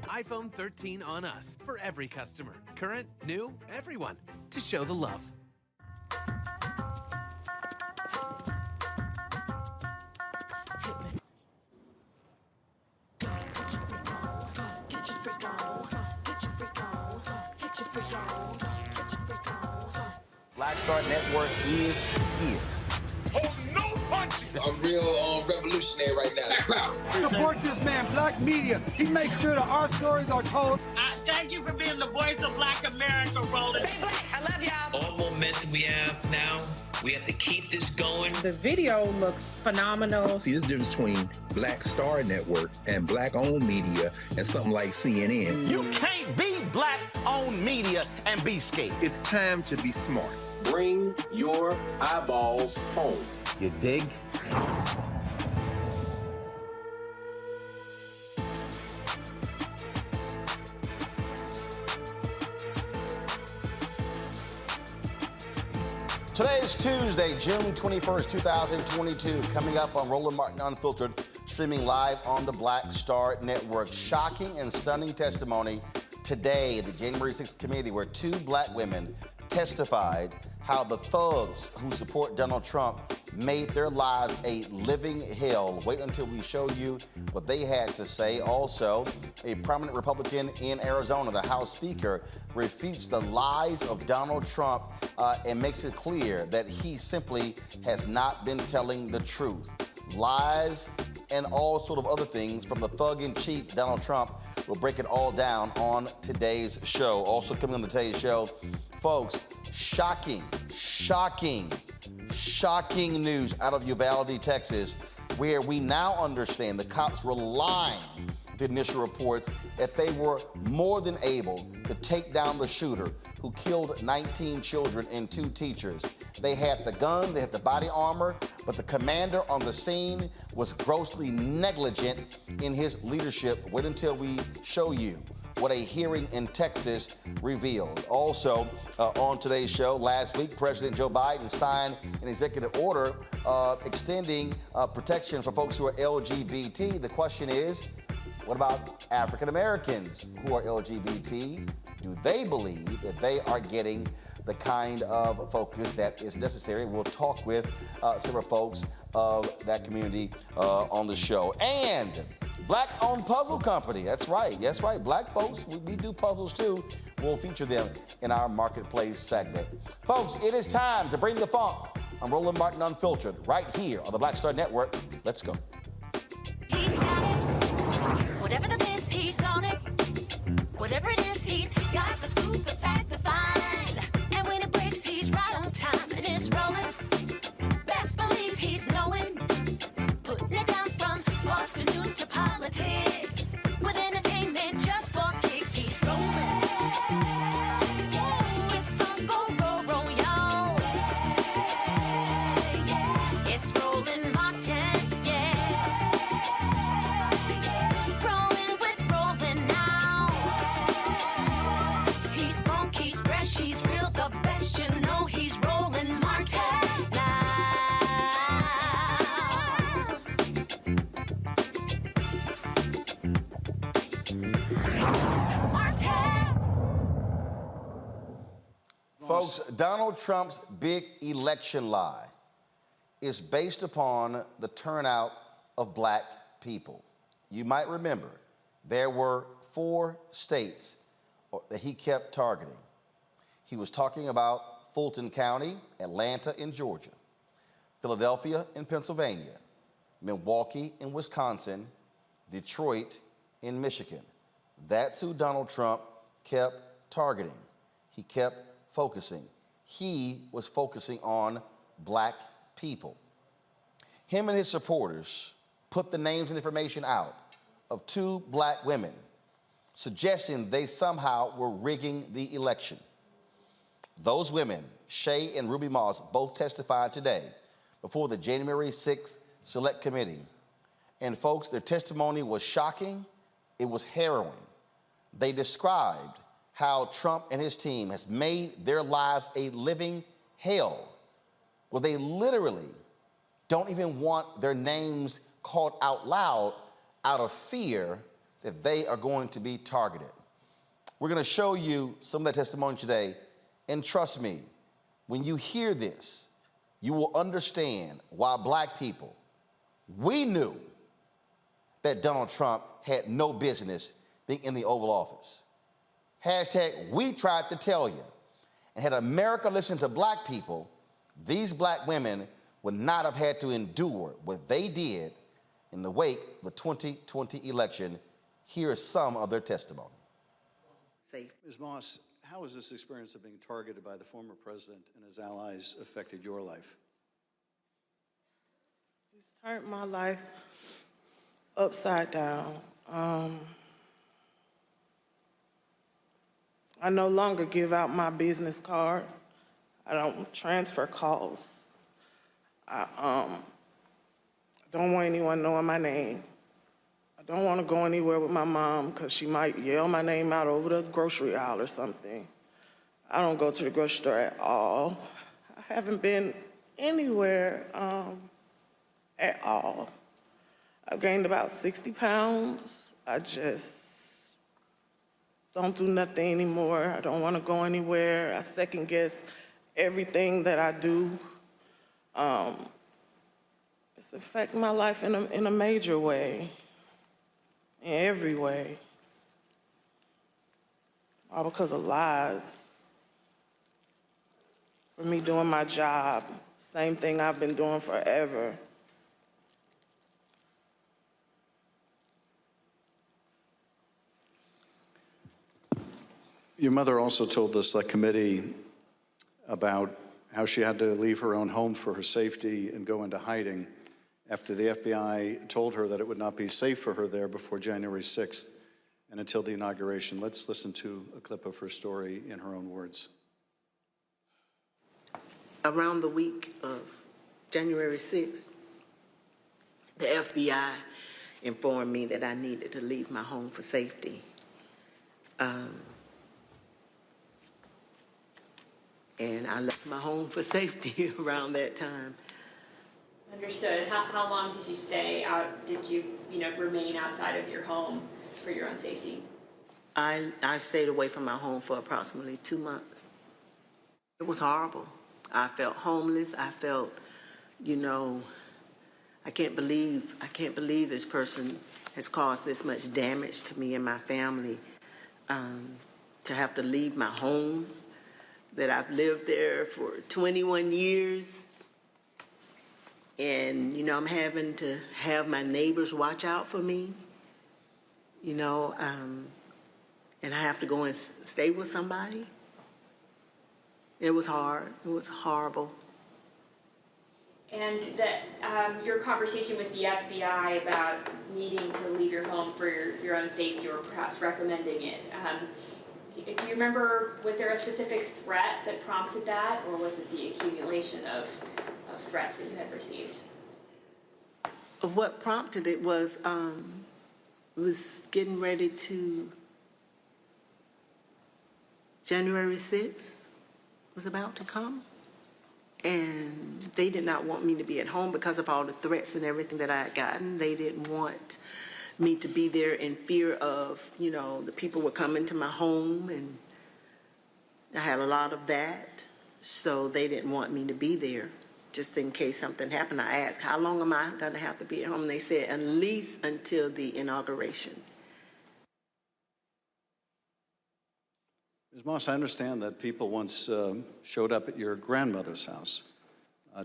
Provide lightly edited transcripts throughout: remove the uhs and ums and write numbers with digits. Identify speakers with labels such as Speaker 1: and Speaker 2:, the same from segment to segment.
Speaker 1: iPhone 13 on us for every customer. Current, new, everyone. To show the love.
Speaker 2: Black Star Network is here.
Speaker 3: Hold no punches!
Speaker 4: I'm real revolutionary right now.
Speaker 5: Support this man, Black Media. He makes sure that our stories are told.
Speaker 6: Thank you for being the voice of Black America, Roland.
Speaker 7: Stay black. I love y'all.
Speaker 8: All momentum we have now, we have to keep this going.
Speaker 9: The video looks phenomenal.
Speaker 10: See, there's a difference between Black Star Network and Black-owned media and something like CNN.
Speaker 2: You can't be Black-owned media and be scared.
Speaker 10: It's time to be smart.
Speaker 4: Bring your eyeballs home.
Speaker 2: You dig? Today is Tuesday, June 21st, 2022. Coming up on Roland Martin Unfiltered, streaming live on the Black Star Network. Shocking and stunning testimony today at the January 6th committee where two black women testified how the thugs who support Donald Trump made their lives a living hell. Wait until we show you what they had to say. Also, a prominent Republican in Arizona, the House Speaker, refutes the lies of Donald Trump and makes it clear that he simply has not been telling the truth. Lies and all sort of other things from the thug-in-chief, Donald Trump. We'll break it all down on today's show. Also coming on today's show, folks, shocking news out of Uvalde, Texas, where we now understand the cops were lying with the initial reports that they were more than able to take down the shooter who killed 19 children and 2 teachers. They had the guns, they had the body armor, but the commander on the scene was grossly negligent in his leadership. Wait until we show you what a hearing in Texas revealed. Also, on today's show, last week, President Joe Biden signed an executive order extending protection for folks who are LGBT. The question is, what about African Americans who are LGBT? Do they believe that they are getting the kind of focus that is necessary? We'll talk with several folks of that community on the show. And Black-owned puzzle company. That's right. Black folks, we do puzzles too. We'll feature them in our Marketplace segment. Folks, it is time to bring the funk on Roland Martin Unfiltered right here on the Black Star Network. Let's go.
Speaker 11: He's got it. Whatever the miss, he's on it. Whatever it is, he's got the scoop, the fact, the find. And when it breaks, he's right on time and it's rolling. Best believe he's knowing. Putting it down from sports to news to politics. With entertainment just for kicks, he's rolling. It's on go, roll, y'all. It's Roland Martin, rolling with Roland now. He's funk, he's fresh, he's real, the best, you know he's Roland Martin now.
Speaker 2: Folks, Donald Trump's big election lie is based upon the turnout of black people. You might remember there were 4 states that he kept targeting. He was talking about Fulton County, Atlanta in Georgia, Philadelphia in Pennsylvania, Milwaukee in Wisconsin, Detroit in Michigan. That's who Donald Trump kept targeting. He kept focusing. He was focusing on black people. Him and his supporters put the names and information out of 2 black women, suggesting they somehow were rigging the election. Those women, Shay and Ruby Moss, both testified today before the January 6th Select Committee. And folks, their testimony was shocking. It was harrowing. They described how Trump and his team has made their lives a living hell, where they literally don't even want their names called out loud out of fear that they are going to be targeted. We're going to show you some of that testimony today, and trust me, when you hear this, you will understand why black people, we knew that Donald Trump had no business being in the Oval Office. Hashtag, we tried to tell you. And had America listened to black people, these black women would not have had to endure what they did in the wake of the 2020 election. Here is some of their testimony.
Speaker 7: Ms. Moss, how has this experience of being targeted by the former president and his allies affected your life?
Speaker 12: It's turned my life upside down. I no longer give out my business card. I don't transfer calls. I don't want anyone knowing my name. I don't want to go anywhere with my mom because she might yell my name out over the grocery aisle or something. I don't go to the grocery store at all. I haven't been anywhere at all. I've gained about 60 pounds. I just don't do nothing anymore. I don't want to go anywhere. I second guess everything that I do. It's affecting my life in a major way, in every way. All because of lies. For me doing my job, same thing I've been doing forever.
Speaker 7: Your mother also told the Select Committee about how she had to leave her own home for her safety and go into hiding after the FBI told her that it would not be safe for her there before January 6th and until the inauguration. Let's listen to a clip of her story in her own words.
Speaker 13: Around the week of January 6th, the FBI informed me that I needed to leave my home for safety. And I left my home for safety around that time.
Speaker 14: Understood. How long did you stay out? Did you, remain outside of your home for your own safety?
Speaker 13: I stayed away from my home for approximately 2 months. It was horrible. I felt homeless. I felt, I can't believe this person has caused this much damage to me and my family. To have to leave my home, that I've lived there for 21 years. And, I'm having to have my neighbors watch out for me, and I have to go and stay with somebody. It was hard. It was horrible.
Speaker 14: And that your conversation with the FBI about needing to leave your home for your own safety, or perhaps recommending it, do you remember, was there a specific threat that prompted that, or was it the accumulation of threats that you had received?
Speaker 13: What prompted it was getting ready to, January 6th was about to come, and they did not want me to be at home because of all the threats and everything that I had gotten. They didn't want me to be there in fear of, the people were coming to my home, and I had a lot of that, so they didn't want me to be there just in case something happened. I asked, how long am I going to have to be at home? And they said, at least until the inauguration.
Speaker 7: Ms. Moss, I understand that people once showed up at your grandmother's house.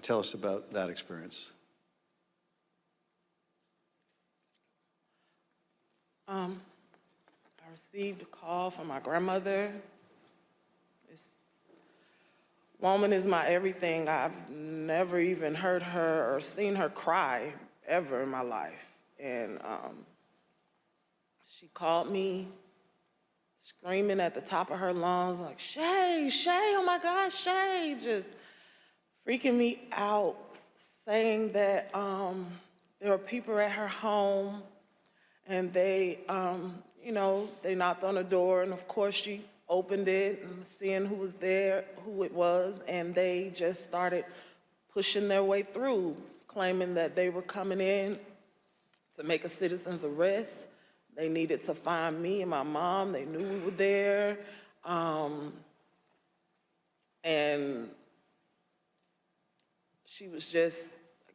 Speaker 7: Tell us about that experience.
Speaker 12: I received a call from my grandmother. This woman is my everything. I've never even heard her or seen her cry ever in my life. And she called me screaming at the top of her lungs, like, Shay, oh my God, Shay, just freaking me out, saying that there were people at her home, and they, you know, they knocked on the door, and of course she opened it and seeing who was there, who it was, and they just started pushing their way through, claiming that they were coming in to make a citizen's arrest. They needed to find me and my mom. They knew we were there. And she was just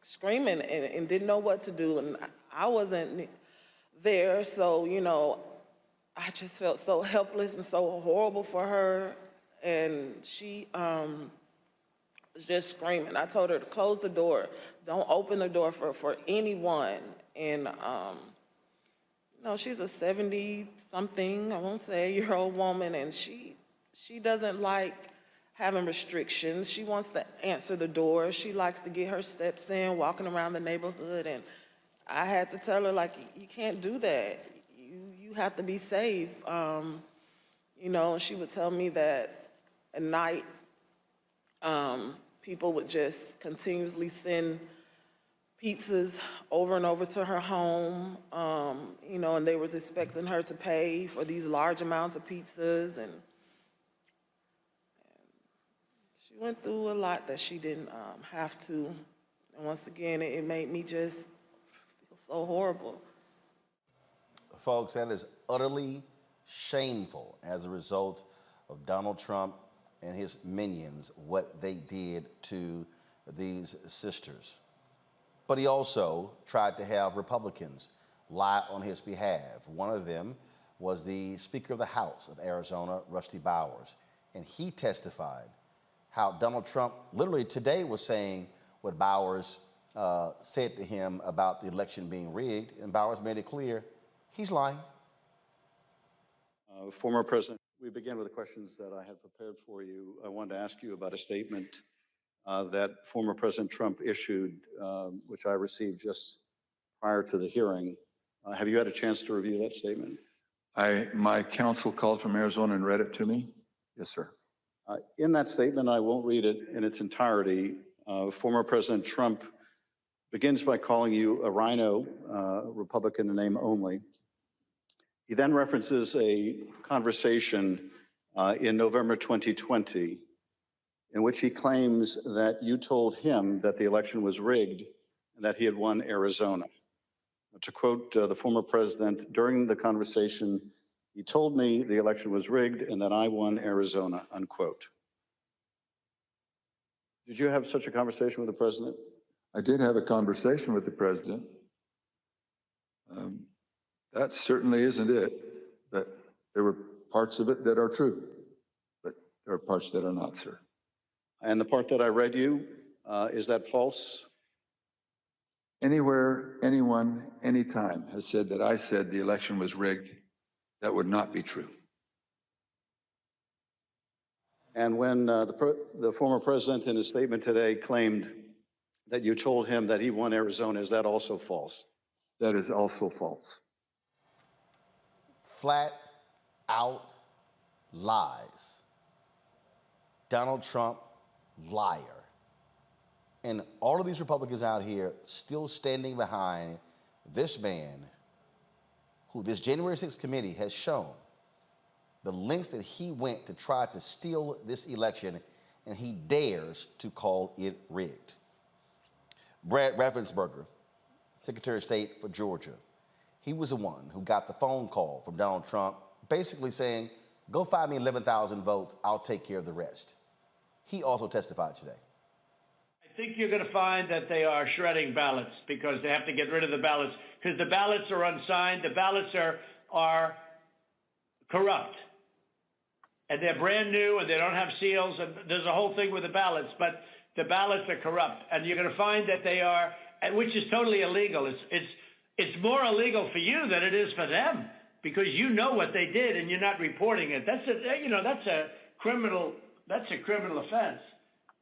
Speaker 12: screaming and didn't know what to do. And I wasn't there, so, you know, I just felt so helpless and so horrible for her. And she was just screaming. I told her to close the door. Don't open the door for anyone. And, you know, she's a 70-something, I won't say, year-old woman, and she doesn't like having restrictions. She wants to answer the door. She likes to get her steps in, walking around the neighborhood, and I had to tell her, like, you can't do that. You have to be safe. You know, she would tell me that at night, people would just continuously send pizzas over and over to her home, you know, and they were expecting her to pay for these large amounts of pizzas, and she went through a lot that she didn't have to. And once again, it made me just feel so horrible.
Speaker 2: Folks, that is utterly shameful as a result of Donald Trump and his minions, what they did to these sisters. But he also tried to have Republicans lie on his behalf. One of them was the Speaker of the House of Arizona, Rusty Bowers, and he testified how Donald Trump literally today was saying what Bowers said to him about the election being rigged, and Bowers made it clear he's lying.
Speaker 7: Former President, we begin with the questions that I had prepared for you. I wanted to ask you about a statement that former President Trump issued, which I received just prior to the hearing. Have you had a chance to review that statement?
Speaker 15: My counsel called from Arizona and read it to me. Yes, sir.
Speaker 7: In that statement, I won't read it in its entirety. Former President Trump begins by calling you a rhino, Republican in name only. He then references a conversation in November 2020 in which he claims that you told him that the election was rigged and that he had won Arizona. To quote the former president, during the conversation, he told me the election was rigged and that I won Arizona, unquote. Did you have such a conversation with the president?
Speaker 15: I did have a conversation with the president. That certainly isn't it, but there were parts of it that are true, but there are parts that are not, sir.
Speaker 7: And the part that I read you, is that false?
Speaker 15: Anywhere, anyone, anytime has said that I said the election was rigged, that would not be true.
Speaker 7: And when the former president in his statement today claimed that you told him that he won Arizona, is that also false?
Speaker 15: That is also false.
Speaker 2: Flat out lies. Donald Trump, liar. And all of these Republicans out here still standing behind this man who this January 6th committee has shown the lengths that he went to try to steal this election, and he dares to call it rigged. Brad Raffensperger, Secretary of State for Georgia, he was the one who got the phone call from Donald Trump basically saying, go find me 11,000 votes, I'll take care of the rest. He also testified today.
Speaker 5: I think you're going to find that they are shredding ballots because they have to get rid of the ballots because the ballots are unsigned. The ballots are corrupt. And they're brand new and they don't have seals. And there's a whole thing with the ballots, but the ballots are corrupt. And you're going to find that they are, which is totally illegal. It's more illegal for you than it is for them because you know what they did and you're not reporting it. That's a criminal offense.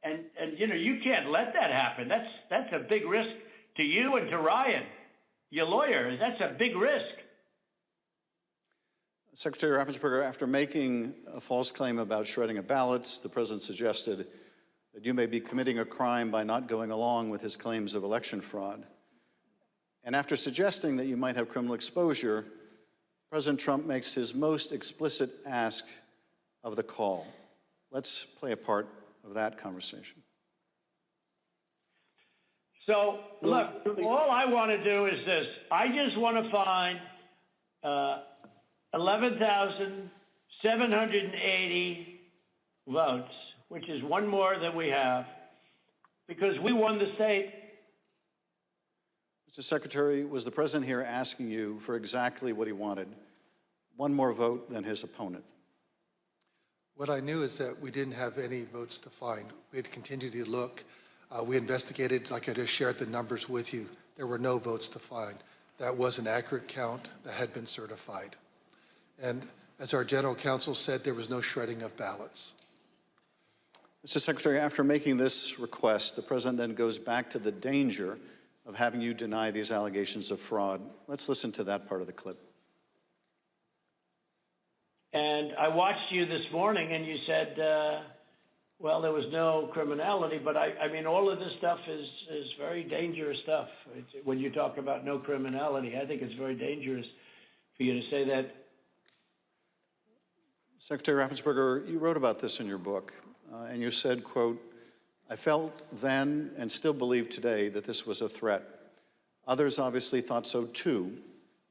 Speaker 5: And you can't let that happen. That's a big risk to you and to Ryan, your lawyer. That's a big risk.
Speaker 7: Secretary Raffensperger, after making a false claim about shredding of ballots, the president suggested that you may be committing a crime by not going along with his claims of election fraud. And after suggesting that you might have criminal exposure, President Trump makes his most explicit ask of the call. Let's play a part of that conversation.
Speaker 5: So, look, all I want to do is this. I just want to find 11,780 votes, which is one more than we have, because we won the state.
Speaker 7: Mr. Secretary, was the president here asking you for exactly what he wanted? One more vote than his opponent.
Speaker 16: What I knew is that we didn't have any votes to find. We had continued to look. We investigated, like I just shared the numbers with you. There were no votes to find. That was an accurate count that had been certified. And as our general counsel said, there was no shredding of ballots.
Speaker 7: Mr. Secretary, after making this request, the president then goes back to the danger of having you deny these allegations of fraud. Let's listen to that part of the clip.
Speaker 5: And I watched you this morning, and you said, well, there was no criminality, but I mean, all of this stuff is very dangerous stuff. When you talk about no criminality, I think it's very dangerous for you to say that.
Speaker 7: Secretary Raffensperger, you wrote about this in your book, and you said, quote, I felt then and still believe today that this was a threat. Others obviously thought so too,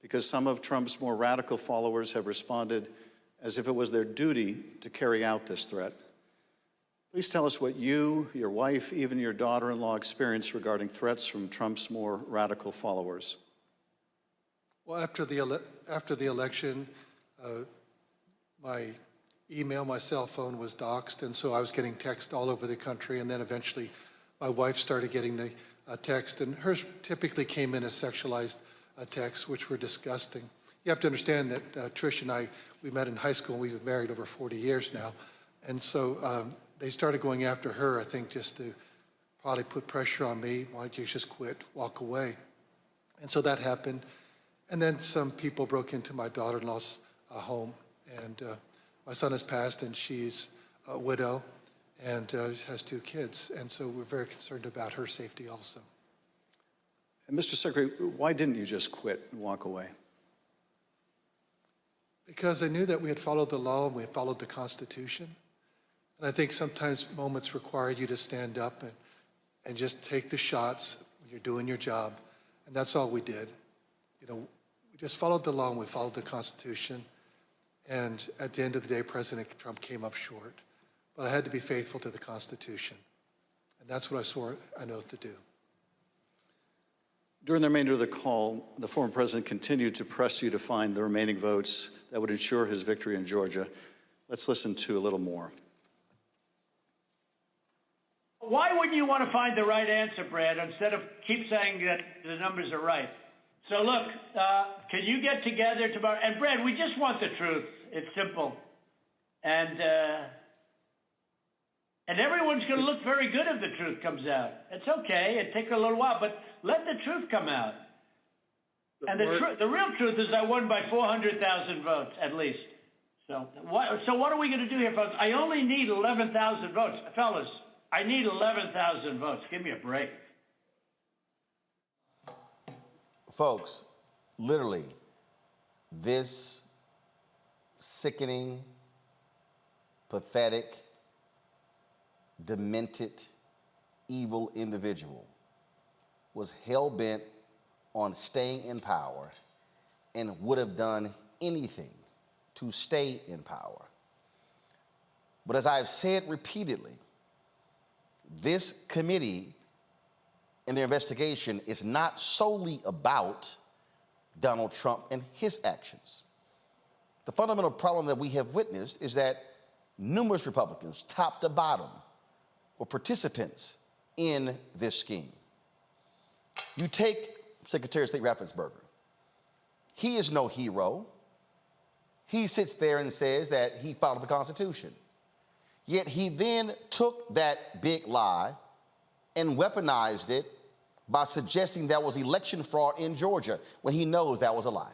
Speaker 7: because some of Trump's more radical followers have responded as if it was their duty to carry out this threat. Please tell us what you, your wife, even your daughter-in-law experienced regarding threats from Trump's more radical followers.
Speaker 16: Well, after the election, my email, my cell phone was doxxed, and so I was getting texts all over the country, and then eventually my wife started getting the text, and hers typically came in as sexualized texts, which were disgusting. You have to understand that Trish and I, we met in high school, and we've been married over 40 years now, and so they started going after her, I think, just to probably put pressure on me. Why don't you just quit, walk away? And so that happened, and then some people broke into my daughter-in-law's home, and my son has passed, and she's a widow and has 2 kids. And so we're very concerned about her safety also.
Speaker 7: And Mr. Secretary, why didn't you just quit and walk away?
Speaker 16: Because I knew that we had followed the law and we had followed the Constitution. And I think sometimes moments require you to stand up and just take the shots when you're doing your job. And that's all we did. You know, we just followed the law and we followed the Constitution. And at the end of the day, President Trump came up short. But I had to be faithful to the Constitution. And that's what I swore an oath to do.
Speaker 7: During the remainder of the call, the former president continued to press you to find the remaining votes that would ensure his victory in Georgia. Let's listen to a little more.
Speaker 5: Why wouldn't you want to find the right answer, Brad, instead of keep saying that the numbers are right? So look, can you get together tomorrow? And Brad, we just want the truth. It's simple. And everyone's going to look very good if the truth comes out. It's okay. It takes a little while, but let the truth come out. And the real truth is I won by 400,000 votes, at least. So what are we going to do here, folks? I only need 11,000 votes. Fellas, I need 11,000 votes. Give me a break.
Speaker 2: Folks, literally, this sickening, pathetic, demented, evil individual was hell-bent on staying in power and would have done anything to stay in power. But as I've said repeatedly, this committee and their investigation is not solely about Donald Trump and his actions. The fundamental problem that we have witnessed is that numerous Republicans, top to bottom, were participants in this scheme. You take Secretary of State Raffensperger. He is no hero. He sits there and says that he followed the Constitution. Yet he then took that big lie and weaponized it by suggesting there was election fraud in Georgia when he knows that was a lie.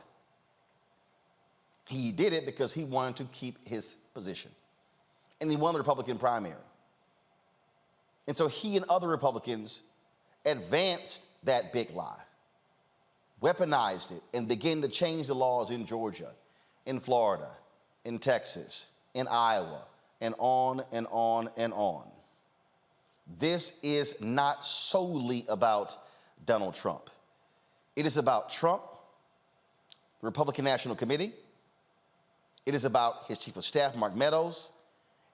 Speaker 2: He did it because he wanted to keep his position. And he won the Republican primary. And so he and other Republicans advanced that big lie. weaponized it, and began to change the laws in Georgia, in Florida, in Texas, in Iowa, and on and on and on. This is not solely about Donald Trump. It is about Trump, the Republican National Committee. It is about his chief of staff, Mark Meadows.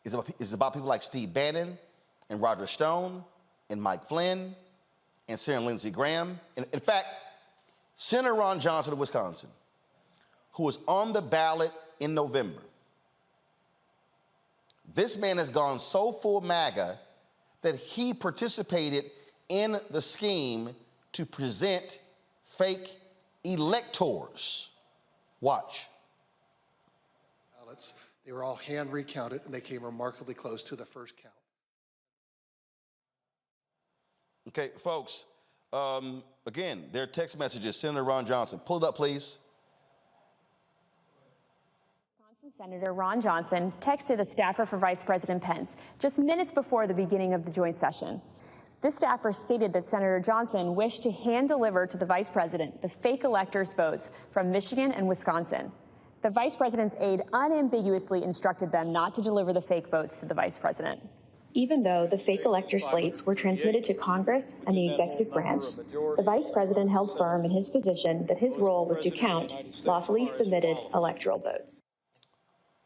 Speaker 2: It's about people like Steve Bannon and Roger Stone and Mike Flynn and Senator Lindsey Graham. And in fact, Senator Ron Johnson of Wisconsin, who was on the ballot in November. This man has gone so full MAGA that he participated in the scheme to present fake electors. Watch.
Speaker 16: Ballots, they were all hand recounted, and they came remarkably close to the first count.
Speaker 2: Okay, folks, again, their text messages, Senator Ron Johnson. Pull it up, please.
Speaker 17: Senator Ron Johnson texted a staffer for Vice President Pence just minutes before the beginning of the joint session. This staffer stated that Senator Johnson wished to hand-deliver to the vice president the fake electors' votes from Michigan and Wisconsin. The vice president's aide unambiguously instructed them not to deliver the fake votes to the vice president. Even though the fake elector slates were transmitted to Congress and the executive branch, the vice president held firm in his position that his role was to count lawfully submitted electoral votes.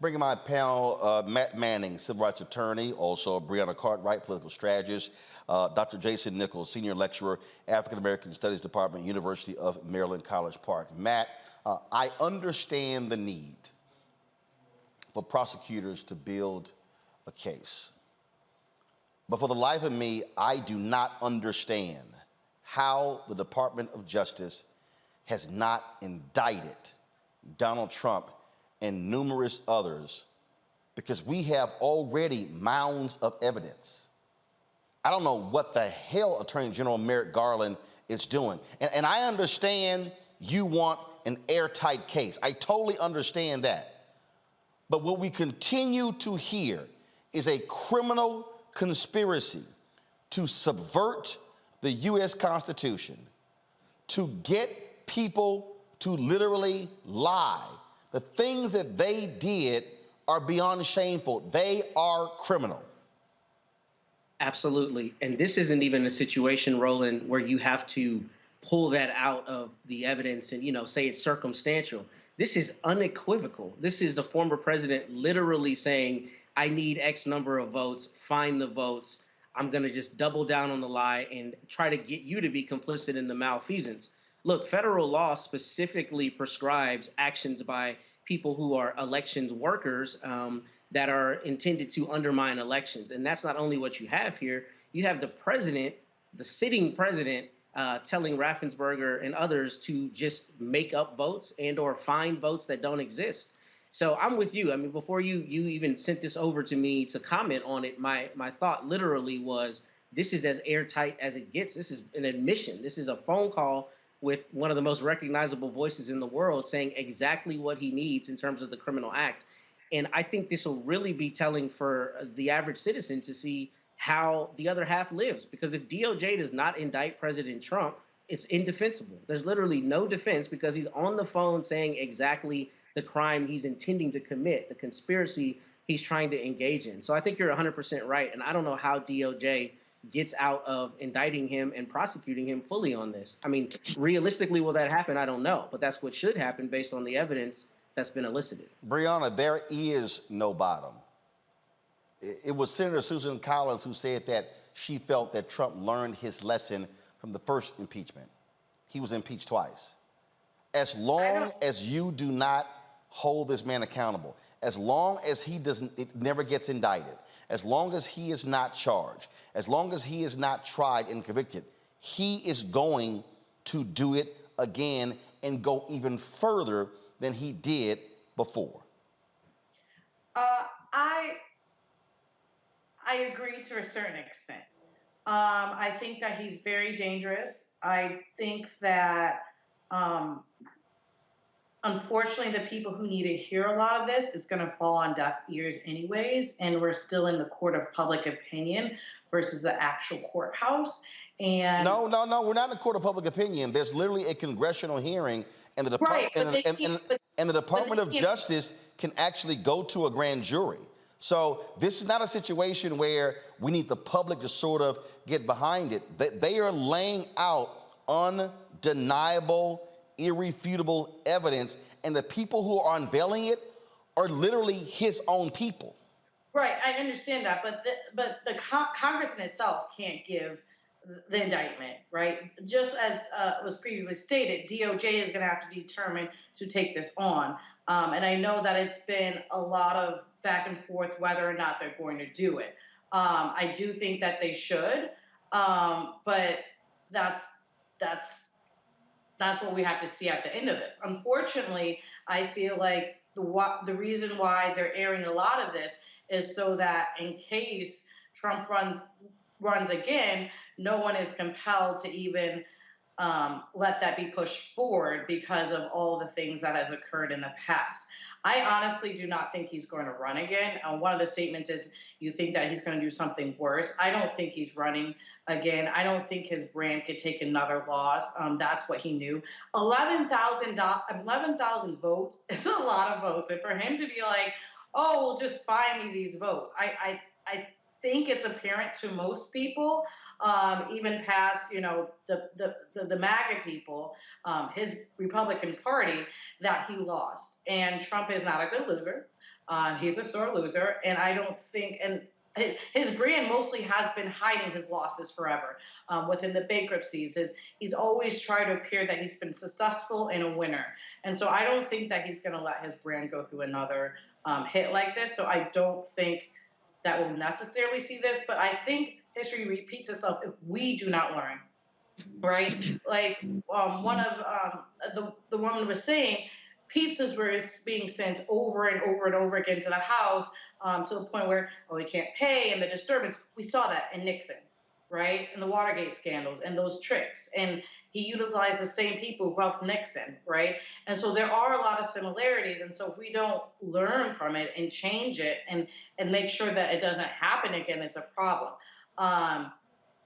Speaker 2: Bringing my panel, Matt Manning, civil rights attorney, also Breonna Cartwright, political strategist, Dr. Jason Nichols, senior lecturer, African American Studies Department, University of Maryland, College Park. Matt, I understand the need for prosecutors to build a case. But for the life of me, I do not understand how the Department of Justice has not indicted Donald Trump and numerous others, because we have already mounds of evidence. I don't know what the hell Attorney General Merrick Garland is doing. And I understand you want an airtight case. I totally understand that. But what we continue to hear is a criminal conspiracy to subvert the U.S. Constitution, to get people to literally lie. The things that they did are beyond shameful. They are criminal.
Speaker 18: Absolutely. And this isn't even a situation, Roland, where you have to pull that out of the evidence and, say it's circumstantial. This is unequivocal. This is the former president literally saying, I need X number of votes, find the votes. I'm going to just double down on the lie and try to get you to be complicit in the malfeasance. Look, federal law specifically prescribes actions by people who are elections workers that are intended to undermine elections. And that's not only what you have here. You have the president, the sitting president, telling Raffensperger and others to just make up votes and or find votes that don't exist. So I'm with you. I mean, before you even sent this over to me to comment on it, my thought literally was, this is as airtight as it gets. This is an admission. This is a phone call with one of the most recognizable voices in the world saying exactly what he needs in terms of the criminal act. And I think this will really be telling for the average citizen to see how the other half lives. Because if DOJ does not indict President Trump, it's indefensible. There's literally no defense because he's on the phone saying exactly the crime he's intending to commit, the conspiracy he's trying to engage in. So I think you're 100% right. And I don't know how DOJ gets out of indicting him and prosecuting him fully on this. I mean, realistically, will that happen? I don't know. But that's what should happen based on the evidence that's been elicited.
Speaker 2: Breonna, there is no bottom. It was Senator Susan Collins who said that she felt that Trump learned his lesson from the first impeachment. He was impeached twice. As long as you do not hold this man accountable, as long as it never gets indicted, as long as he is not charged, as long as he is not tried and convicted, he is going to do it again and go even further than he did before.
Speaker 9: I agree to a certain extent. I think that he's very dangerous. I think that, unfortunately, the people who need to hear a lot of this, it's going to fall on deaf ears anyways, and we're still in the court of public opinion versus the actual courthouse. And
Speaker 2: no, we're not in a court of public opinion. There's literally a congressional hearing, and the Department of Justice can actually go to a grand jury. So this is not a situation where we need the public to sort of get behind it. They are laying out undeniable, irrefutable evidence, and the people who are unveiling it are literally his own people.
Speaker 9: Right, I understand that, but the Congress in itself can't give the indictment, right? Just as was previously stated, DOJ is going to have to determine to take this on. And I know that it's been a lot of back and forth whether or not they're going to do it. I do think that they should, but that's what we have to see at the end of this. Unfortunately, I feel like the reason why they're airing a lot of this is so that in case Trump runs again, no one is compelled to even let that be pushed forward because of all the things that has occurred in the past. I honestly do not think he's going to run again. One of the statements is you think that he's going to do something worse. I don't think he's running again. I don't think his brand could take another loss. That's what he knew. 11,000 votes is a lot of votes. And for him to be like, oh, well, just find me these votes. I think it's apparent to most people, even past, the MAGA people, his Republican Party, that he lost. And Trump is not a good loser. He's a sore loser. And I don't think, and his brand mostly has been hiding his losses forever. Within the bankruptcies, he's always tried to appear that he's been successful and a winner. And so I don't think that he's going to let his brand go through another hit like this. So I don't think that we'll necessarily see this, but I think history repeats itself if we do not learn, right? Like one of the woman was saying, pizzas were being sent over and over and over again to the house to the point where, we can't pay, and the disturbance. We saw that in Nixon, right? And the Watergate scandals and those tricks. And he utilized the same people who helped Nixon, right? And so there are a lot of similarities. And so if we don't learn from it and change it and make sure that it doesn't happen again, it's a problem. Am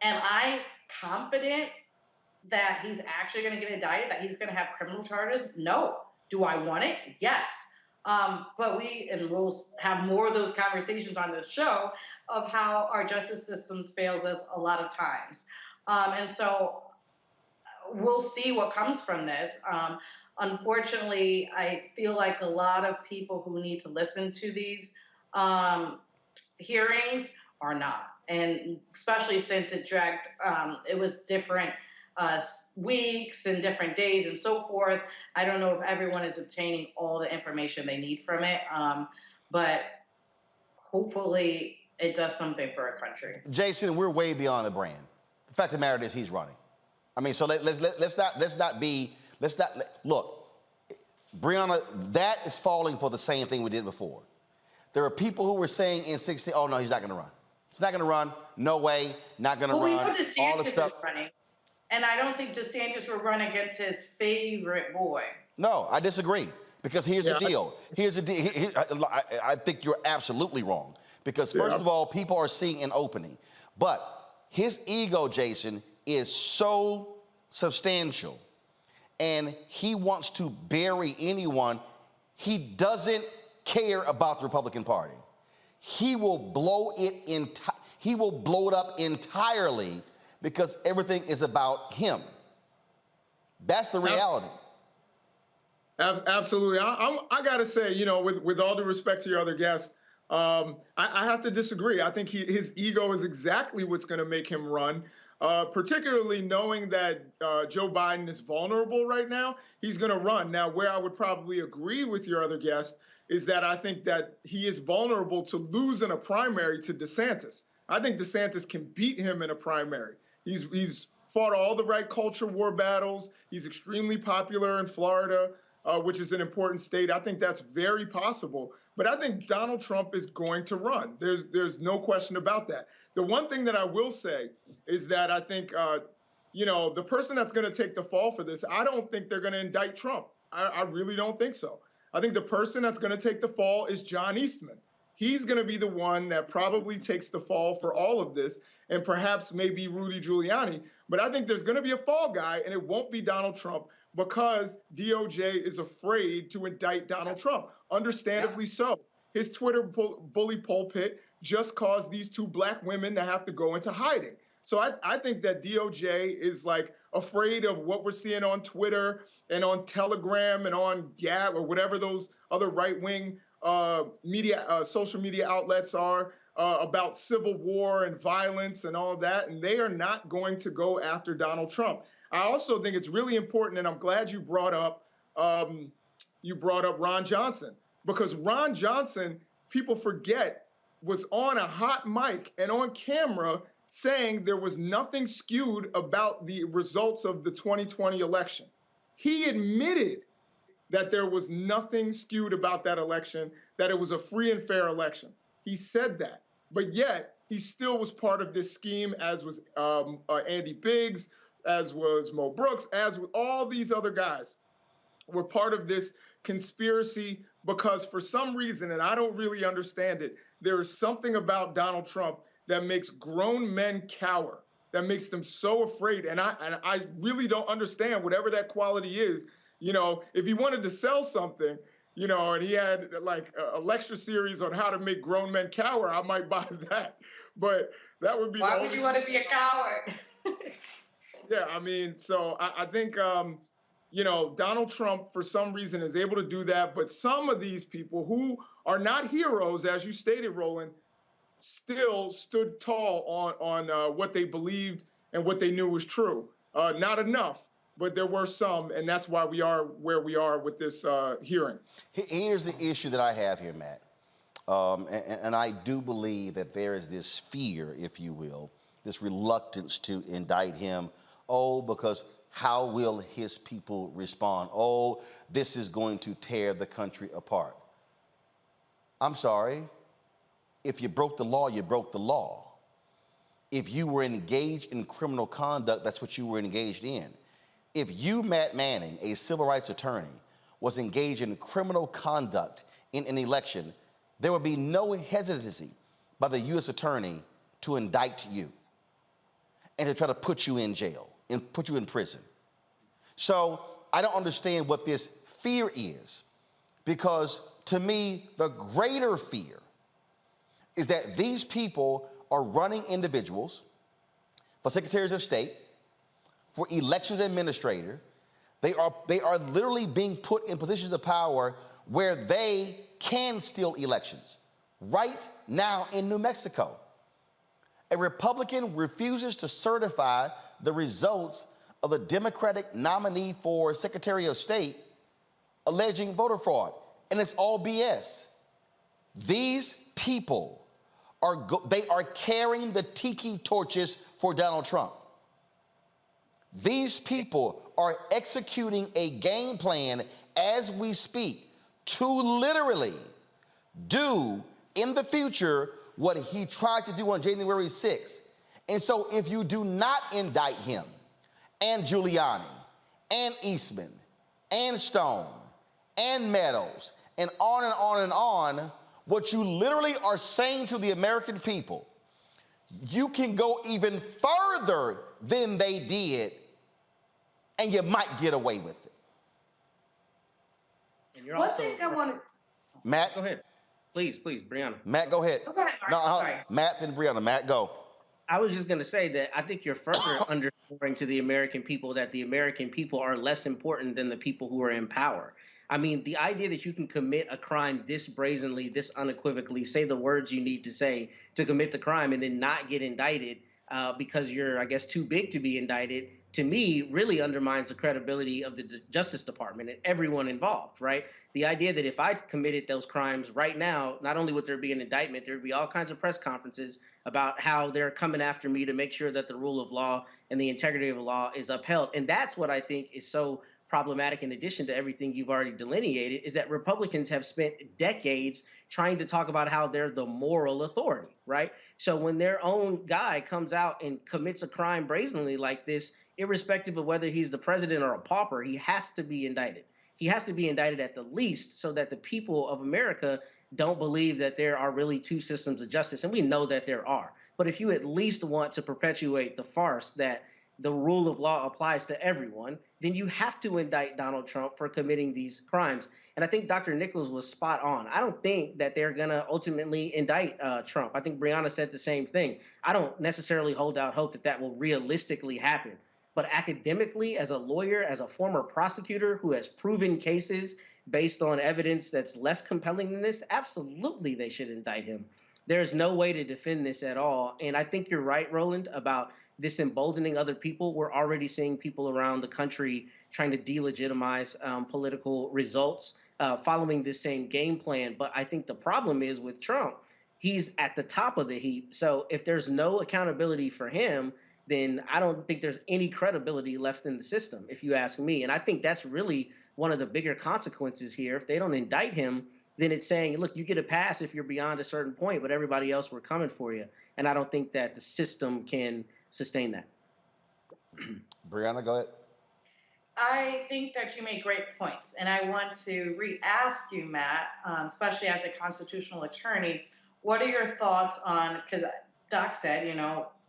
Speaker 9: I confident that he's actually going to get indicted, that he's going to have criminal charges? No. Do I want it? Yes. But we'll have more of those conversations on this show of how our justice systems fails us a lot of times. And so we'll see what comes from this. Unfortunately, I feel like a lot of people who need to listen to these hearings are not. And especially since it dragged, it was different weeks and different days and so forth. I don't know if everyone is obtaining all the information they need from it, but hopefully it does something for our country.
Speaker 2: Jason, we're way beyond the brand. The fact of the matter is he's running. I mean, so let's not look, Breonna, that is falling for the same thing we did before. There are people who were saying in 16, oh no, he's not going to run. He's not going to run. No way. Not going to run.
Speaker 9: We know DeSantis is running, and I don't think DeSantis will run against his favorite boy.
Speaker 2: No, I disagree. Because here's the deal. I think you're absolutely wrong. Because first of all, people are seeing an opening. But his ego, Jason, is so substantial. And he wants to bury anyone. He doesn't care about the Republican Party. He will blow it up entirely because everything is about him. That's the reality.
Speaker 19: Absolutely. I got to say, with all due respect to your other guests, I have to disagree. I think his ego is exactly what's going to make him run, particularly knowing that Joe Biden is vulnerable right now. He's going to run. Now, where I would probably agree with your other guest is that I think that he is vulnerable to lose in a primary to DeSantis. I think DeSantis can beat him in a primary. He's fought all the right culture war battles. He's extremely popular in Florida, which is an important state. I think that's very possible. But I think Donald Trump is going to run. There's no question about that. The one thing that I will say is that I think, the person that's going to take the fall for this, I don't think they're going to indict Trump. I really don't think so. I think the person that's going to take the fall is John Eastman. He's going to be the one that probably takes the fall for all of this. and perhaps maybe Rudy Giuliani. But I think there's going to be a fall guy, and it won't be Donald Trump because DOJ is afraid to indict Donald Trump. Understandably so. His Twitter bully pulpit just caused these two black women to have to go into hiding. So I think that DOJ is like afraid of what we're seeing on Twitter and on Telegram and on Gab or whatever those other right-wing social media outlets are about civil war and violence and all that. And they are not going to go after Donald Trump. I also think it's really important, and I'm glad you brought up Ron Johnson, because Ron Johnson, people forget, was on a hot mic and on camera saying there was nothing skewed about the results of the 2020 election. He admitted that there was nothing skewed about that election, that it was a free and fair election. He said that, but yet he still was part of this scheme, as was Andy Biggs, as was Mo Brooks, as with all these other guys, were part of this conspiracy because for some reason, and I don't really understand it, there is something about Donald Trump that makes grown men cower, that makes them so afraid. And I really don't understand whatever that quality is. You know, if he wanted to sell something, you know, and he had like a lecture series on how to make grown men cower, I might buy that. But that would be
Speaker 9: Why would you want to be a coward?
Speaker 19: Yeah, I mean, so I think, you know, Donald Trump, for some reason, is able to do that. But some of these people who are not heroes, as you stated, Roland, still stood tall on what they believed and what they knew was true. Not enough, but there were some, and that's why we are where we are with this hearing.
Speaker 2: Here's the issue that I have here, Matt. And I do believe that there is this fear, if you will, this reluctance to indict him. Oh, because how will his people respond? Oh, this is going to tear the country apart. I'm sorry. If you broke the law, you broke the law. If you were engaged in criminal conduct, that's what you were engaged in. If you, Matt Manning, a civil rights attorney, was engaged in criminal conduct in an election, there would be no hesitancy by the U.S. attorney to indict you and to try to put you in jail and put you in prison. So I don't understand what this fear is, because to me, the greater fear is that these people are running individuals for secretaries of state, for elections administrator. They are literally being put in positions of power where they can steal elections. Right now in New Mexico, a Republican refuses to certify the results of the Democratic nominee for Secretary of State, alleging voter fraud, and it's all BS. These people are carrying the tiki torches for Donald Trump. These people are executing a game plan as we speak to literally do in the future what he tried to do on January 6th. And so if you do not indict him and Giuliani and Eastman and Stone and Meadows and on and on and on, what you literally are saying to the American people, you can go even further than they did, and you might get away with it.
Speaker 18: And you're
Speaker 9: One
Speaker 18: also,
Speaker 9: thing I want to...
Speaker 2: Matt?
Speaker 18: Go ahead. Please, Brianna.
Speaker 2: Matt, go ahead.
Speaker 9: Go ahead, Mark. Sorry.
Speaker 2: Matt and Brianna. Matt, go.
Speaker 18: I was just going to say that I think you're further underscoring to the American people that the American people are less important than the people who are in power. I mean, the idea that you can commit a crime this brazenly, this unequivocally, say the words you need to say to commit the crime and then not get indicted because you're, I guess, too big to be indicted, to me, really undermines the credibility of the Justice Department and everyone involved, right? The idea that if I committed those crimes right now, not only would there be an indictment, there would be all kinds of press conferences about how they're coming after me to make sure that the rule of law and the integrity of the law is upheld. And that's what I think is so problematic, in addition to everything you've already delineated, is that Republicans have spent decades trying to talk about how they're the moral authority, right? So when their own guy comes out and commits a crime brazenly like this, irrespective of whether he's the president or a pauper, he has to be indicted. He has to be indicted at the least so that the people of America don't believe that there are really two systems of justice. And we know that there are. But if you at least want to perpetuate the farce that the rule of law applies to everyone, then you have to indict Donald Trump for committing these crimes. And I think Dr. Nichols was spot on. I don't think that they're going to ultimately indict Trump. I think Breonna said the same thing. I don't necessarily hold out hope that that will realistically happen. But academically, as a lawyer, as a former prosecutor who has proven cases based on evidence that's less compelling than this, absolutely they should indict him. There's no way to defend this at all. And I think you're right, Roland, about this emboldening other people. We're already seeing people around the country trying to delegitimize political results following this same game plan. But I think the problem is with Trump, he's at the top of the heap. So if there's no accountability for him, then I don't think there's any credibility left in the system, if you ask me. And I think that's really one of the bigger consequences here. If they don't indict him, then it's saying, look, you get a pass if you're beyond a certain point, but everybody else, we're coming for you. And I don't think that the system can sustain that.
Speaker 2: Breonna, go ahead.
Speaker 9: I think that you make great points, and I want to re-ask you, Matt, especially as a constitutional attorney, what are your thoughts on, because Doc said,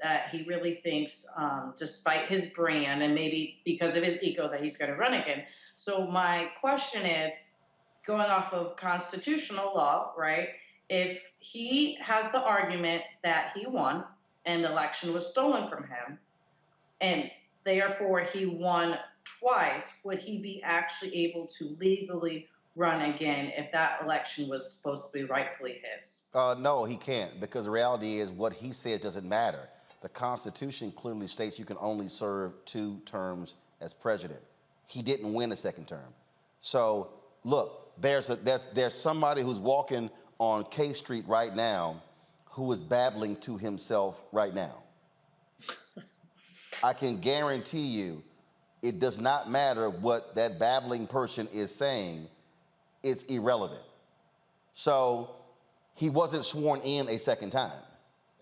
Speaker 9: that he really thinks, despite his brand and maybe because of his ego, that he's going to run again. So my question is, going off of constitutional law, right, if he has the argument that he won and the election was stolen from him, and therefore he won twice, would he be actually able to legally run again if that election was supposed to be rightfully his?
Speaker 2: No, he can't, because the reality is what he says doesn't matter. The Constitution clearly states you can only serve 2 terms as president. He didn't win a second term. So, look, there's somebody who's walking on K Street right now who is babbling to himself right now. I can guarantee you it does not matter what that babbling person is saying. It's irrelevant. So he wasn't sworn in a second time.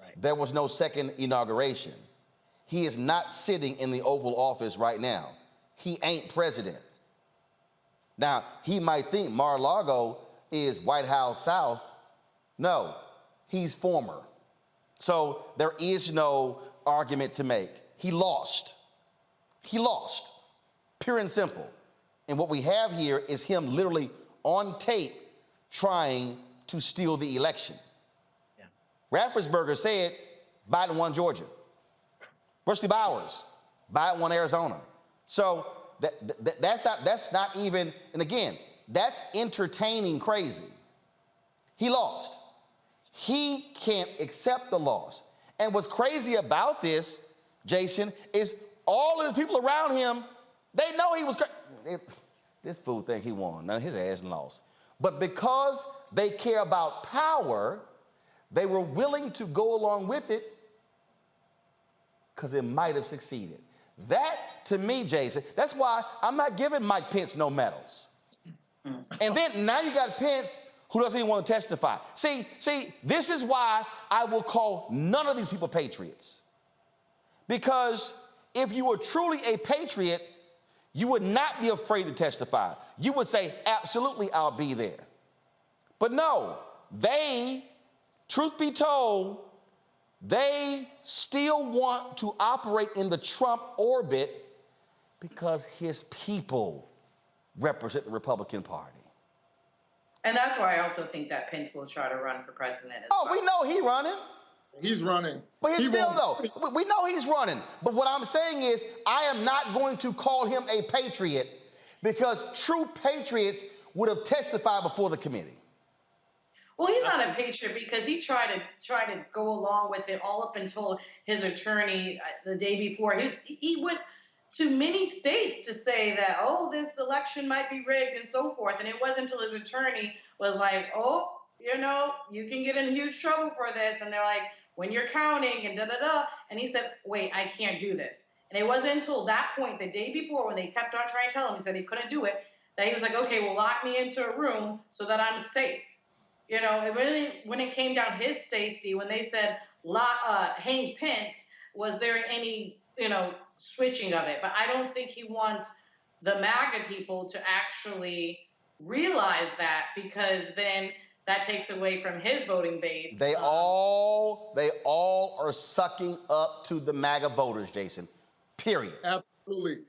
Speaker 2: Right. There was no second inauguration. He is not sitting in the Oval Office right now. He ain't president. Now, he might think Mar-a-Lago is White House South. No, he's former. So there is no argument to make. He lost. He lost, pure and simple. And what we have here is him literally on tape trying to steal the election. Yeah. Raffensperger said Biden won Georgia. Rusty Bowers, Biden won Arizona. So that's not even, and again, that's entertaining crazy. He lost. He can't accept the loss. And what's crazy about this, Jason, is all of the people around him, they know he was crazy. This fool think he won. Now his ass lost. But because they care about power, they were willing to go along with it because it might have succeeded. That, to me, Jason, that's why I'm not giving Mike Pence no medals. And then now you got Pence who doesn't even want to testify. See, this is why I will call none of these people patriots. Because if you were truly a patriot, you would not be afraid to testify. You would say, absolutely, I'll be there. But no, they, truth be told, they still want to operate in the Trump orbit because his people represent the Republican Party.
Speaker 9: And that's why I also think that Pence will try to run for president as well.
Speaker 2: We know he's running.
Speaker 19: He's running.
Speaker 2: But here's the deal, though. We know he's running. But what I'm saying is I am not going to call him a patriot because true patriots would have testified before the committee.
Speaker 9: Well, he's not a patriot because he tried to go along with it all up until his attorney the day before. He went to many states to say that, this election might be rigged and so forth. And it wasn't until his attorney was like, you can get in huge trouble for this. And they're like, when you're counting and da-da-da. And he said, wait, I can't do this. And it wasn't until that point, the day before, when they kept on trying to tell him, he said he couldn't do it, that he was like, okay, well, lock me into a room so that I'm safe. It really, when it came down his safety, when they said hang Pence, was there any, switching of it? But I don't think he wants the MAGA people to actually realize that, because then that takes away from his voting base.
Speaker 2: They all are sucking up to the MAGA voters, Jason. Period.
Speaker 19: Absolutely.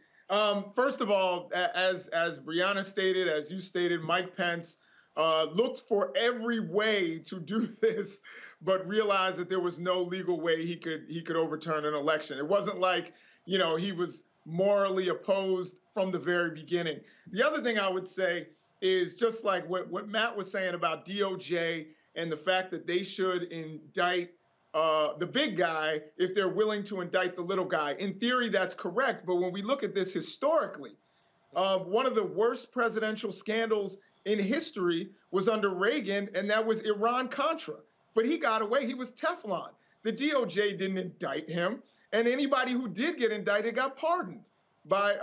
Speaker 19: First of all, as Brianna stated, as you stated, Mike Pence looked for every way to do this, but realized that there was no legal way he could overturn an election. It wasn't like, you know, he was morally opposed from the very beginning. The other thing I would say is just like what Matt was saying about DOJ and the fact that they should indict the big guy if they're willing to indict the little guy. In theory, that's correct. But when we look at this historically, one of the worst presidential scandals in history was under Reagan, and that was Iran-Contra. But he got away. He was Teflon. The DOJ didn't indict him, and anybody who did get indicted got pardoned by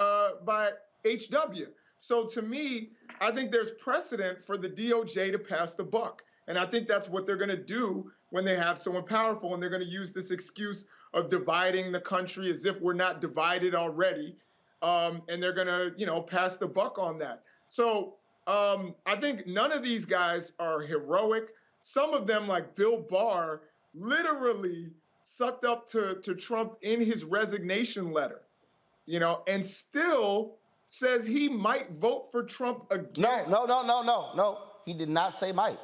Speaker 19: HW. So to me, I think there's precedent for the DOJ to pass the buck. And I think that's what they're going to do when they have someone powerful, and they're going to use this excuse of dividing the country as if we're not divided already. And they're going to, you know, pass the buck on that. So I think none of these guys are heroic. Some of them, like Bill Barr, literally sucked up to Trump in his resignation letter, you know, and still says he might vote for Trump again.
Speaker 2: No. He did not say might.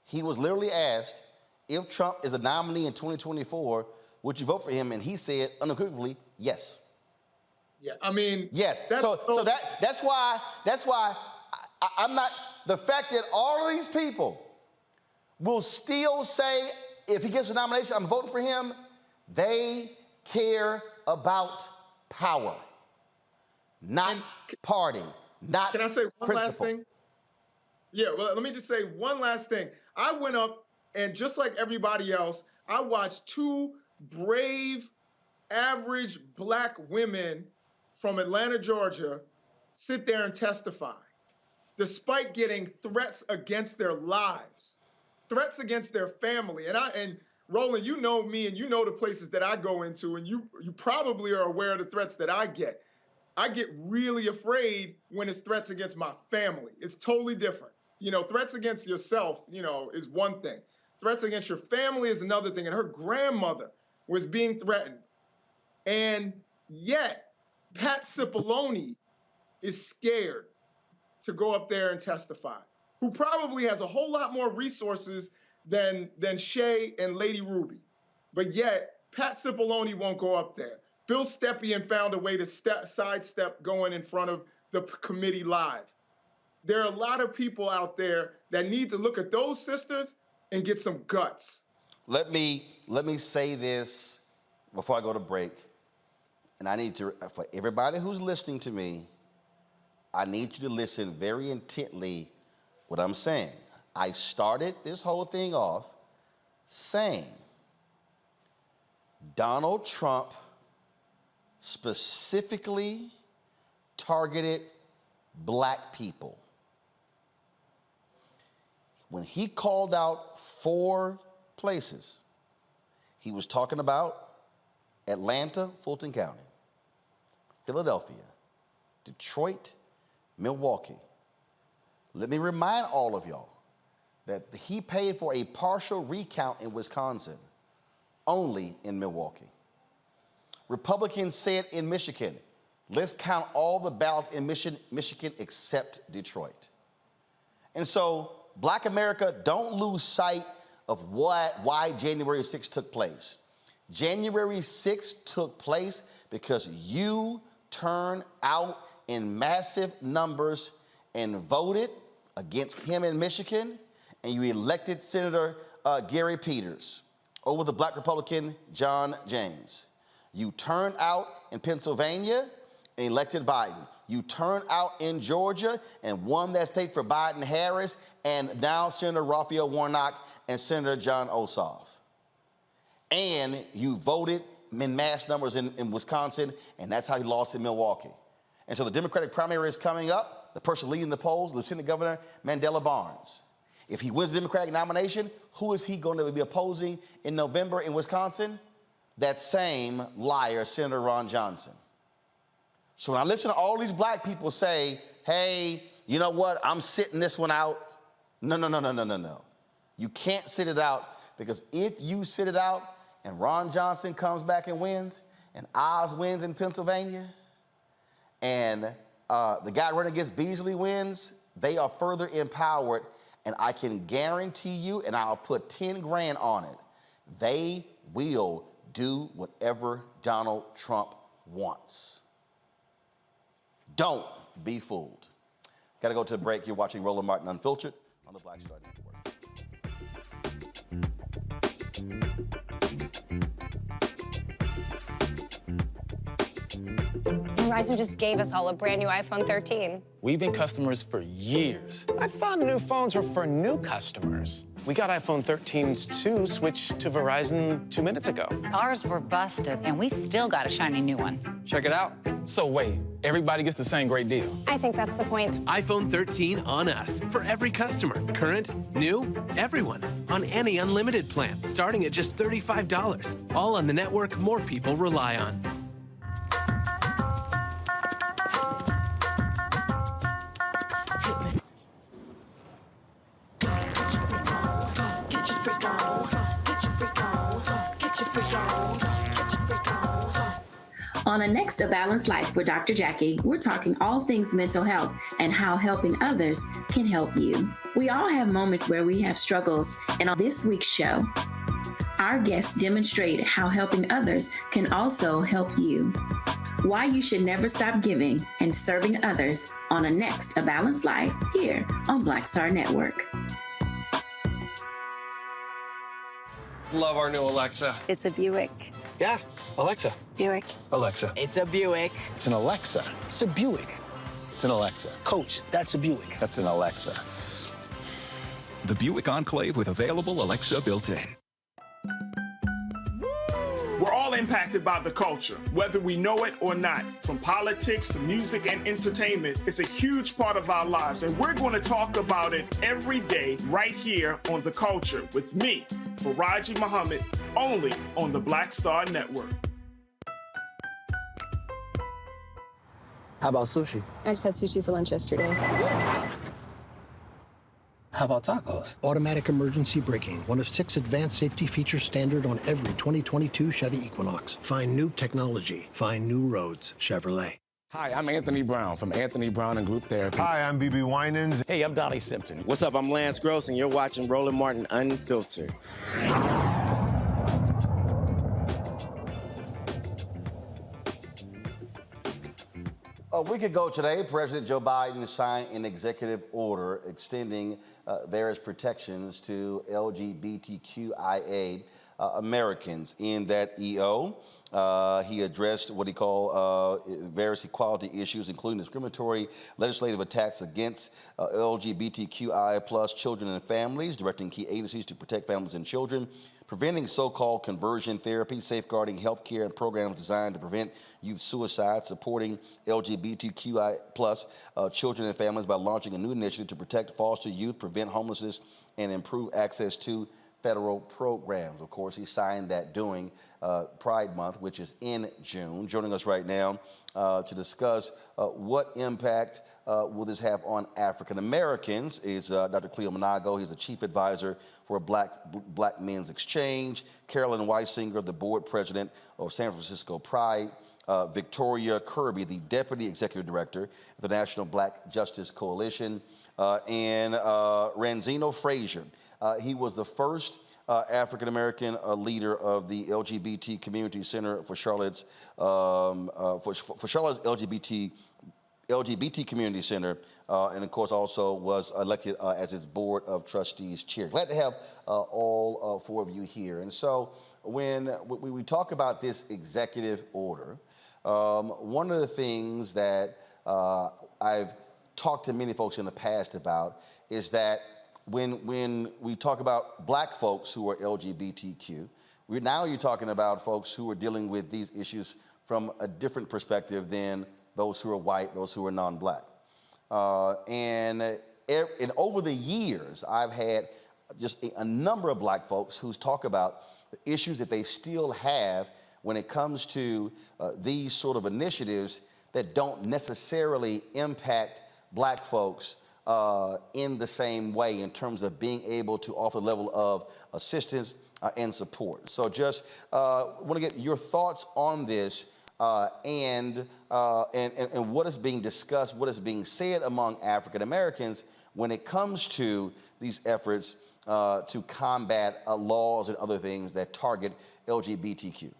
Speaker 2: He was literally asked, if Trump is a nominee in 2024, would you vote for him? And he said unequivocally, yes.
Speaker 19: Yeah, I mean,
Speaker 2: yes. So that's why I'm not, the fact that all of these people will still say, if he gets a nomination, I'm voting for him, they care about power, not party, not
Speaker 19: Can I say one
Speaker 2: principle.
Speaker 19: last thing? Yeah, well, let me just say one last thing. I went up, and just like everybody else, I watched two brave, average black women from Atlanta, Georgia, sit there and testify, despite getting threats against their lives, threats against their family. And Roland, you know me, and you know the places that I go into, and you probably are aware of the threats that I get. I get really afraid when it's threats against my family. It's totally different. You know, threats against yourself, you know, is one thing. Threats against your family is another thing. And her grandmother was being threatened. And yet, Pat Cipollone is scared to go up there and testify, who probably has a whole lot more resources than Shay and Lady Ruby. But yet, Pat Cipollone won't go up there. Bill Stepien found a way to sidestep going in front of the committee live. There are a lot of people out there that need to look at those sisters and get some guts.
Speaker 2: Let me say this before I go to break. And I need to, for everybody who's listening to me, I need you to listen very intently what I'm saying. I started this whole thing off saying Donald Trump specifically targeted black people. When he called out 4 places, he was talking about Atlanta, Fulton County, Philadelphia, Detroit, Milwaukee. Let me remind all of y'all that he paid for a partial recount in Wisconsin, only in Milwaukee. Republicans said in Michigan, let's count all the ballots in Michigan except Detroit. And so, Black America, don't lose sight of why January 6th took place. January 6th took place because you turned out in massive numbers and voted against him in Michigan, and you elected Senator Gary Peters over the black Republican John James. You turned out in Pennsylvania and elected Biden. You turned out in Georgia and won that state for Biden-Harris, and now Senator Raphael Warnock and Senator John Ossoff. And you voted in mass numbers in Wisconsin, and that's how he lost in Milwaukee. And so the Democratic primary is coming up. The person leading the polls, Lieutenant Governor Mandela Barnes. If he wins the Democratic nomination, who is he going to be opposing in November in Wisconsin? That same liar, Senator Ron Johnson. So when I listen to all these black people say, hey, you know what, I'm sitting this one out. No. You can't sit it out, because if you sit it out and Ron Johnson comes back and wins, and Oz wins in Pennsylvania, and the guy running against Beasley wins, they are further empowered, and I can guarantee you, and I'll put 10 grand on it, they will do whatever Donald Trump wants. Don't be fooled. Got to go to a break. You're watching Roland Martin Unfiltered on the Black Star Network.
Speaker 20: Verizon just gave us all a brand new iPhone 13.
Speaker 21: We've been customers for years. I thought new phones were for new customers. We got iPhone 13s too, switched to Verizon 2 minutes ago.
Speaker 22: Ours were busted, and we still got a shiny new one.
Speaker 21: Check it out. So wait, everybody gets the same great deal.
Speaker 20: I think that's the point.
Speaker 1: iPhone 13 on us for every customer. Current, new, everyone. On any unlimited plan, starting at just $35. All on the network more people rely on.
Speaker 23: On the next A Balanced Life with Dr. Jackie, we're talking all things mental health and how helping others can help you. We all have moments where we have struggles, and on this week's show, our guests demonstrate how helping others can also help you. Why you should never stop giving and serving others on the next A Balanced Life here on Black Star Network.
Speaker 24: Love our new Alexa.
Speaker 20: It's a Buick.
Speaker 24: Yeah, Alexa.
Speaker 20: Buick.
Speaker 24: Alexa.
Speaker 20: It's a Buick.
Speaker 24: It's an Alexa. It's a Buick. It's an Alexa. Coach, that's a Buick. That's an Alexa.
Speaker 25: The Buick Enclave with available Alexa built in.
Speaker 3: We're all impacted by the culture, whether we know it or not. From politics to music and entertainment, it's a huge part of our lives, and we're going to talk about it every day right here on The Culture with me, Faraji Muhammad, only on the Black Star Network.
Speaker 24: How about sushi?
Speaker 20: I just had sushi for lunch yesterday.
Speaker 24: How about tacos?
Speaker 26: Automatic emergency braking, one of 6 advanced safety features standard on every 2022 Chevy Equinox. Find new technology. Find new roads. Chevrolet.
Speaker 27: Hi, I'm Anthony Brown from Anthony Brown and Group Therapy.
Speaker 28: Hi, I'm BB Winans.
Speaker 27: Hey, I'm Donnie Simpson.
Speaker 29: What's up? I'm Lance Gross, and you're watching Roland Martin Unfiltered.
Speaker 2: A week ago today, President Joe Biden signed an executive order extending various protections to LGBTQIA Americans. In that EO, he addressed what he called various equality issues, including discriminatory legislative attacks against LGBTQI plus children and families, directing key agencies to protect families and children, preventing so-called conversion therapy, safeguarding health care and programs designed to prevent youth suicide, supporting LGBTQI plus children and families by launching a new initiative to protect foster youth, prevent homelessness, and improve access to federal programs. Of course, he signed that during Pride Month, which is in June. Joining us right now to discuss what impact will this have on African Americans is Dr. Cleo Monago. He's the chief advisor for Black Men's Exchange. Carolyn Weisinger, the board president of San Francisco Pride. Victoria Kirby, the deputy executive director of the National Black Justice Coalition. And Ranzino Frazier. He was the first African-American leader of the LGBT Community Center for Charlotte's Charlotte's LGBT Community Center, and of course also was elected as its Board of Trustees chair. Glad to have all 4 of you here. And so when we talk about this executive order, one of the things that I've talked to many folks in the past about is that when we talk about black folks who are LGBTQ, now you're talking about folks who are dealing with these issues from a different perspective than those who are white, those who are non-black. And over the years, I've had just a number of black folks who talk about the issues that they still have when it comes to these sort of initiatives that don't necessarily impact black folks in the same way in terms of being able to offer the level of assistance and support. So just want to get your thoughts on this and what is being discussed, what is being said among African Americans when it comes to these efforts to combat laws and other things that target LGBTQ.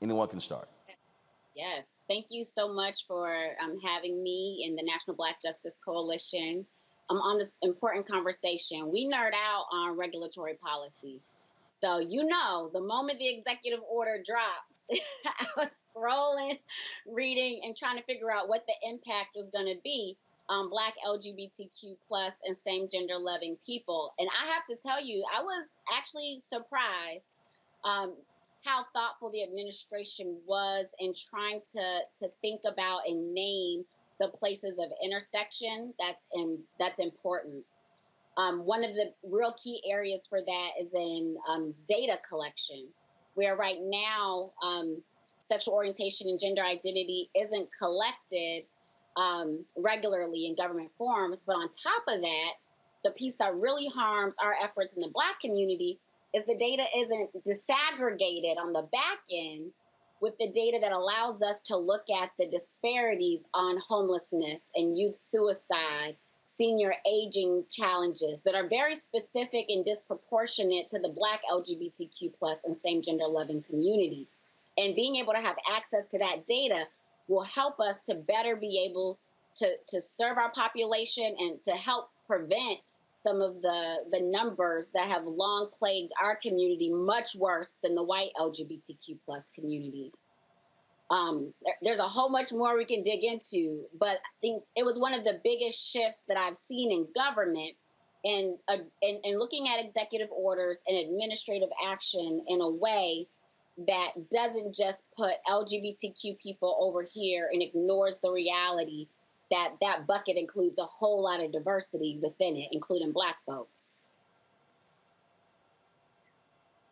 Speaker 2: Anyone can start.
Speaker 4: Yes, thank you so much for having me in the National Black Justice Coalition on this important conversation. We nerd out on regulatory policy. So, the moment the executive order dropped, I was scrolling, reading, and trying to figure out what the impact was going to be on Black LGBTQ plus and same gender loving people. And I have to tell you, I was actually surprised how thoughtful the administration was in trying to think about and name the places of intersection that's important. One of the real key areas for that is in data collection, where right now sexual orientation and gender identity isn't collected regularly in government forms. But on top of that, the piece that really harms our efforts in the Black community is the data isn't disaggregated on the back end with the data that allows us to look at the disparities on homelessness and youth suicide, senior aging challenges that are very specific and disproportionate to the Black LGBTQ plus and same gender loving community. And being able to have access to that data will help us to better be able to serve our population and to help prevent some of the numbers that have long plagued our community much worse than the white LGBTQ plus community. There's a whole much more we can dig into, but I think it was one of the biggest shifts that I've seen in government and looking at executive orders and administrative action in a way that doesn't just put LGBTQ people over here and ignores the reality that bucket includes a whole lot of diversity within it, including Black folks.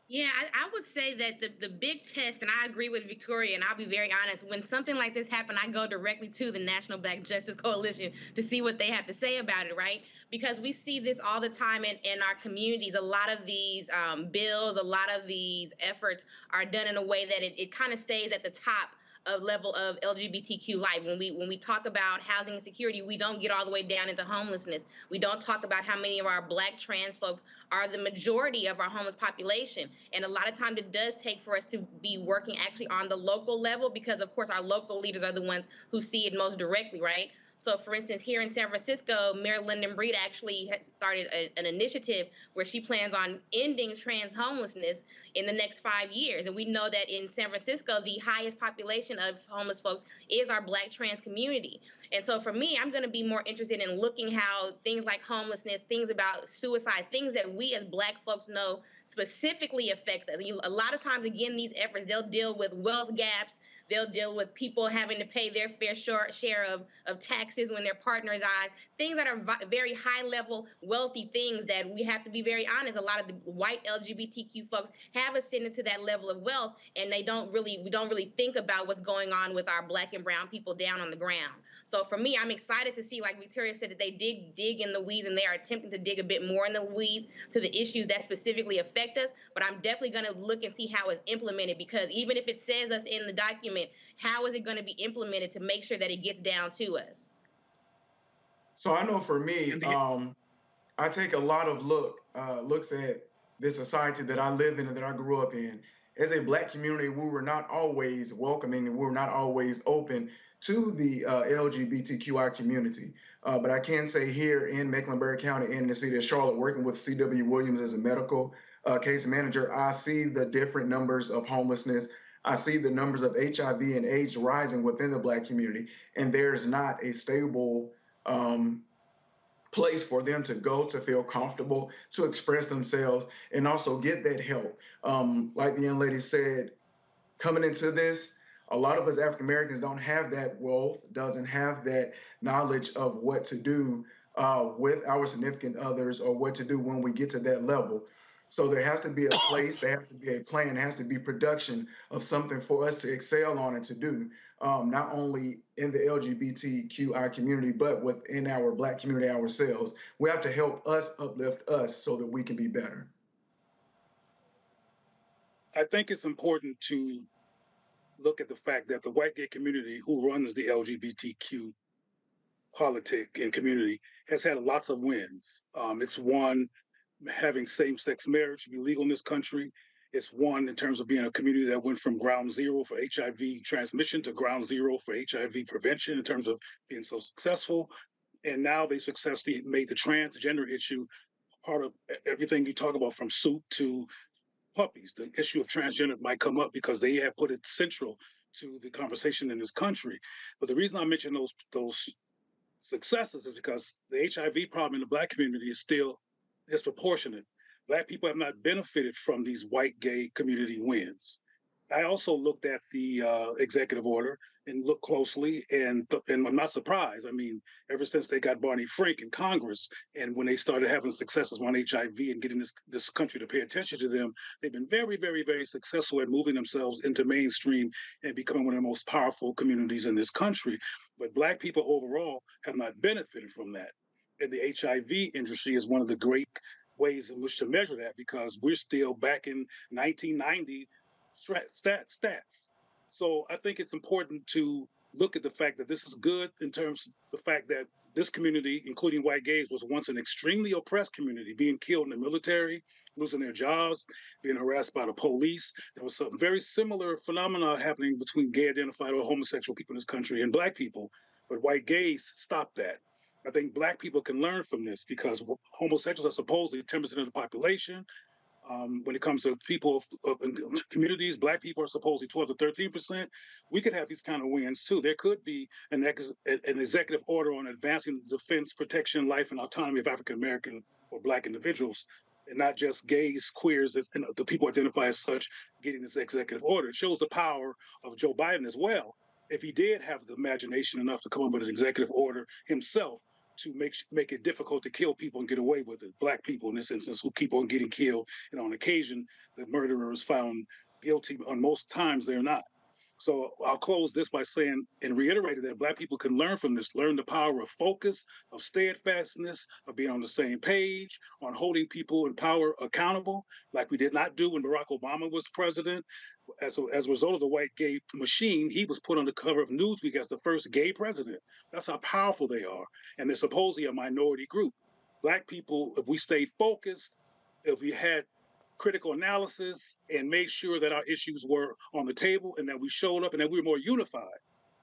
Speaker 6: Yeah, I would say that the big test, and I agree with Victoria, and I'll be very honest, when something like this happens, I go directly to the National Black Justice Coalition to see what they have to say about it, right? Because we see this all the time in our communities. A lot of these bills, a lot of these efforts are done in a way that it kind of stays at the top of level of LGBTQ life. When we talk about housing insecurity, we don't get all the way down into homelessness. We don't talk about how many of our Black trans folks are the majority of our homeless population. And a lot of times it does take for us to be working actually on the local level because, of course, our local leaders are the ones who see it most directly, right? So, for instance, here in San Francisco, Mayor Lyndon Breed actually has started an initiative where she plans on ending trans homelessness in the next 5 years. And we know that in San Francisco, the highest population of homeless folks is our Black trans community. And so for me, I'm going to be more interested in looking how things like homelessness, things about suicide, things that we as Black folks know specifically affects us. A lot of times, again, these efforts, they'll deal with wealth gaps. They'll deal with people having to pay their fair share of taxes when their partner dies, things that are very high-level, wealthy things that we have to be very honest. A lot of the white LGBTQ folks have ascended to that level of wealth, and we don't really think about what's going on with our Black and brown people down on the ground. So for me, I'm excited to see, like Victoria said, that they dig in the weeds, and they are attempting to dig a bit more in the weeds to the issues that specifically affect us. But I'm definitely going to look and see how it's implemented, because even if it says us in the document, how is it going to be implemented to make sure that it gets down to us?
Speaker 19: So I know for me, I take a lot of looks at the society that I live in and that I grew up in. As a Black community, we were not always welcoming and we were not always open to the LGBTQI community. But I can say here in Mecklenburg County in the city of Charlotte, working with C.W. Williams as a medical case manager, I see the different numbers of homelessness. I see the numbers of HIV and AIDS rising within the Black community, and there's not a stable place for them to go to feel comfortable, to express themselves, and also get that help. Like the young lady said, coming into this, a lot of us African Americans don't have that wealth, doesn't have that knowledge of what to do with our significant others or what to do when we get to that level. So there has to be a place, there has to be a plan, there has to be production of something for us to excel on and to do, not only in the LGBTQI community, but within our Black community ourselves. We have to help us uplift us so that we can be better.
Speaker 7: I think it's important to look at the fact that the white gay community who runs the LGBTQ politic and community has had lots of wins. It's won having same-sex marriage be legal in this country. It's one in terms of being a community that went from ground zero for HIV transmission to ground zero for HIV prevention in terms of being so successful. And now they successfully made the transgender issue part of everything you talk about, from soup to puppies. The issue of transgender might come up because they have put it central to the conversation in this country. But the reason I mention those successes is because the HIV problem in the Black community is still disproportionate. Black people have not benefited from these white gay community wins. I also looked at the executive order and looked closely, and I'm not surprised. I mean, ever since they got Barney Frank in Congress, and when they started having successes on HIV and getting this country to pay attention to them, they've been very, very, very successful at moving themselves into mainstream and becoming one of the most powerful communities in this country. But Black people overall have not benefited from that. And the HIV industry is one of the great ways in which to measure that, because we're still back in 1990 stats. So I think it's important to look at the fact that this is good in terms of the fact that this community, including white gays, was once an extremely oppressed community, being killed in the military, losing their jobs, being harassed by the police. There was some very similar phenomena happening between gay identified or homosexual people in this country and Black people, but white gays stopped that. I think Black people can learn from this, because homosexuals are supposedly 10% of the population. When it comes to people of communities, Black people are supposedly 12 to 13%. We could have these kind of wins too. There could be an executive order on advancing the defense, protection, life, and autonomy of African American or Black individuals, and not just gays, queers, and the people identify as such getting this executive order. It shows the power of Joe Biden as well. If he did have the imagination enough to come up with an executive order himself to make it difficult to kill people and get away with it. Black people, in this instance, who keep on getting killed, and on occasion, the murderer is found guilty. On most times, they're not. So I'll close this by saying and reiterating that Black people can learn from this, learn the power of focus, of steadfastness, of being on the same page, on holding people in power accountable, like we did not do when Barack Obama was president. As a result of the white gay machine, he was put on the cover of Newsweek as the first gay president. That's how powerful they are. And they're supposedly a minority group. Black people, if we stayed focused, if we had critical analysis and made sure that our issues were on the table and that we showed up and that we were more unified,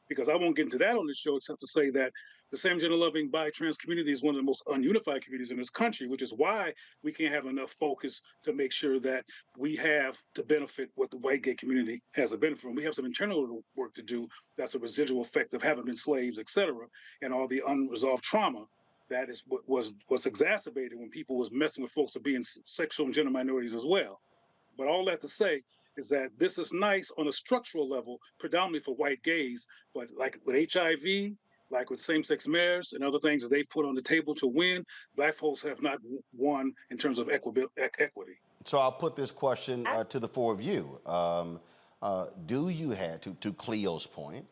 Speaker 7: because I won't get into that on this show except to say that the same-gender loving bi-trans community is one of the most ununified communities in this country, which is why we can't have enough focus to make sure that we have to benefit what the white gay community has a benefit from. We have some internal work to do. That's a residual effect of having been slaves, et cetera, and all the unresolved trauma that is what was exacerbated when people was messing with folks of being sexual and gender minorities as well. But all that to say is that this is nice on a structural level, predominantly for white gays, but like with HIV, like with same-sex marriage and other things that they've put on the table to win, Black folks have not won in terms of equity.
Speaker 2: So I'll put this question to the four of you. Do you have, to Cleo's point,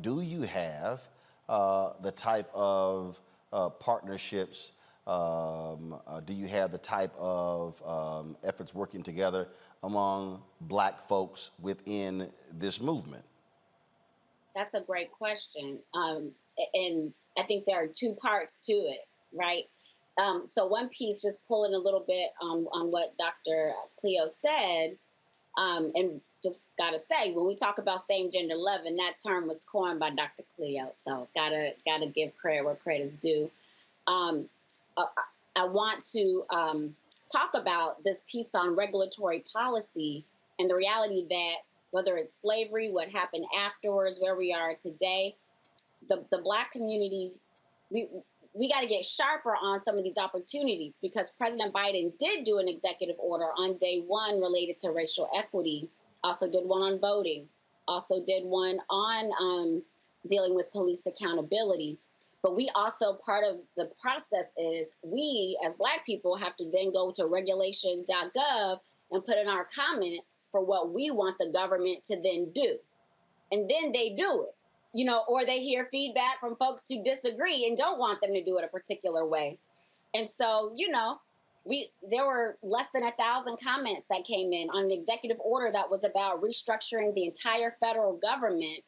Speaker 2: do you have the type of partnerships, do you have the type of efforts working together among Black folks within this movement?
Speaker 4: That's a great question. And I think there are two parts to it, right? So one piece, just pulling a little bit on what Dr. Cleo said, and just gotta say, when we talk about same-gender love, and that term was coined by Dr. Cleo, so gotta give credit where credit's due. I want to talk about this piece on regulatory policy and the reality that whether it's slavery, what happened afterwards, where we are today, the Black community, we got to get sharper on some of these opportunities, because President Biden did do an executive order on day one related to racial equity, also did one on voting, also did one on dealing with police accountability. But we also, part of the process is we as Black people have to then go to regulations.gov and put in our comments for what we want the government to then do. And then they do it, you know, or they hear feedback from folks who disagree and don't want them to do it a particular way. And so, you know, there were less than 1,000 comments that came in on an executive order that was about restructuring the entire federal government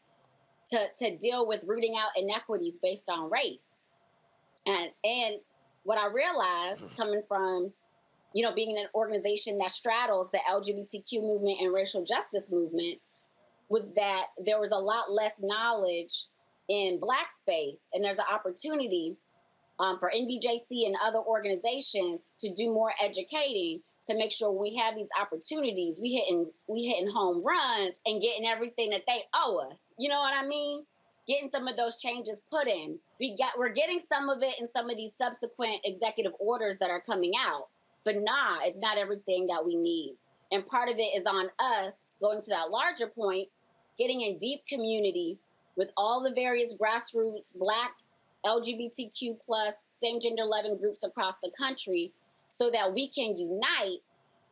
Speaker 4: to deal with rooting out inequities based on race. And what I realized coming from, you know, being in an organization that straddles the LGBTQ movement and racial justice movements was that there was a lot less knowledge in Black space. And there's an opportunity for NBJC and other organizations to do more educating to make sure we have these opportunities, we hitting home runs and getting everything that they owe us. You know what I mean? Getting some of those changes put in. We're getting some of it in some of these subsequent executive orders that are coming out. But nah, it's not everything that we need. And part of it is on us, going to that larger point, getting in deep community with all the various grassroots Black, LGBTQ+, same gender loving groups across the country, so that we can unite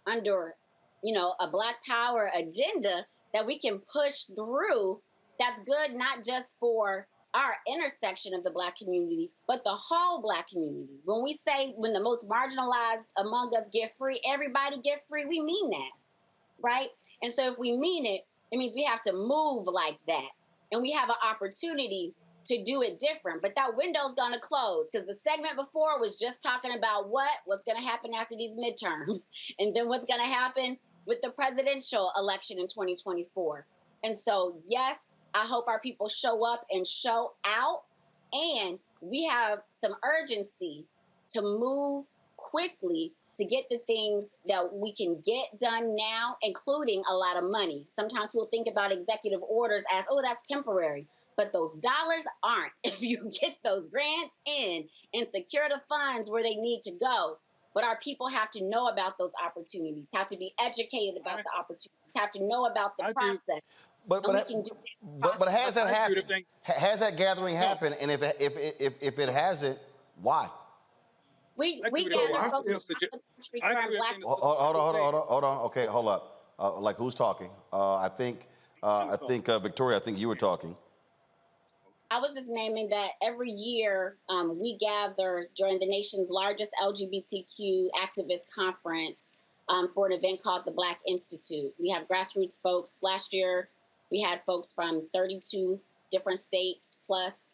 Speaker 4: under, you know, a Black power agenda that we can push through. That's good, not just for our intersection of the Black community, but the whole Black community. When we say when the most marginalized among us get free, everybody get free, we mean that, right? And so if we mean it, it means we have to move like that. And we have an opportunity to do it different. But that window's going to close, because the segment before was just talking about what's going to happen after these midterms, and then what's going to happen with the presidential election in 2024. And so, yes, I hope our people show up and show out. And we have some urgency to move quickly to get the things that we can get done now, including a lot of money. Sometimes we'll think about executive orders as, oh, that's temporary. But those dollars aren't if you get those grants in and secure the funds where they need to go. But our people have to know about those opportunities, have to be educated about the opportunities, have to know about the process.
Speaker 2: But has that happened? Has that gathering happened? And if it hasn't, why?
Speaker 4: We gather folks from the country from Black.
Speaker 2: Hold on. Okay, hold up. Like, who's talking? I think Victoria, I think you were talking.
Speaker 4: I was just naming that every year we gather during the nation's largest LGBTQ activist conference for an event called the Black Institute. We have grassroots folks. Last year, we had folks from 32 different states plus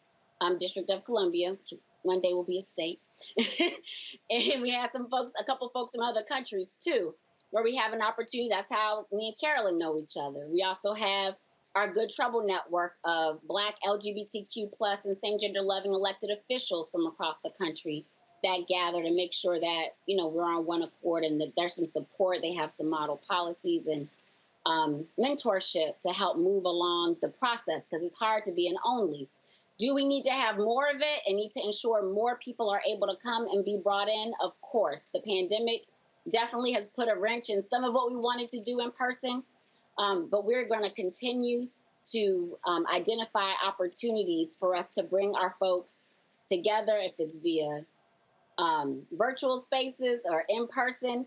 Speaker 4: District of Columbia, which one day will be a state. And we had a couple folks from other countries too, where we have an opportunity. That's how me and Carolyn know each other. We also have our Good Trouble network of Black, LGBTQ+, and same gender loving elected officials from across the country that gather to make sure that, you know, we're on one accord and that there's some support. They have some model policies and mentorship to help move along the process, because it's hard to be an only. Do we need to have more of it and need to ensure more people are able to come and be brought in? Of course. The pandemic definitely has put a wrench in some of what we wanted to do in person. But we're going to continue to identify opportunities for us to bring our folks together, if it's via virtual spaces or in person,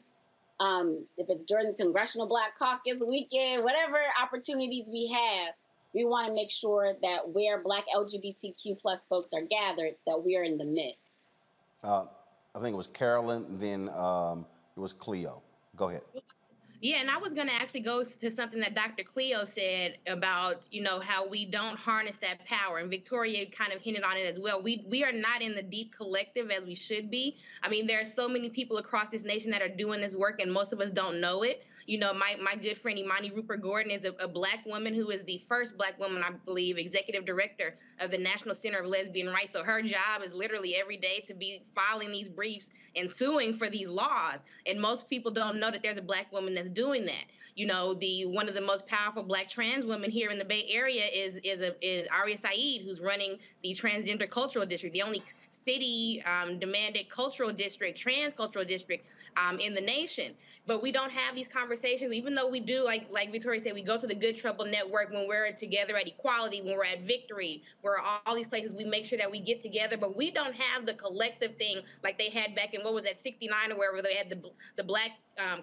Speaker 4: if it's during the Congressional Black Caucus weekend, whatever opportunities we have, we want to make sure that where Black LGBTQ+ folks are gathered, that we're in the midst.
Speaker 2: I think it was Carolyn, then it was Cleo. Go ahead.
Speaker 6: Yeah, and I was going to actually go to something that Dr. Cleo said about, you know, how we don't harness that power. And Victoria kind of hinted on it as well. We are not in the deep collective as we should be. I mean, there are so many people across this nation that are doing this work, and most of us don't know it. You know, my good friend Imani Rupert Gordon is a Black woman who is the first Black woman, I believe, executive director of the National Center of Lesbian Rights. So her job is literally every day to be filing these briefs and suing for these laws. And most people don't know that there's a Black woman that's doing that. You know, one of the most powerful Black trans women here in the Bay Area is Aria Saeed, who's running the Transgender Cultural District, the only city demanded cultural district, trans cultural district in the nation. But we don't have these conversations, even though we do, like Victoria said, we go to the Good Trouble Network when we're together at Equality, when we're at Victory, we're all these places, we make sure that we get together, but we don't have the collective thing like they had back in, what was that, 69 or wherever they had the Black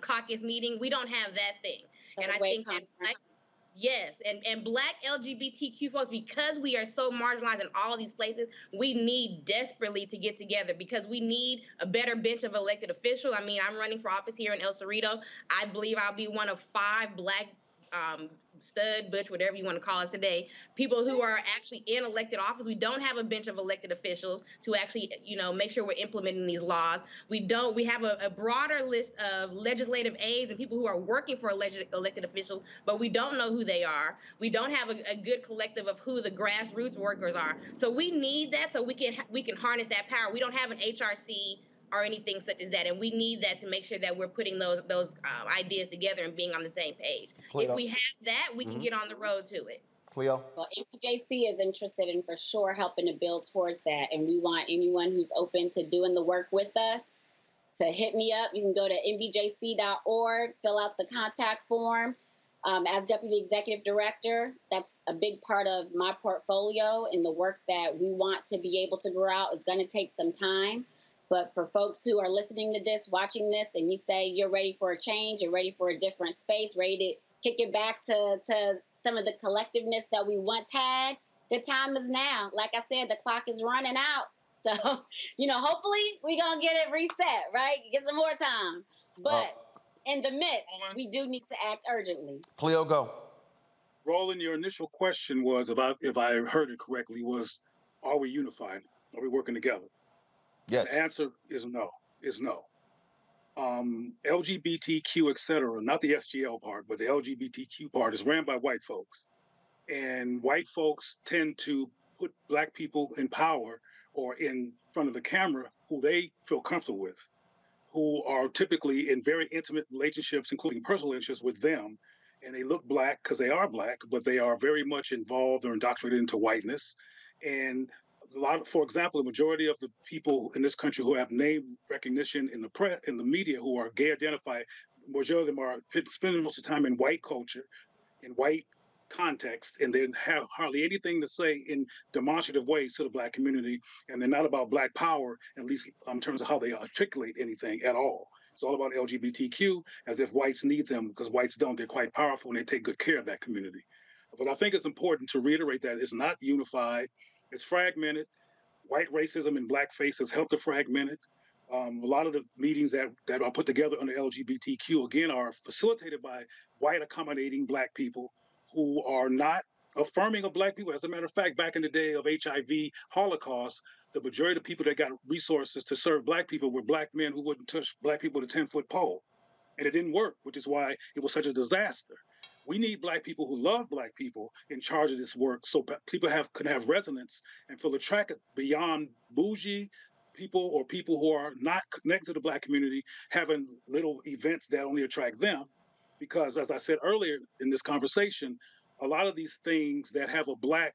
Speaker 6: caucus meeting. We don't have that thing. And I think that yes, and Black LGBTQ folks, because we are so marginalized in all of these places, we need desperately to get together because we need a better bench of elected officials. I mean, I'm running for office here in El Cerrito. I believe I'll be one of 5 Black stud, butch, whatever you want to call us today, people who are actually in elected office. We don't have a bench of elected officials to actually, make sure we're implementing these laws. We have a broader list of legislative aides and people who are working for elected officials, but we don't know who they are. We don't have a good collective of who the grassroots workers are. So we need that so we can harness that power. We don't have an HRC or anything such as that, and we need that to make sure that we're putting those ideas together and being on the same page.
Speaker 2: Cleo.
Speaker 6: If we have that, we can get on the road to it.
Speaker 2: Cleo?
Speaker 4: Well, MPJC is interested in for sure helping to build towards that, and we want anyone who's open to doing the work with us to hit me up. You can go to mbjc.org, fill out the contact form. As Deputy Executive Director, that's a big part of my portfolio, and the work that we want to be able to grow out is going to take some time. But for folks who are listening to this, watching this, and you say you're ready for a change, you're ready for a different space, ready to kick it back to some of the collectiveness that we once had, the time is now. Like I said, the clock is running out. So, hopefully we're going to get it reset, right? Get some more time. But in the midst, we do need to act urgently.
Speaker 2: Cleo, go.
Speaker 7: Roland, your initial question was, if I heard it correctly, was, are we unified? Are we working together?
Speaker 2: Yes.
Speaker 7: The answer is no. LGBTQ, et cetera, not the SGL part, but the LGBTQ part is ran by white folks. And white folks tend to put Black people in power or in front of the camera who they feel comfortable with, who are typically in very intimate relationships, including personal interests with them. And they look Black because they are Black, but they are very much involved or indoctrinated into whiteness. And for example, the majority of the people in this country who have name recognition in the press, in the media, who are gay identified, majority of them are spending most of the time in white culture, in white context, and they have hardly anything to say in demonstrative ways to the Black community, and they're not about Black power, at least in terms of how they articulate anything at all. It's all about LGBTQ, as if whites need them, because whites don't. They're quite powerful, and they take good care of that community. But I think it's important to reiterate that it's not unified. It's fragmented. White racism and blackface has helped to fragment it. A lot of the meetings that are put together under LGBTQ, again, are facilitated by white accommodating Black people who are not affirming of Black people. As a matter of fact, back in the day of HIV Holocaust, the majority of people that got resources to serve Black people were Black men who wouldn't touch Black people with a 10-foot pole. And it didn't work, which is why it was such a disaster. We need Black people who love Black people in charge of this work so people can have resonance and feel attracted beyond bougie people or people who are not connected to the Black community, having little events that only attract them. Because as I said earlier in this conversation, a lot of these things that have a Black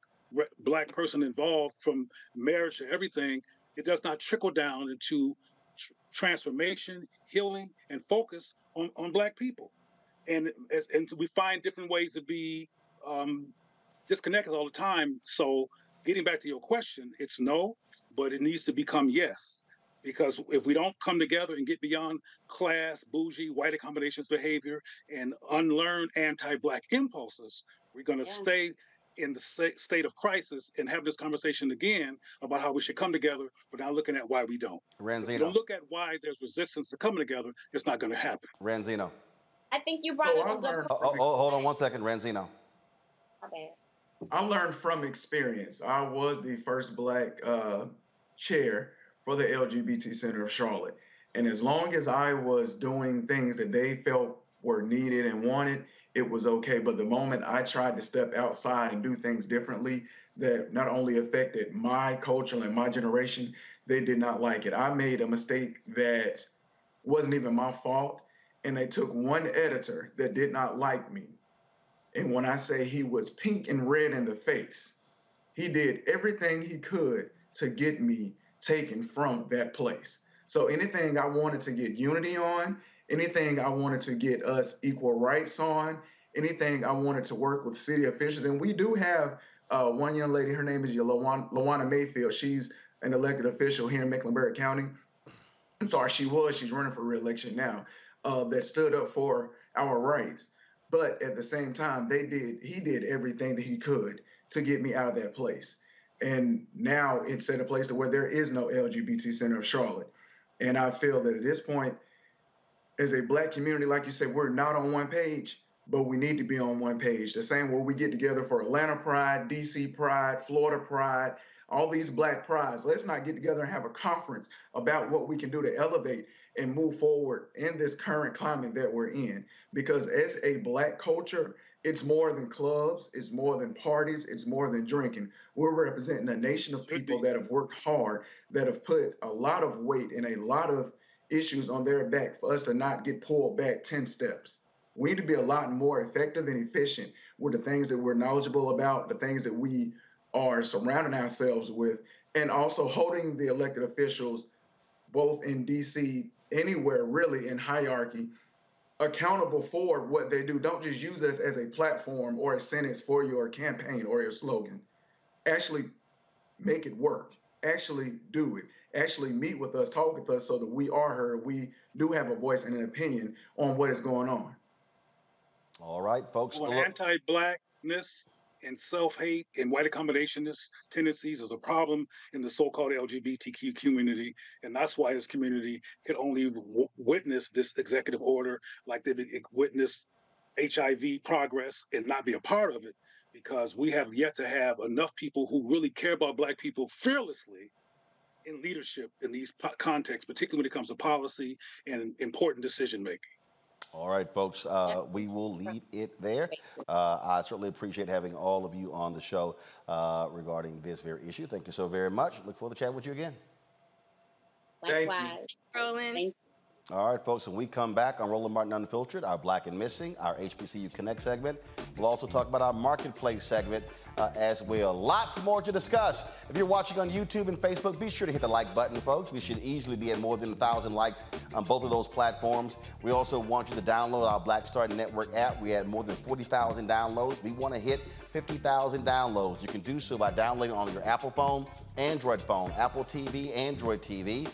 Speaker 7: person involved, from marriage to everything, it does not trickle down into transformation, healing, and focus on Black people. And we find different ways to be disconnected all the time. So getting back to your question, it's no, but it needs to become yes. Because if we don't come together and get beyond class, bougie, white accommodations behavior, and unlearn anti-Black impulses, we're going to stay in the state of crisis and have this conversation again about how we should come together, but now looking at why we don't.
Speaker 2: Ranzino.
Speaker 7: If we don't look at why there's resistance to coming together, it's not going to happen.
Speaker 2: Ranzino.
Speaker 4: I think you brought up a good point.
Speaker 2: Hold on one second, Ranzino.
Speaker 4: Okay.
Speaker 5: I learned from experience. I was the first Black chair for the LGBT Center of Charlotte. And as long as I was doing things that they felt were needed and wanted, it was okay. But the moment I tried to step outside and do things differently that not only affected my culture and my generation, they did not like it. I made a mistake that wasn't even my fault. and they took one editor that did not like me. And when I say he was pink and red in the face, he did everything he could to get me taken from that place. So anything I wanted to get unity on, anything I wanted to get us equal rights on, anything I wanted to work with city officials, and we do have one young lady, her name is Lawana Mayfield. She's an elected official here in Mecklenburg County. I'm sorry, she's running for re-election now, that stood up for our rights. But at the same time, he did everything that he could to get me out of that place. And now it's at a place to where there is no LGBT Center of Charlotte. And I feel that at this point, as a Black community, like you said, we're not on one page, but we need to be on one page. The same way we get together for Atlanta Pride, DC Pride, Florida Pride, all these Black prides. Let's not get together and have a conference about what we can do to elevate and move forward in this current climate that we're in. Because as a Black culture, it's more than clubs, it's more than parties, it's more than drinking. We're representing a nation of people that have worked hard, that have put a lot of weight and a lot of issues on their back for us to not get pulled back 10 steps. We need to be a lot more effective and efficient with the things that we're knowledgeable about, the things that we are surrounding ourselves with, and also holding the elected officials, both in DC, anywhere really in hierarchy, accountable for what they do. Don't just use us as a platform or a sentence for your campaign or your slogan. Actually make it work. Actually do it. Actually meet with us, talk with us so that we are heard. We do have a voice and an opinion on what is going on.
Speaker 2: All right, folks.
Speaker 7: Well, anti-Blackness and self-hate and white accommodationist tendencies is a problem in the so-called LGBTQ community. And that's why this community could only witness this executive order like they've witnessed HIV progress and not be a part of it, because we have yet to have enough people who really care about Black people fearlessly in leadership in these contexts, particularly when it comes to policy and important decision-making.
Speaker 2: All right, folks, we will leave it there. I certainly appreciate having all of you on the show regarding this very issue. Thank you so very much. Look forward to chatting with you again.
Speaker 4: Likewise.
Speaker 6: Roland.
Speaker 2: All right, folks, when we come back on Roland Martin Unfiltered, our Black and Missing, our HBCU Connect segment, we'll also talk about our Marketplace segment as well. Lots more to discuss. If you're watching on YouTube and Facebook, be sure to hit the like button, folks. We should easily be at more than 1,000 likes on both of those platforms. We also want you to download our Black Star Network app. We had more than 40,000 downloads. We want to hit 50,000 downloads. You can do so by downloading on your Apple phone, Android phone, Apple TV, Android TV,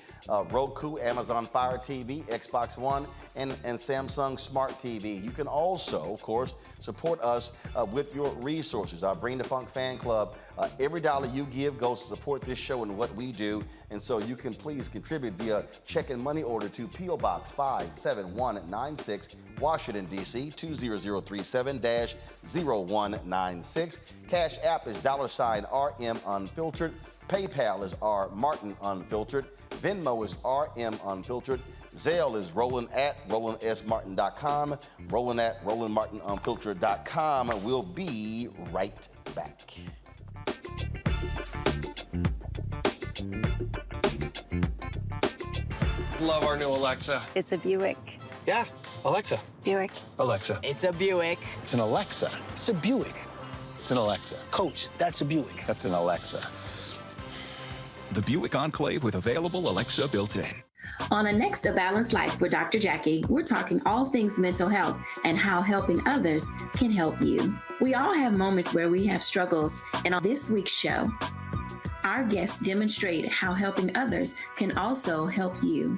Speaker 2: Roku, Amazon Fire TV, Xbox One, and Samsung Smart TV. You can also, of course, support us with your resources. Our Bring the Funk fan club, every dollar you give goes to support this show and what we do. And so you can please contribute via check and money order to P.O. Box 57196, Washington, D.C. 20037-0196. Cash App is $RM Unfiltered. PayPal is R Martin Unfiltered. Venmo is RM Unfiltered. Zelle is Roland at RolandSMartin.com. Roland at RolandMartinUnfiltered.com. We'll be right back.
Speaker 8: Love our new Alexa.
Speaker 10: It's a Buick.
Speaker 8: Yeah, Alexa.
Speaker 10: Buick.
Speaker 8: Alexa.
Speaker 10: It's a Buick.
Speaker 24: It's an Alexa. It's a Buick. It's an Alexa. Coach, that's a Buick. That's an Alexa.
Speaker 25: The Buick Enclave with available Alexa built-in.
Speaker 23: On a Next A Balanced Life with Dr. Jackie, we're talking all things mental health and how helping others can help you. We all have moments where we have struggles, and on this week's show, our guests demonstrate how helping others can also help you.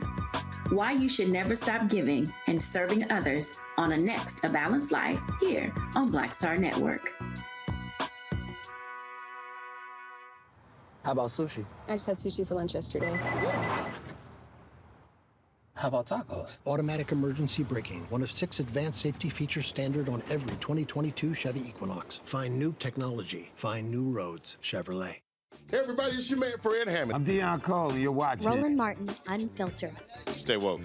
Speaker 23: Why you should never stop giving and serving others on a Next A Balanced Life here on Black Star Network.
Speaker 24: How about sushi?
Speaker 10: I just had sushi for lunch yesterday.
Speaker 24: How about tacos?
Speaker 26: Automatic emergency braking, one of 6 advanced safety features standard on every 2022 Chevy Equinox. Find new technology. Find new roads. Chevrolet.
Speaker 27: Hey, everybody, it's your man, Fred Hammond.
Speaker 11: I'm Deion Cole, and you're watching
Speaker 10: Roland Martin Unfiltered.
Speaker 25: Stay woke.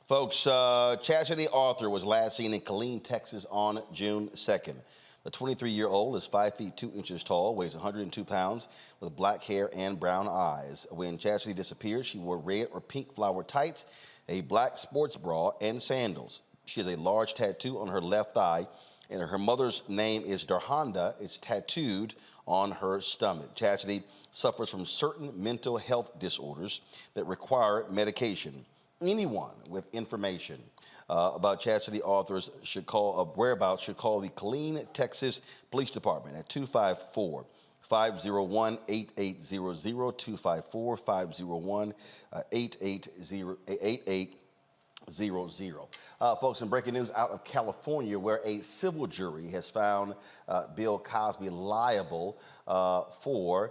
Speaker 2: Folks, Chastity Arthur was last seen in Killeen, Texas on June 2nd. The 23-year-old is 5 feet 2 inches tall, weighs 102 pounds, with black hair and brown eyes. When Chastity disappeared, she wore red or pink flowered tights, a black sports bra, and sandals. She has a large tattoo on her left thigh, and her mother's name is Darhonda. It's tattooed on her stomach. Chastity suffers from certain mental health disorders that require medication. Anyone with information about Chastity Arthur's whereabouts should call the Killeen, Texas Police Department at 254-501-8800, 254-501-8800. Folks, in breaking news out of California, where a civil jury has found Bill Cosby liable for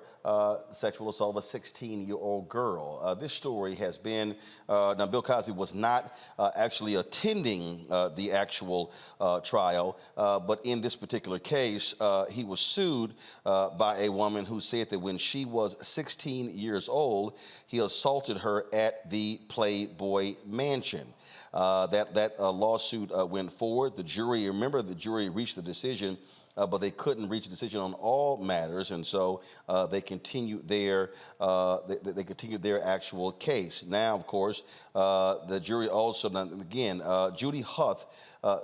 Speaker 2: sexual assault of a 16-year-old girl. This story has been, now Bill Cosby was not actually attending the actual trial, but in this particular case, he was sued by a woman who said that when she was 16 years old, he assaulted her at the Playboy Mansion. That lawsuit went forward. The jury reached the decision, but they couldn't reach a decision on all matters, and so they continued their actual case. Now, of course, the jury also, again, Judy Huth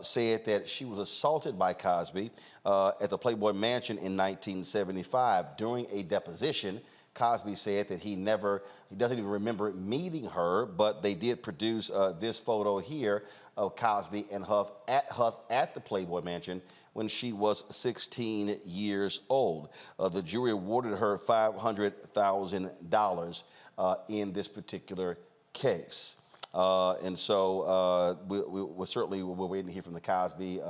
Speaker 2: said that she was assaulted by Cosby at the Playboy Mansion in 1975 during a deposition. Cosby said that he doesn't even remember meeting her, but they did produce this photo here of Cosby and Huth at the Playboy Mansion when she was 16 years old. The jury awarded her $500,000 in this particular case. And so we're waiting to hear from the Cosby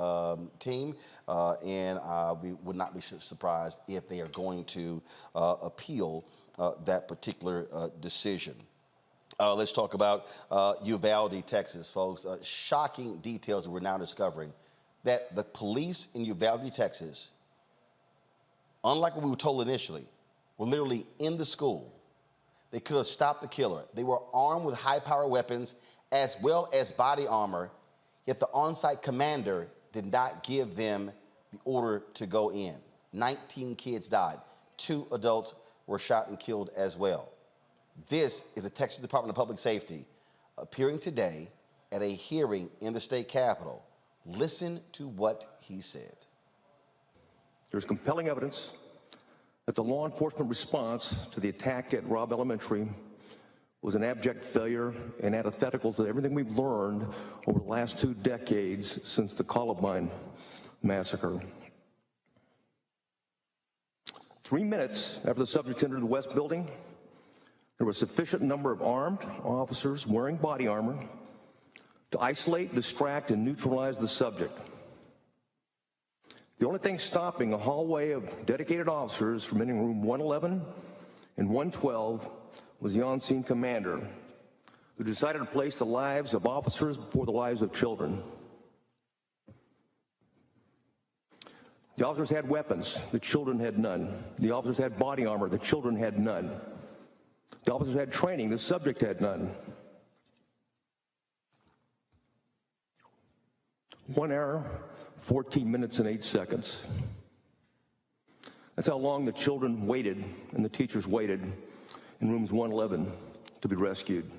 Speaker 2: team, and we would not be surprised if they are going to appeal that particular decision. Let's talk about Uvalde, Texas, folks. Shocking details that we're now discovering that the police in Uvalde, Texas, unlike what we were told initially, were literally in the school. They could have stopped the killer. They were armed with high-power weapons as well as body armor, yet the on-site commander did not give them the order to go in. 19 kids died. 2 adults were shot and killed as well. This is the Texas Department of Public Safety appearing today at a hearing in the state capitol. Listen to what he said.
Speaker 11: There's compelling evidence that the law enforcement response to the attack at Robb Elementary was an abject failure and antithetical to everything we've learned over the last 2 decades since the Columbine Massacre. 3 minutes after the subject entered the West Building, there was a sufficient number of armed officers wearing body armor to isolate, distract, and neutralize the subject. The only thing stopping a hallway of dedicated officers from entering room 111 and 112 was the on-scene commander, who decided to place the lives of officers before the lives of children. The officers had weapons, the children had none. The officers had body armor, the children had none. The officers had training, the subject had none. 1 hour, 14 minutes, and 8 seconds. That's how long the children waited and the teachers waited in rooms 111 to be rescued.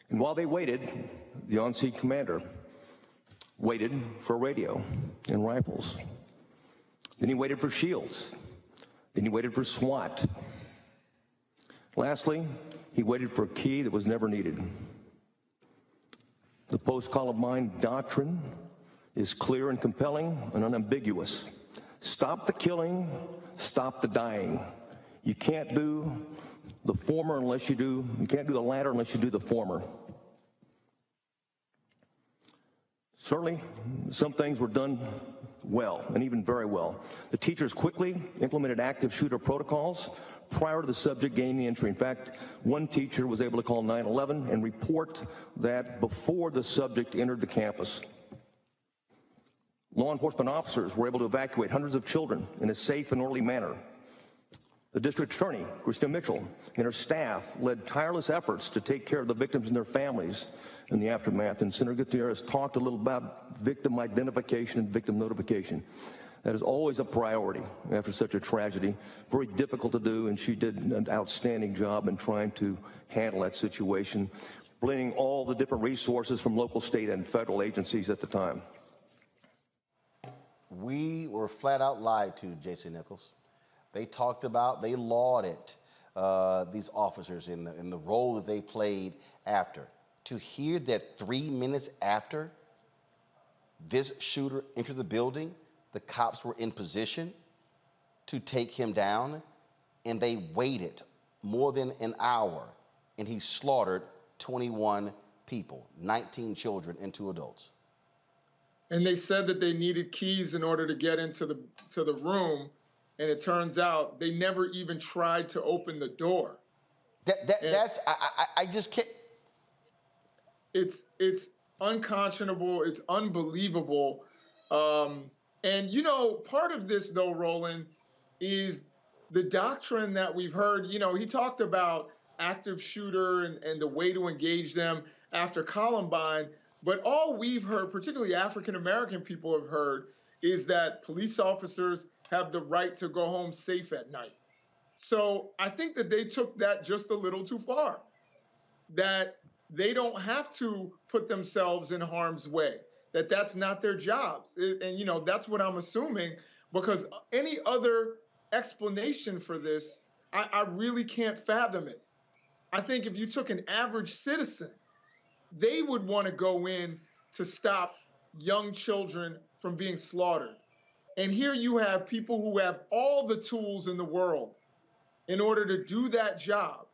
Speaker 11: And while they waited, the on-scene commander waited for a radio and rifles. Then he waited for shields. Then he waited for SWAT. Lastly, he waited for a key that was never needed. The post-Columbine doctrine is clear and compelling and unambiguous. Stop the killing, stop the dying. You can't do the former unless you can't do the latter unless you do the former. Certainly, some things were done well, and even very well. The teachers quickly implemented active shooter protocols prior to the subject gaining entry. In fact, one teacher was able to call 911 and report that before the subject entered the campus. Law enforcement officers were able to evacuate hundreds of children in a safe and orderly manner. The district attorney, Christina Mitchell, and her staff led tireless efforts to take care of the victims and their families in the aftermath. And Senator Gutierrez talked a little about victim identification and victim notification. That is always a priority after such a tragedy. Very difficult to do, and she did an outstanding job in trying to handle that situation, blending all the different resources from local, state, and federal agencies at the time.
Speaker 2: We were flat out lied to, J.C. Nichols. They talked about, they lauded these officers in the role that they played after. To hear that 3 minutes after this shooter entered the building, the cops were in position to take him down, and they waited more than an hour, and he slaughtered 21 people, 19 children and 2 adults.
Speaker 19: And they said that they needed keys in order to get into the room, and it turns out they never even tried to open the door.
Speaker 2: I just can't.
Speaker 19: It's unconscionable. It's unbelievable. And, you know, part of this, though, Roland, is the doctrine that we've heard. You know, he talked about active shooter and the way to engage them after Columbine. But all we've heard, particularly African-American people have heard, is that police officers have the right to go home safe at night. So I think that they took that just a little too far, that they don't have to put themselves in harm's way, that that's not their jobs. And, you know, that's what I'm assuming, because any other explanation for this, I really can't fathom it. I think if you took an average citizen, they would want to go in to stop young children from being slaughtered. And here you have people who have all the tools in the world in order to do that job.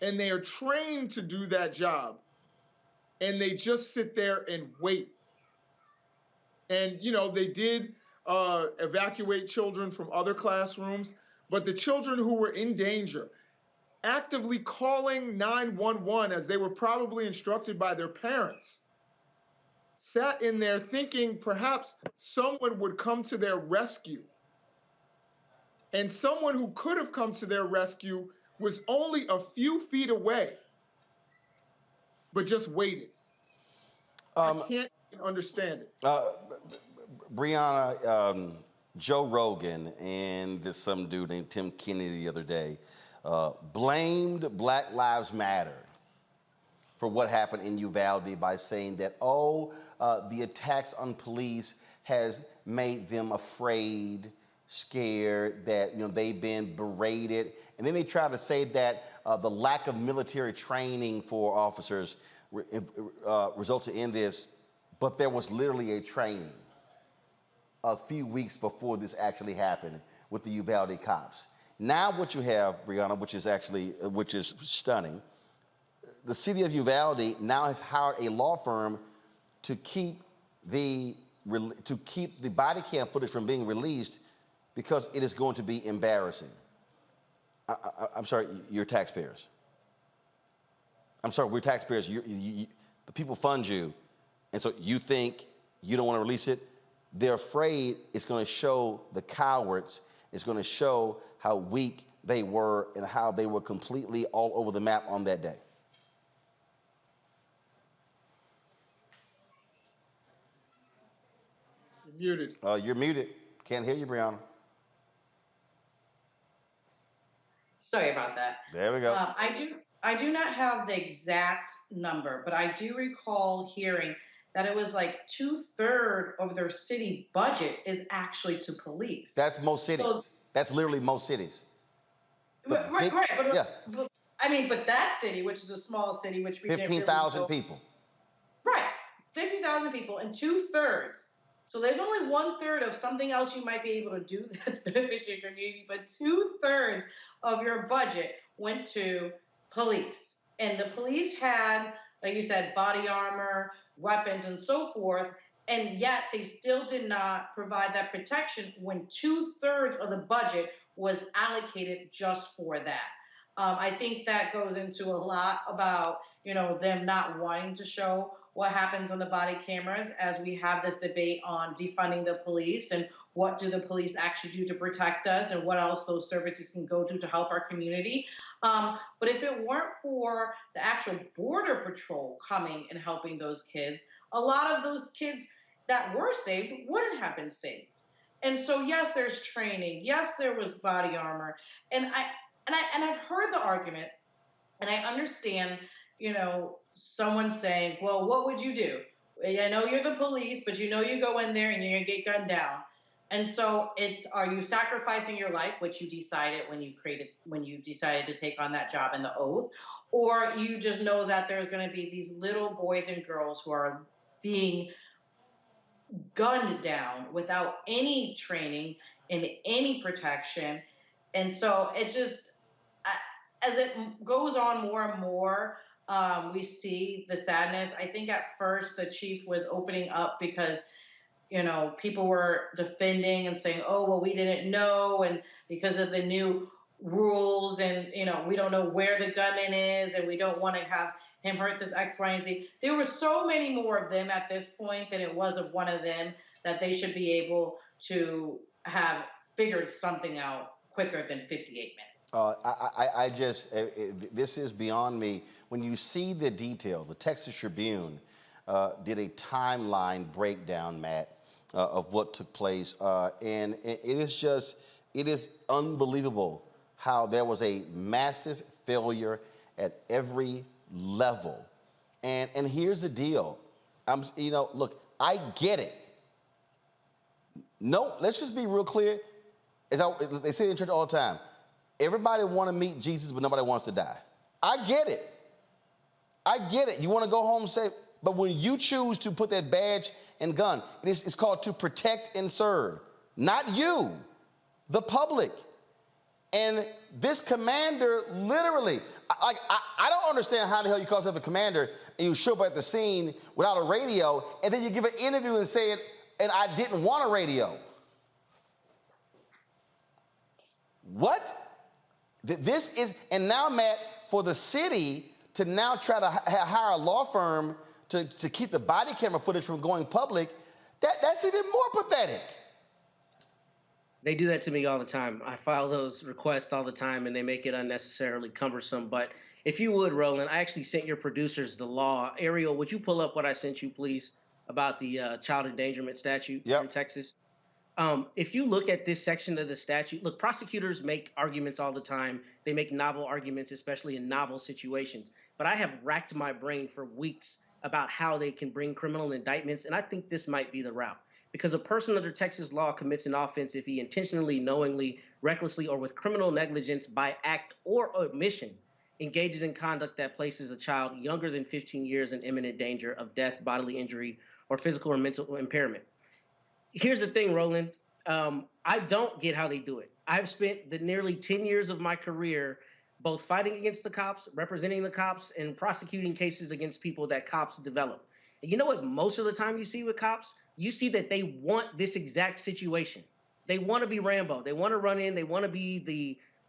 Speaker 19: And they are trained to do that job. And they just sit there and wait. And, you know, they did evacuate children from other classrooms, but the children who were in danger, actively calling 911 as they were probably instructed by their parents, sat in there thinking perhaps someone would come to their rescue. And someone who could have come to their rescue was only a few feet away, but just waited. I can't understand it.
Speaker 2: Breonna, Joe Rogan and this some dude named Tim Kennedy the other day blamed Black Lives Matter for what happened in Uvalde by saying that, the attacks on police has made them afraid, scared, that they've been berated. And then they try to say that the lack of military training for officers resulted in this, but there was literally a training a few weeks before this actually happened with the Uvalde cops. Now what you have, Breonna, which is stunning, the city of Uvalde now has hired a law firm to keep the body cam footage from being released because it is going to be embarrassing. I'm sorry, you're taxpayers. I'm sorry, we're taxpayers. The people fund you, and so you think you don't want to release it? They're afraid it's going to show the cowards, it's going to show how weak they were and how they were completely all over the map on that day.
Speaker 19: You're muted.
Speaker 2: You're muted. Can't hear you, Breonna.
Speaker 9: Sorry about that.
Speaker 2: There we go.
Speaker 9: I do not have the exact number, but I do recall hearing that it was like 2/3 of their city budget is actually to police.
Speaker 2: That's most cities.
Speaker 9: So,
Speaker 2: that's literally most cities.
Speaker 9: Right. But I mean, but that city, which is a small city, which we
Speaker 2: 15,000 people.
Speaker 9: Right, 50,000 people, and 2/3. So there's only 1/3 of something else you might be able to do that's benefits your community, but 2/3 of your budget went to police. And the police had, like you said, body armor, weapons, and so forth, and yet they still did not provide that protection when 2/3 of the budget was allocated just for that. I think that goes into a lot about, them not wanting to show what happens on the body cameras as we have this debate on defunding the police and what do the police actually do to protect us and what else those services can go to help our community. But if it weren't for the actual Border Patrol coming and helping those kids, a lot of those kids that were saved wouldn't have been saved. And so, yes, there's training. Yes, there was body armor. And I've heard the argument, and I understand, someone saying, well, what would you do? I know you're the police, but you go in there and you're going to get gunned down. And so are you sacrificing your life, which you decided when you decided to take on that job and the oath, or you just know that there's going to be these little boys and girls who are being gunned down without any training and any protection. And so it just, as it goes on more and more, we see the sadness. I think at first the chief was opening up because, people were defending and saying, oh, well, we didn't know. And because of the new rules and, we don't know where the gunman is and we don't want to have him hurt this X, Y, and Z. There were so many more of them at this point than it was of one of them that they should be able to have figured something out quicker than 58 minutes.
Speaker 2: This is beyond me. When you see the detail, the Texas Tribune did a timeline breakdown, Matt, of what took place. And it is unbelievable how there was a massive failure at every level. And here's the deal. Look, I get it. No, let's just be real clear. They say in church all the time, everybody want to meet Jesus, but nobody wants to die. I get it. You want to go home safe, but when you choose to put that badge and gun, it's called to protect and serve. Not you, the public. And this commander literally, I don't understand how the hell you call yourself a commander and you show up at the scene without a radio and then you give an interview and say it, and I didn't want a radio. What? This is, and now, Matt, for the city to now try to hire a law firm to keep the body camera footage from going public, that's even more pathetic.
Speaker 12: They do that to me all the time. I file those requests all the time, and they make it unnecessarily cumbersome. But if you would, Roland, I actually sent your producers the law. Ariel, would you pull up what I sent you, please, about the child endangerment statute in Texas? If you look at this section of the statute, look, prosecutors make arguments all the time. They make novel arguments, especially in novel situations. But I have racked my brain for weeks about how they can bring criminal indictments, and I think this might be the route. Because a person under Texas law commits an offense if he intentionally, knowingly, recklessly, or with criminal negligence by act or omission engages in conduct that places a child younger than 15 years in imminent danger of death, bodily injury, or physical or mental impairment. Here's the thing, Roland. I don't get how they do it. I've spent the nearly 10 years of my career both fighting against the cops, representing the cops, and prosecuting cases against people that cops develop. And you know what most of the time you see with cops? You see that they want this exact situation. They want to be Rambo. They want to run in. They want to be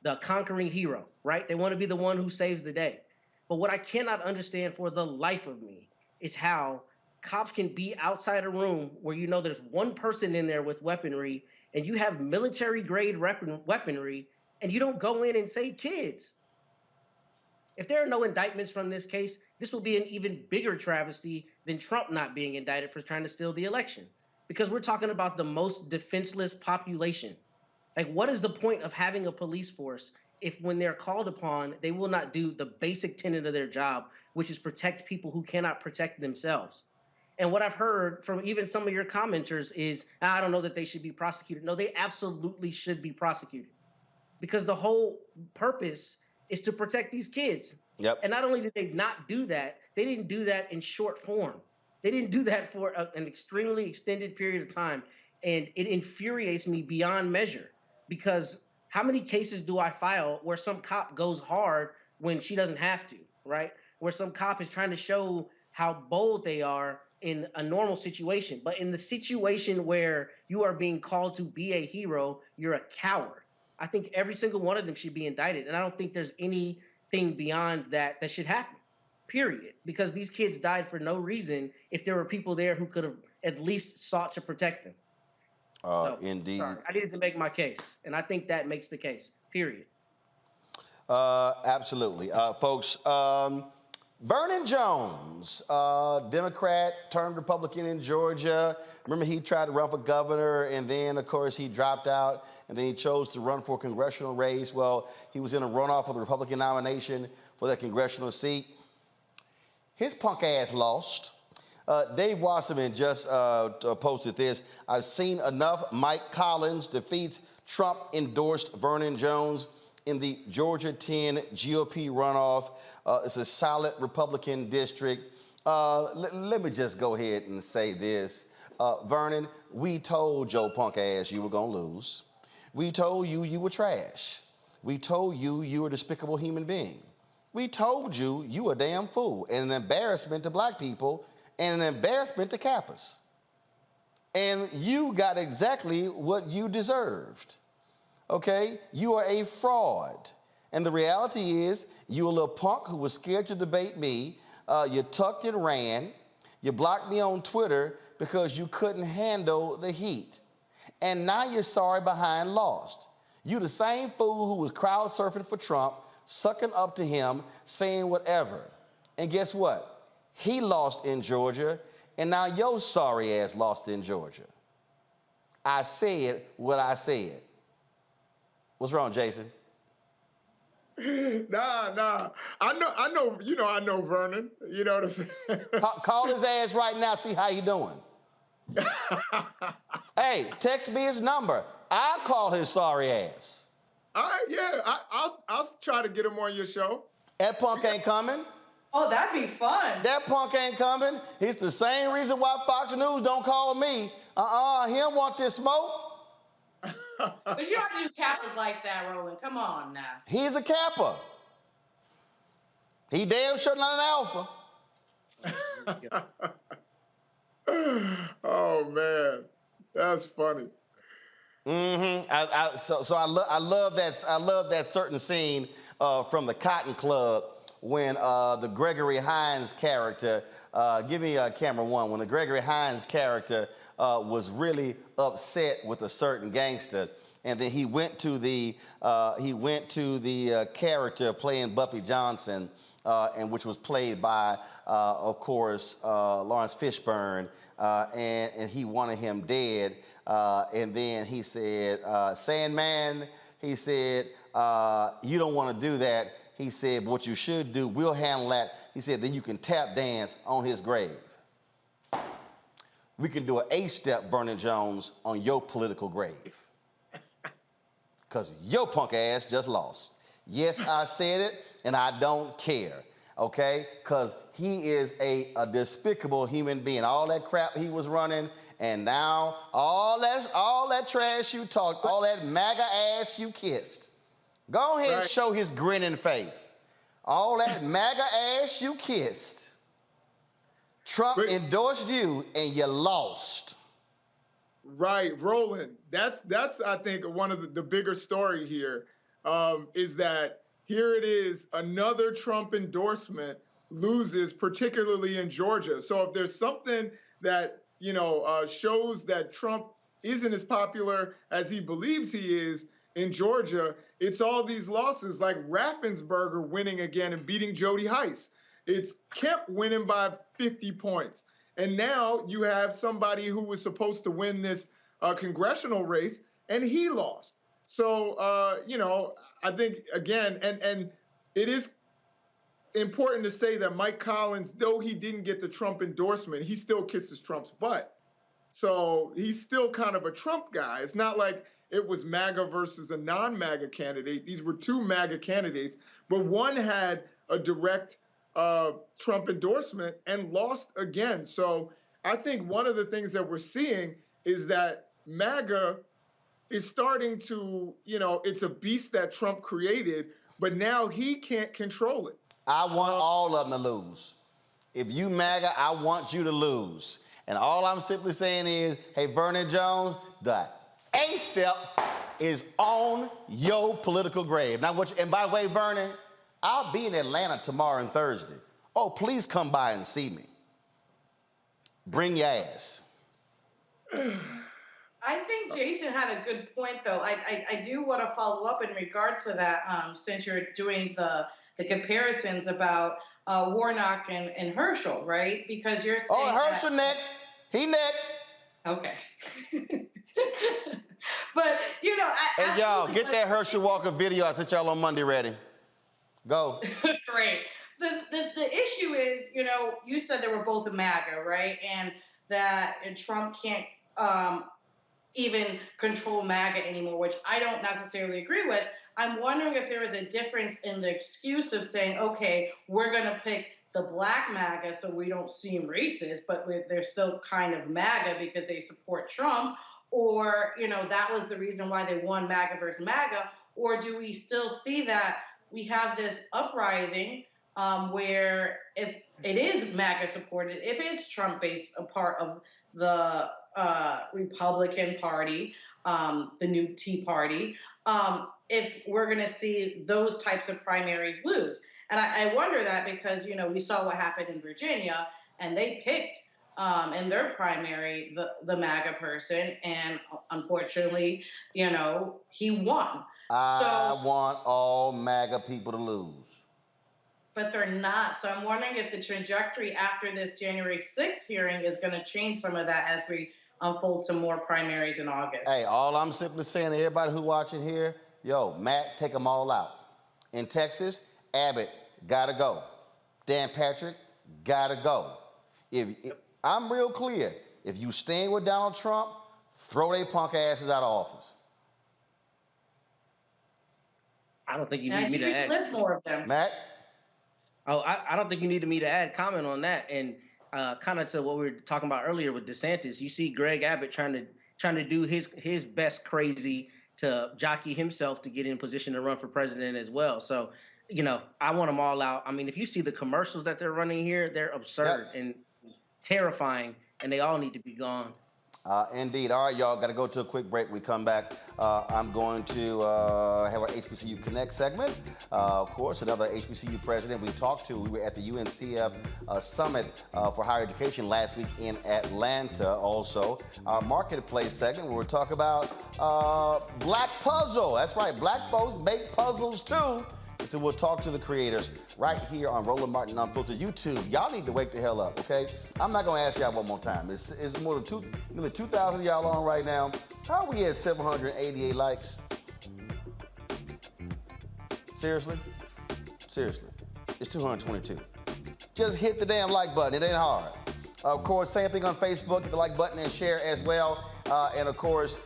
Speaker 12: the conquering hero, right? They want to be the one who saves the day. But what I cannot understand for the life of me is how cops can be outside a room where you know there's one person in there with weaponry and you have military-grade weaponry and you don't go in and save kids. If there are no indictments from this case, this will be an even bigger travesty than Trump not being indicted for trying to steal the election. Because we're talking about the most defenseless population. Like, what is the point of having a police force if when they're called upon, they will not do the basic tenet of their job, which is protect people who cannot protect themselves? And what I've heard from even some of your commenters is, I don't know that they should be prosecuted. No, they absolutely should be prosecuted. Because the whole purpose is to protect these kids.
Speaker 2: Yep.
Speaker 12: And not only did they not do that, they didn't do that in short form. They didn't do that for an extremely extended period of time. And it infuriates me beyond measure, because how many cases do I file where some cop goes hard when she doesn't have to, right? Where some cop is trying to show how bold they are in a normal situation. But in the situation where you are being called to be a hero, you're a coward. I think every single one of them should be indicted. And I don't think there's anything beyond that that should happen, period. Because these kids died for no reason if there were people there who could have at least sought to protect them.
Speaker 2: Indeed.
Speaker 12: Sorry, I needed to make my case, and I think that makes the case. Period.
Speaker 2: Absolutely. Folks, Vernon Jones, Democrat turned Republican in Georgia. Remember, he tried to run for governor, and then, of course, he dropped out, and then he chose to run for a congressional race. Well, he was in a runoff for the Republican nomination for that congressional seat. His punk ass lost. Dave Wasserman just posted this. I've seen enough. Mike Collins defeats Trump-endorsed Vernon Jones in the Georgia 10 GOP runoff. It's a solid Republican district. Let me just go ahead and say this. Vernon, we told your punk ass you were going to lose. We told you you were trash. We told you you were a despicable human being. We told you you a damn fool and an embarrassment to black people and an embarrassment to Kappas. And you got exactly what you deserved. Okay? You are a fraud. And the reality is, you a little punk who was scared to debate me. You tucked and ran. You blocked me on Twitter because you couldn't handle the heat. And now you're sorry behind lost. You the same fool who was crowd surfing for Trump, sucking up to him, saying whatever. And guess what? He lost in Georgia, and now your sorry ass lost in Georgia. I said what I said. What's wrong, Jason?
Speaker 19: Nah. I know Vernon. You know what I'm saying?
Speaker 2: Call his ass right now, see how he doing. Hey, text me his number. I'll call his sorry ass.
Speaker 19: All right, yeah, I'll try to get him on your show.
Speaker 2: That punk ain't coming.
Speaker 9: Oh, that'd be fun.
Speaker 2: That punk ain't coming. It's the same reason why Fox News don't call me. He don't want this smoke.
Speaker 9: But you don't have to do Kappas like that, Roland. Come on now.
Speaker 2: He's a Kappa. He damn sure not an alpha.
Speaker 19: Oh man, that's funny.
Speaker 2: Mm-hmm. I love that certain scene from the Cotton Club when the Gregory Hines character, give me camera one, when the Gregory Hines character was really upset with a certain gangster, and then he went to the character playing Bumpy Johnson, and which was played by, of course, Lawrence Fishburne, and he wanted him dead. And then he said, Sandman, he said, you don't want to do that. He said, but what you should do, we'll handle that. He said, then you can tap dance on his grave. We can do an A-step, Vernon Jones, on your political grave. Because your punk ass just lost. Yes, I said it, and I don't care, okay? Because he is a despicable human being. All that crap he was running, and now all that trash you talked, all that MAGA ass you kissed. Go ahead and show his grinning face. All that MAGA ass you kissed. Trump endorsed you, and you lost.
Speaker 19: Right, Roland. That's I think one of the bigger story here is that here it is, another Trump endorsement loses, particularly in Georgia. So if there's something that shows that Trump isn't as popular as he believes he is in Georgia, it's all these losses like Raffensperger winning again and beating Jody Heiss. It's Kemp winning by 50 points. And now you have somebody who was supposed to win this congressional race, and he lost. So, I think, again, and it is important to say that Mike Collins, though he didn't get the Trump endorsement, he still kisses Trump's butt. So he's still kind of a Trump guy. It's not like it was MAGA versus a non-MAGA candidate. These were two MAGA candidates, but one had a direct Trump endorsement and lost again. So I think one of the things that we're seeing is that MAGA is starting to, it's a beast that Trump created, but now he can't control it.
Speaker 2: I want all of them to lose. If you MAGA, I want you to lose. And all I'm simply saying is, hey, Vernon Jones, the A-step is on your political grave. Now, and by the way, Vernon, I'll be in Atlanta tomorrow and Thursday. Oh, please come by and see me. Bring your ass.
Speaker 9: I think Jason had a good point, though. I do want to follow up in regards to that, since you're doing the comparisons about Warnock and Herschel, right? Because you're saying
Speaker 2: Herschel next. He next.
Speaker 9: Okay. But, you know,
Speaker 2: Hey, y'all, get that Herschel Walker video I sent y'all on Monday ready. Go.
Speaker 9: Great. The issue is, you know, you said they were both a MAGA, right? And that Trump can't even control MAGA anymore, which I don't necessarily agree with. I'm wondering if there is a difference in the excuse of saying, okay, we're going to pick the black MAGA so we don't seem racist, but they're still kind of MAGA because they support Trump. Or, you know, that was the reason why they won MAGA versus MAGA. Or do we still see that we have this uprising where if it is MAGA supported, if it's Trump-based, a part of the Republican Party, the new Tea Party, if we're going to see those types of primaries lose? And I wonder that because, you know, we saw what happened in Virginia, and they picked in their primary the MAGA person, and unfortunately, you know, he won.
Speaker 2: I want all MAGA people to lose.
Speaker 9: But they're not. So I'm wondering if the trajectory after this January 6th hearing is going to change some of that as we unfold some more primaries in August.
Speaker 2: Hey, all I'm simply saying to everybody who watching here, yo, Matt, take them all out. In Texas, Abbott, gotta go. Dan Patrick, gotta go. If I'm real clear, if you stand with Donald Trump, throw they punk asses out of office.
Speaker 12: I don't think you need me to add.
Speaker 9: List more of them.
Speaker 2: Matt?
Speaker 12: Oh, I don't think you need me to add comment on that. And kind of to what we were talking about earlier with DeSantis, you see Greg Abbott trying to do his best crazy to jockey himself to get in position to run for president as well. So, you know, I want them all out. I mean, if you see the commercials that they're running here, they're absurd and terrifying, and they all need to be gone.
Speaker 2: Indeed. All right, y'all, got to go to a quick break. We come back. I'm going to have our HBCU Connect segment. Of course, another HBCU president we talked to. We were at the UNCF Summit for Higher Education last week in Atlanta. Also, our Marketplace segment where we're talking about Black Puzzle. That's right, Black folks make puzzles too. And so we'll talk to the creators right here on Roland Martin Unfiltered YouTube. Y'all need to wake the hell up, okay? I'm not gonna ask y'all one more time. It's more than nearly 2,000 of y'all on right now. How are we at 788 likes? Seriously? Seriously. It's 222. Just hit the damn like button. It ain't hard. Of course, same thing on Facebook. Hit the like button and share as well. And of course,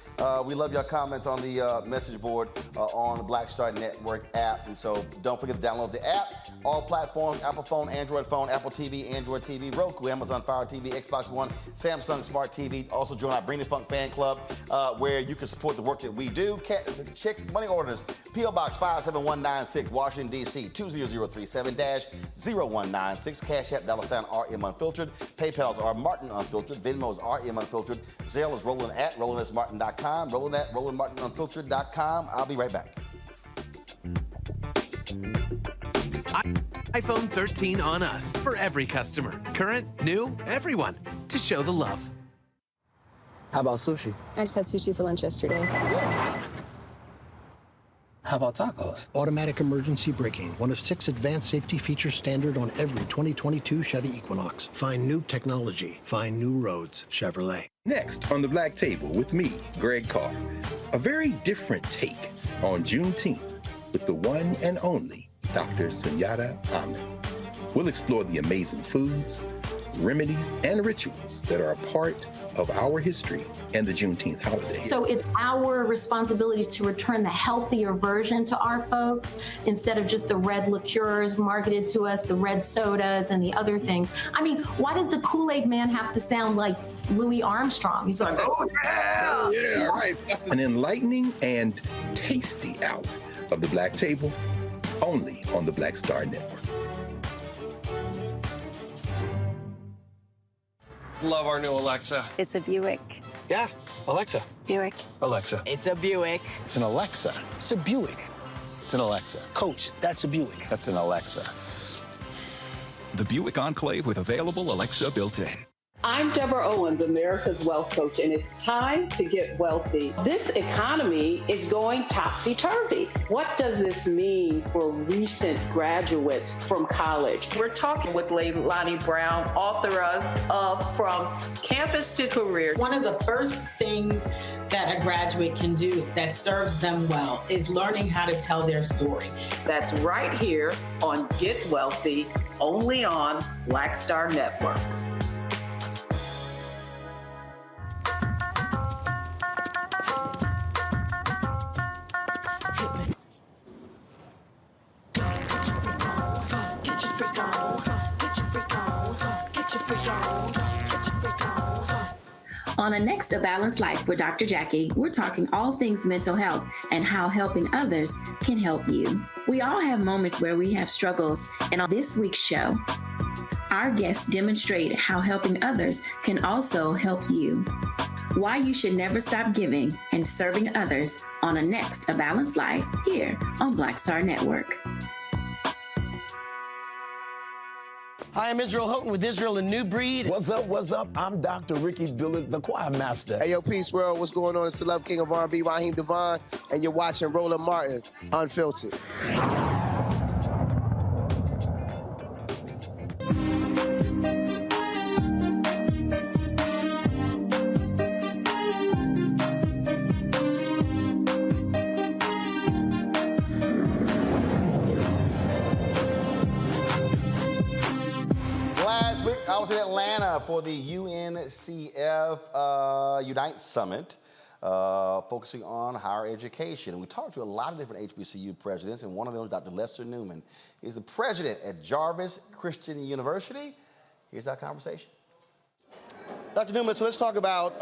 Speaker 2: we love your comments on the message board on the Black Star Network app. And so don't forget to download the app. All platforms, Apple phone, Android phone, Apple TV, Android TV, Roku, Amazon Fire TV, Xbox One, Samsung Smart TV. Also join our Bring the Funk fan club where you can support the work that we do. Check money orders. P.O. Box 57196, Washington, D.C. 20037-0196. Cash App, $RM Unfiltered. PayPal's R Martin Unfiltered. Venmo's RM Unfiltered. Zelle is Roland at RolandSMartin.com. Roland at RolandMartinUnfiltered.com. I'll be right back.
Speaker 1: iPhone 13 on us for every customer. Current, new, everyone. To show the love.
Speaker 8: How about sushi?
Speaker 10: I just had sushi for lunch yesterday.
Speaker 8: How about tacos?
Speaker 26: Automatic emergency braking, one of 6 advanced safety features standard on every 2022 Chevy Equinox. Find new technology. Find new roads. Chevrolet.
Speaker 13: Next on the Black Table with me, Greg Carr. A very different take on Juneteenth with the one and only Dr. Sunyata Ahmed. We'll explore the amazing foods, remedies, and rituals that are a part of our history and the Juneteenth holiday.
Speaker 14: So it's our responsibility to return the healthier version to our folks instead of just the red liqueurs marketed to us, the red sodas and the other things. I mean, why does the Kool-Aid man have to sound like Louis Armstrong? He's like, oh yeah!
Speaker 13: Yeah, right. An enlightening and tasty hour of the Black Table, only on the Black Star Network.
Speaker 8: Love our new Alexa.
Speaker 10: It's a Buick.
Speaker 8: Yeah, Alexa.
Speaker 10: Buick.
Speaker 8: Alexa.
Speaker 24: It's a Buick. It's an Alexa. It's a Buick. It's an Alexa. Coach, that's a Buick. That's an Alexa.
Speaker 25: The Buick Enclave with available Alexa built-in.
Speaker 3: I'm Deborah Owens, America's Wealth Coach, and it's time to get wealthy. This economy is going topsy-turvy. What does this mean for recent graduates from college? We're talking with Leilani Brown, author of From Campus to Career.
Speaker 15: One of the first things that a graduate can do that serves them well is learning how to tell their story.
Speaker 3: That's right here on Get Wealthy, only on Black Star Network.
Speaker 23: On the next A Balanced Life with Dr. Jackie, we're talking all things mental health and how helping others can help you. We all have moments where we have struggles, and on this week's show, our guests demonstrate how helping others can also help you. Why you should never stop giving and serving others on the next A Balanced Life here on Black Star Network.
Speaker 16: Hi, I'm Israel Houghton with Israel and New Breed.
Speaker 17: What's up, what's up? I'm Dr. Ricky Dillard, the choir master.
Speaker 29: Hey, yo, peace world. What's going on? It's the Love King of R&B, Raheem Devon, and you're watching Roland Martin, Unfiltered.
Speaker 2: I was in Atlanta for the UNCF Unite Summit, focusing on higher education. And we talked to a lot of different HBCU presidents, and one of them was Dr. Lester Newman. He's the president at Jarvis Christian University. Here's our conversation. Dr. Newman, so let's talk about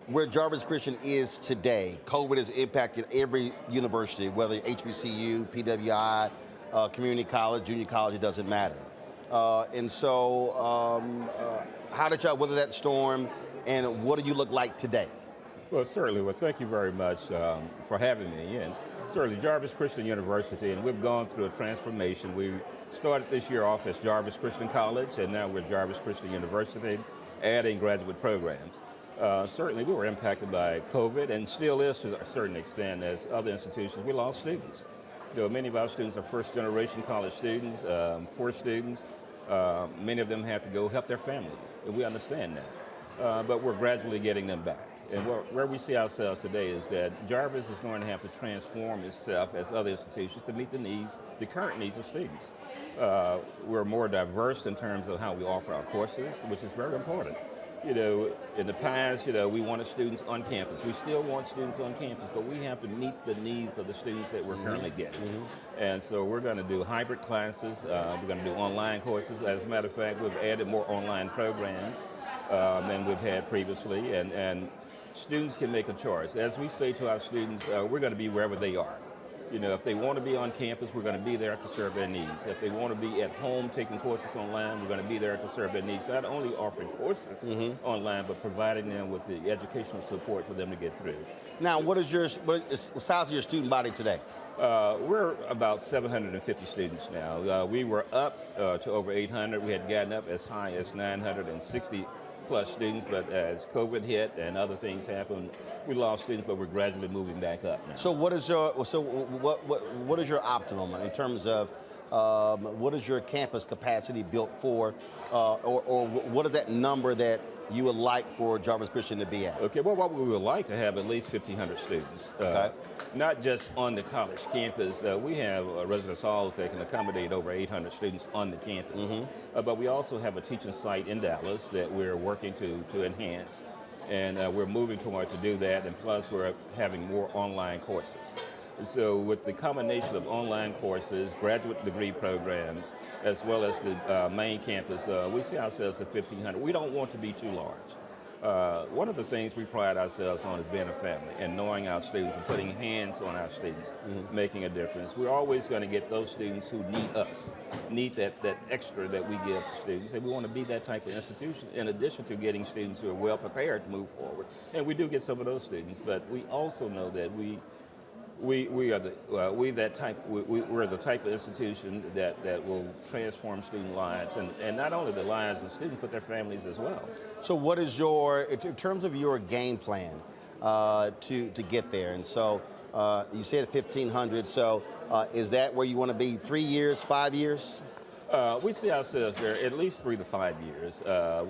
Speaker 2: where Jarvis Christian is today. COVID has impacted every university, whether HBCU, PWI, community college, junior college, it doesn't matter. How did y'all weather that storm, and what do you look like today?
Speaker 18: Well, certainly. Well, thank you very much for having me. And certainly, Jarvis Christian University, and we've gone through a transformation. We started this year off as Jarvis Christian College, and now we're Jarvis Christian University, adding graduate programs. Certainly, we were impacted by COVID, and still is to a certain extent as other institutions. We lost students. You know, many of our students are first-generation college students, poor students. Many of them have to go help their families, and we understand that. But we're gradually getting them back. And where we see ourselves today is that Jarvis is going to have to transform itself as other institutions to meet the needs, the current needs of students. We're more diverse in terms of how we offer our courses, which is very important. You know, in the past, we wanted students on campus. We still want students on campus, but we have to meet the needs of the students that we're currently getting. And so we're going to do hybrid classes. We're going to do online courses. As a matter of fact, we've added more online programs than we've had previously, and students can make a choice. As we say to our students, we're going to be wherever they are. You know, if they want to be on campus, we're going to be there to serve their needs. If they want to be at home taking courses online, we're going to be there to serve their needs. Not only offering courses online, but providing them with the educational support for them to get through.
Speaker 2: Now, what is the size of your student body today?
Speaker 18: We're about 750 students now. We were up to over 800. We had gotten up as high as 960 plus students, but as COVID hit and other things happened, we lost students, but we're gradually moving back up now.
Speaker 2: So what is your what is your optimum in terms of what is your campus capacity built for, or what is that number that you would like for Jarvis Christian to be at?
Speaker 18: Okay, well, what we would like to have at least 1,500 students. Okay. Not just on the college campus. We have residence halls that can accommodate over 800 students on the campus. But we also have a teaching site in Dallas that we're working to enhance. And we're moving toward to do that. And plus, we're having more online courses. So with the combination of online courses, graduate degree programs, as well as the main campus, we see ourselves at 1,500. We don't want to be too large. One of the things we pride ourselves on is being a family and knowing our students and putting hands on our students, making a difference. We're always going to get those students who need us, need that extra that we give to students, and we want to be that type of institution in addition to getting students who are well prepared to move forward. And we do get some of those students, but we also know that we We're the type of institution that will transform student lives, and not only the lives of students, but their families as well.
Speaker 2: So what is in terms of your game plan to get there? And so you said 1,500, so is that where you want to be 3 years, 5 years?
Speaker 18: We see ourselves there at least 3 to 5 years.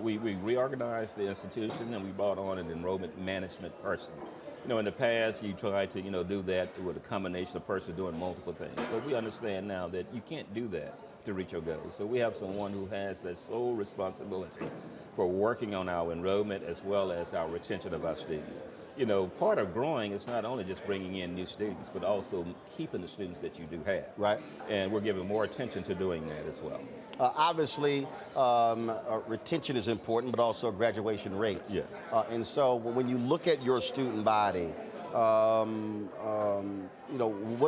Speaker 18: We reorganized the institution and we brought on an enrollment management person. You know, in the past, you tried to, do that with a combination of person doing multiple things. But we understand now that you can't do that to reach your goals. So we have someone who has that sole responsibility for working on our enrollment as well as our retention of our students. You know, part of growing is not only just bringing in new students, but also keeping the students that you do have.
Speaker 2: Right.
Speaker 18: And we're giving more attention to doing that as well.
Speaker 2: Obviously, retention is important, but also graduation rates.
Speaker 18: Yes.
Speaker 2: And so when you look at your student body, what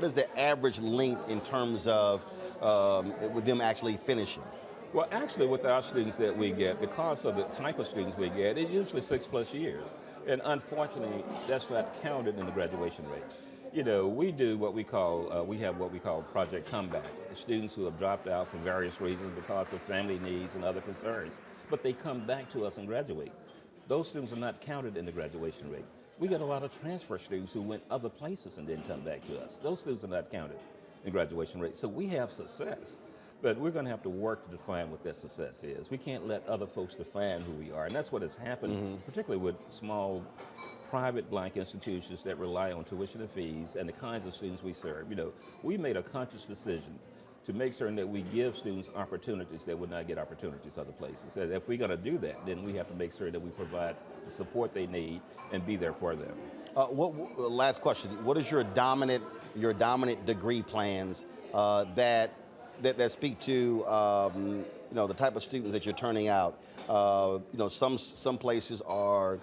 Speaker 2: is the average length in terms of with them actually finishing?
Speaker 18: Well, actually, with our students that we get, because of the type of students we get, it's usually 6+ years. And unfortunately, that's not counted in the graduation rate. You know, we do what we call, we have what we call Project Comeback. The students who have dropped out for various reasons because of family needs and other concerns, but they come back to us and graduate. Those students are not counted in the graduation rate. We get a lot of transfer students who went other places and didn't come back to us. Those students are not counted in graduation rate. So we have success, but we're going to have to work to define what that success is. We can't let other folks define who we are, and that's what has happened, particularly with small private Black institutions that rely on tuition and fees and the kinds of students we serve. You know, we made a conscious decision to make certain that we give students opportunities that would not get opportunities other places. And if we're going to do that, then we have to make sure that we provide the support they need and be there for them.
Speaker 2: Last question: what is your dominant degree plans that speak to the type of students that you're turning out? Some places are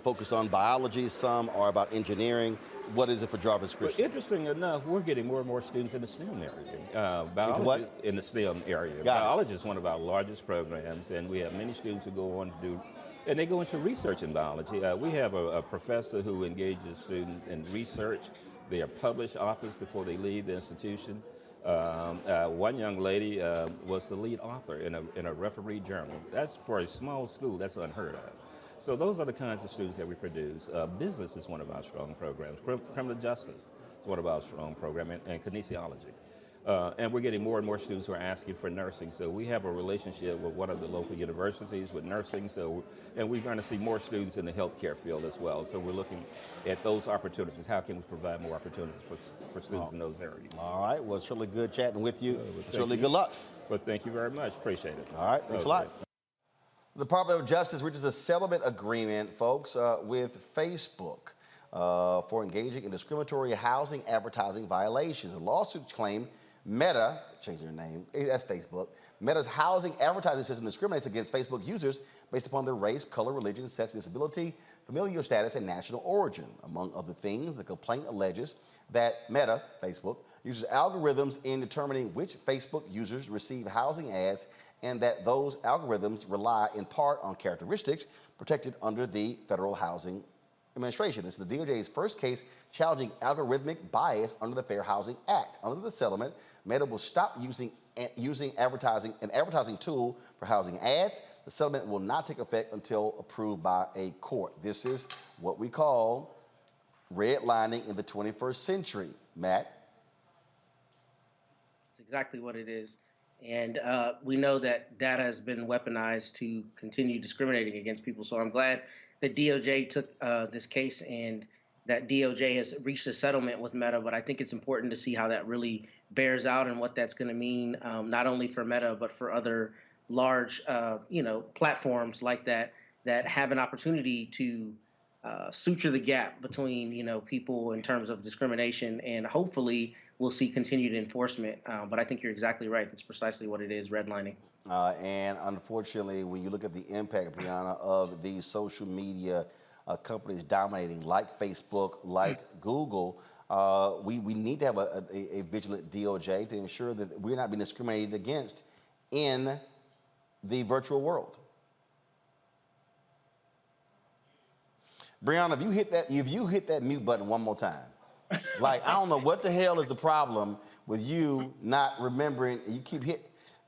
Speaker 2: focus on biology, some are about engineering. What is it for Jarvis Christian?
Speaker 18: Well, interesting enough, we're getting more and more students in the STEM area. Biology in the STEM area. Biology is one of our largest programs, and we have many students who go on to do, and they go into research in biology. We have a professor who engages students in research. They are published authors before they leave the institution. One young lady was the lead author in a referee journal. That's for a small school, that's unheard of. So those are the kinds of students that we produce. Business is one of our strong programs. Criminal justice is one of our strong programs, and kinesiology. And we're getting more and more students who are asking for nursing. So we have a relationship with one of the local universities with nursing. And we're going to see more students in the healthcare field as well. So we're looking at those opportunities. How can we provide more opportunities for students in those areas?
Speaker 2: All right. Well, it's really good chatting with you. Certainly good luck.
Speaker 18: Well, thank you very much. Appreciate it.
Speaker 2: All right. Thanks a lot. The Department of Justice reaches a settlement agreement, folks, with Facebook for engaging in discriminatory housing advertising violations. The lawsuits claim Meta, changing their name, that's Facebook, Meta's housing advertising system discriminates against Facebook users based upon their race, color, religion, sex, disability, familial status, and national origin. Among other things, the complaint alleges that Meta, Facebook, uses algorithms in determining which Facebook users receive housing ads, and that those algorithms rely in part on characteristics protected under the Federal Housing Administration. This is the DOJ's first case challenging algorithmic bias under the Fair Housing Act. Under the settlement, Meta will stop using an advertising tool for housing ads. The settlement will not take effect until approved by a court. This is what we call redlining in the 21st century. Matt?
Speaker 12: That's exactly what it is. And we know that data has been weaponized to continue discriminating against people. So I'm glad that DOJ took this case and that DOJ has reached a settlement with Meta. But I think it's important to see how that really bears out and what that's going to mean, not only for Meta, but for other large, platforms like that have an opportunity to suture the gap between, people in terms of discrimination, and hopefully we'll see continued enforcement. But I think you're exactly right. That's precisely what it is, redlining.
Speaker 2: And unfortunately, when you look at the impact, Brianna, of these social media companies dominating, like Facebook, like Google, we need to have a vigilant DOJ to ensure that we're not being discriminated against in the virtual world. Brianna, if you hit that mute button one more time. Like, I don't know what the hell is the problem with you not remembering. You keep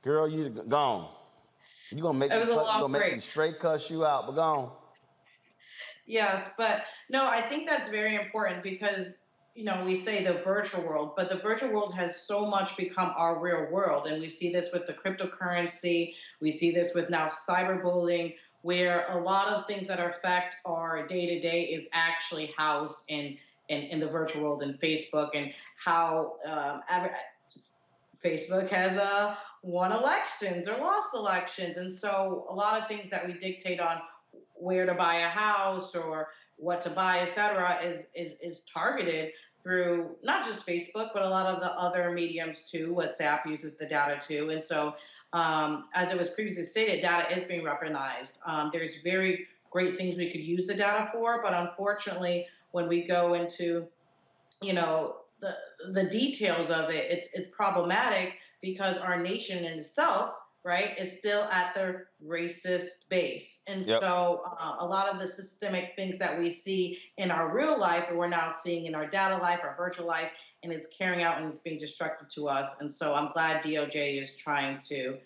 Speaker 2: girl, you gone. You gonna make me straight cuss you out, but gone.
Speaker 9: Yes, but no, I think that's very important because, we say the virtual world, but the virtual world has so much become our real world. And we see this with the cryptocurrency. We see this with now cyberbullying, where a lot of things that affect our day to day is actually housed in the virtual world, in Facebook, and how Facebook has won elections or lost elections. And so a lot of things that we dictate on where to buy a house or what to buy, et cetera, is targeted through not just Facebook, but a lot of the other mediums too. WhatsApp uses the data too. And so, as it was previously stated, data is being weaponized. There's very great things we could use the data for, but unfortunately, when we go into, the details of it, it's problematic because our nation in itself, right, is still at the racist base. And so a lot of the systemic things that we see in our real life, we're now seeing in our data life, our virtual life, and it's carrying out and it's being destructive to us. And so I'm glad DOJ is trying to,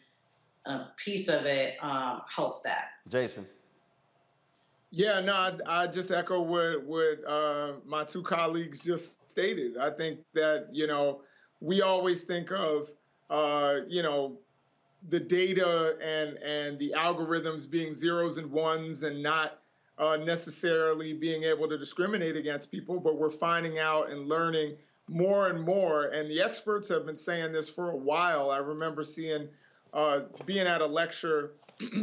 Speaker 9: piece of it, help that.
Speaker 2: Jason.
Speaker 19: Yeah, no, I just echo what my two colleagues just stated. I think that, we always think of, the data and the algorithms being zeros and ones and not necessarily being able to discriminate against people, but we're finding out and learning more and more. And the experts have been saying this for a while. I remember being at a lecture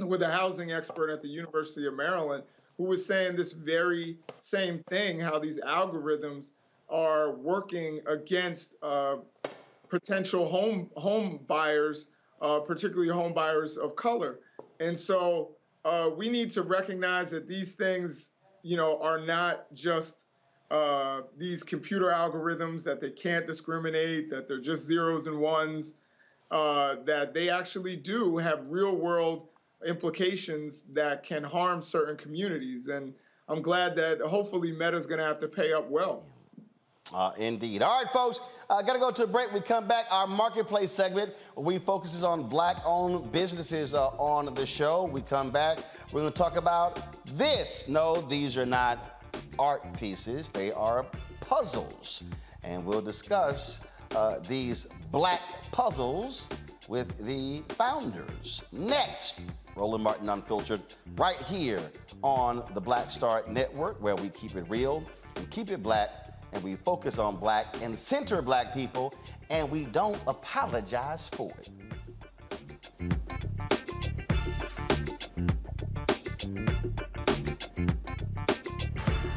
Speaker 19: with a housing expert at the University of Maryland who was saying this very same thing, how these algorithms are working against potential home buyers, particularly home buyers of color. And so we need to recognize that these things, are not just these computer algorithms, that they can't discriminate, that they're just zeros and ones, that they actually do have real world implications that can harm certain communities. And I'm glad that hopefully Meta's going to have to pay up well.
Speaker 2: Indeed. All right, folks, got to go to a break. We come back, our marketplace segment, we focuses on black-owned businesses on the show. We come back, we're going to talk about this. No, these are not art pieces. They are puzzles. And we'll discuss these black puzzles with the founders. Next, Roland Martin Unfiltered, right here on the Black Star Network, where we keep it real and keep it black, and we focus on black and center black people, and we don't apologize for it.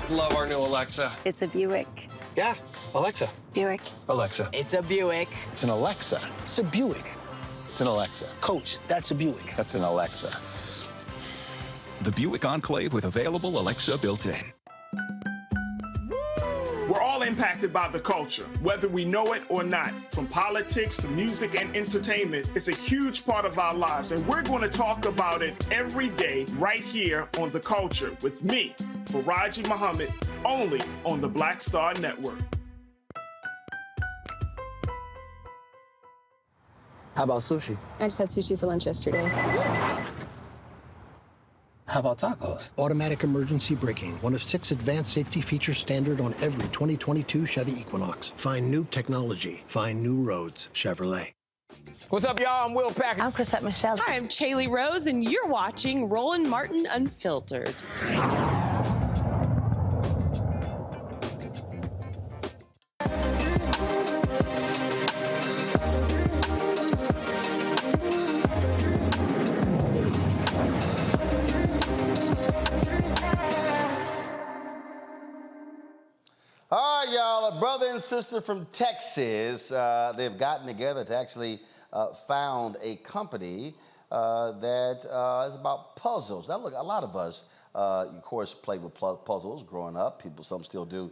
Speaker 8: Love our new Alexa.
Speaker 10: It's a Buick.
Speaker 8: Yeah, Alexa.
Speaker 10: Buick.
Speaker 24: Alexa.
Speaker 16: It's a Buick.
Speaker 24: It's an Alexa. It's a Buick. It's an Alexa. Coach, that's a Buick. That's an Alexa.
Speaker 25: The Buick Enclave with available Alexa built-in.
Speaker 4: We're all impacted by the culture, whether we know it or not. From politics to music and entertainment, it's a huge part of our lives, and we're going to talk about it every day right here on The Culture with me, Faraji Muhammad, only on the Black Star Network.
Speaker 8: How about sushi?
Speaker 10: I just had sushi for lunch yesterday.
Speaker 8: How about tacos?
Speaker 26: Automatic emergency braking, one of 6 advanced safety features standard on every 2022 Chevy Equinox. Find new technology. Find new roads. Chevrolet.
Speaker 16: What's up, y'all? I'm Will Packer.
Speaker 5: I'm Chrisette Michelle.
Speaker 6: Hi, I'm Chaley Rose, and you're watching Roland Martin Unfiltered.
Speaker 2: All right, y'all, a brother and sister from Texas, they've gotten together to actually found a company that is about puzzles. Now, look, a lot of us, of course, played with puzzles growing up. Some still do